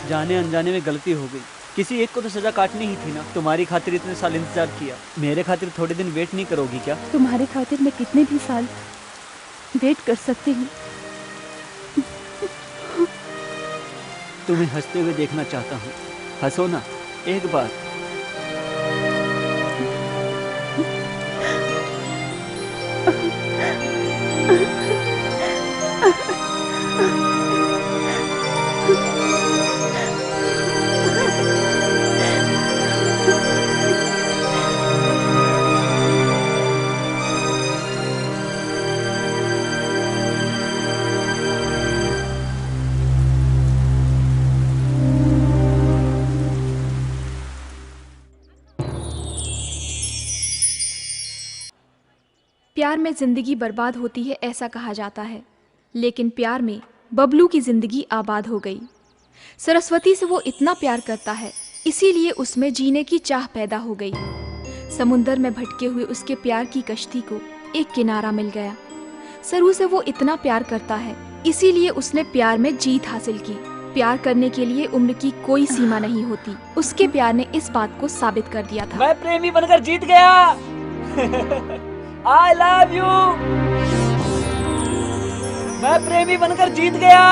जाने अनजाने में गलती हो गई। किसी एक को तो सजा काटनी ही थी ना। तुम्हारी खातिर इतने साल इंतजार किया, मेरे खातिर थोड़े दिन वेट नहीं करोगी क्या? तुम्हारे खातिर मैं कितने भी साल वेट कर सकती हूँ। तुम्हें हंसते हुए देखना चाहता हूँ। हंसो ना एक बार। प्यार में जिंदगी बर्बाद होती है ऐसा कहा जाता है, लेकिन प्यार में बबलू की जिंदगी आबाद हो गई। सरस्वती से वो इतना प्यार करता है, इसीलिए उसमें जीने की चाह पैदा हो गई। समुंदर में भटके हुए उसके प्यार की कश्ती को एक किनारा मिल गया। सरू से वो इतना प्यार करता है, इसीलिए उसने प्यार में जीत हासिल की। प्यार करने के लिए उम्र की कोई सीमा नहीं होती। उसके प्यार ने इस बात को साबित कर दिया था। मैं प्रेमी बनकर जीत गया। I love you। मैं प्रेमी बनकर जीत गया।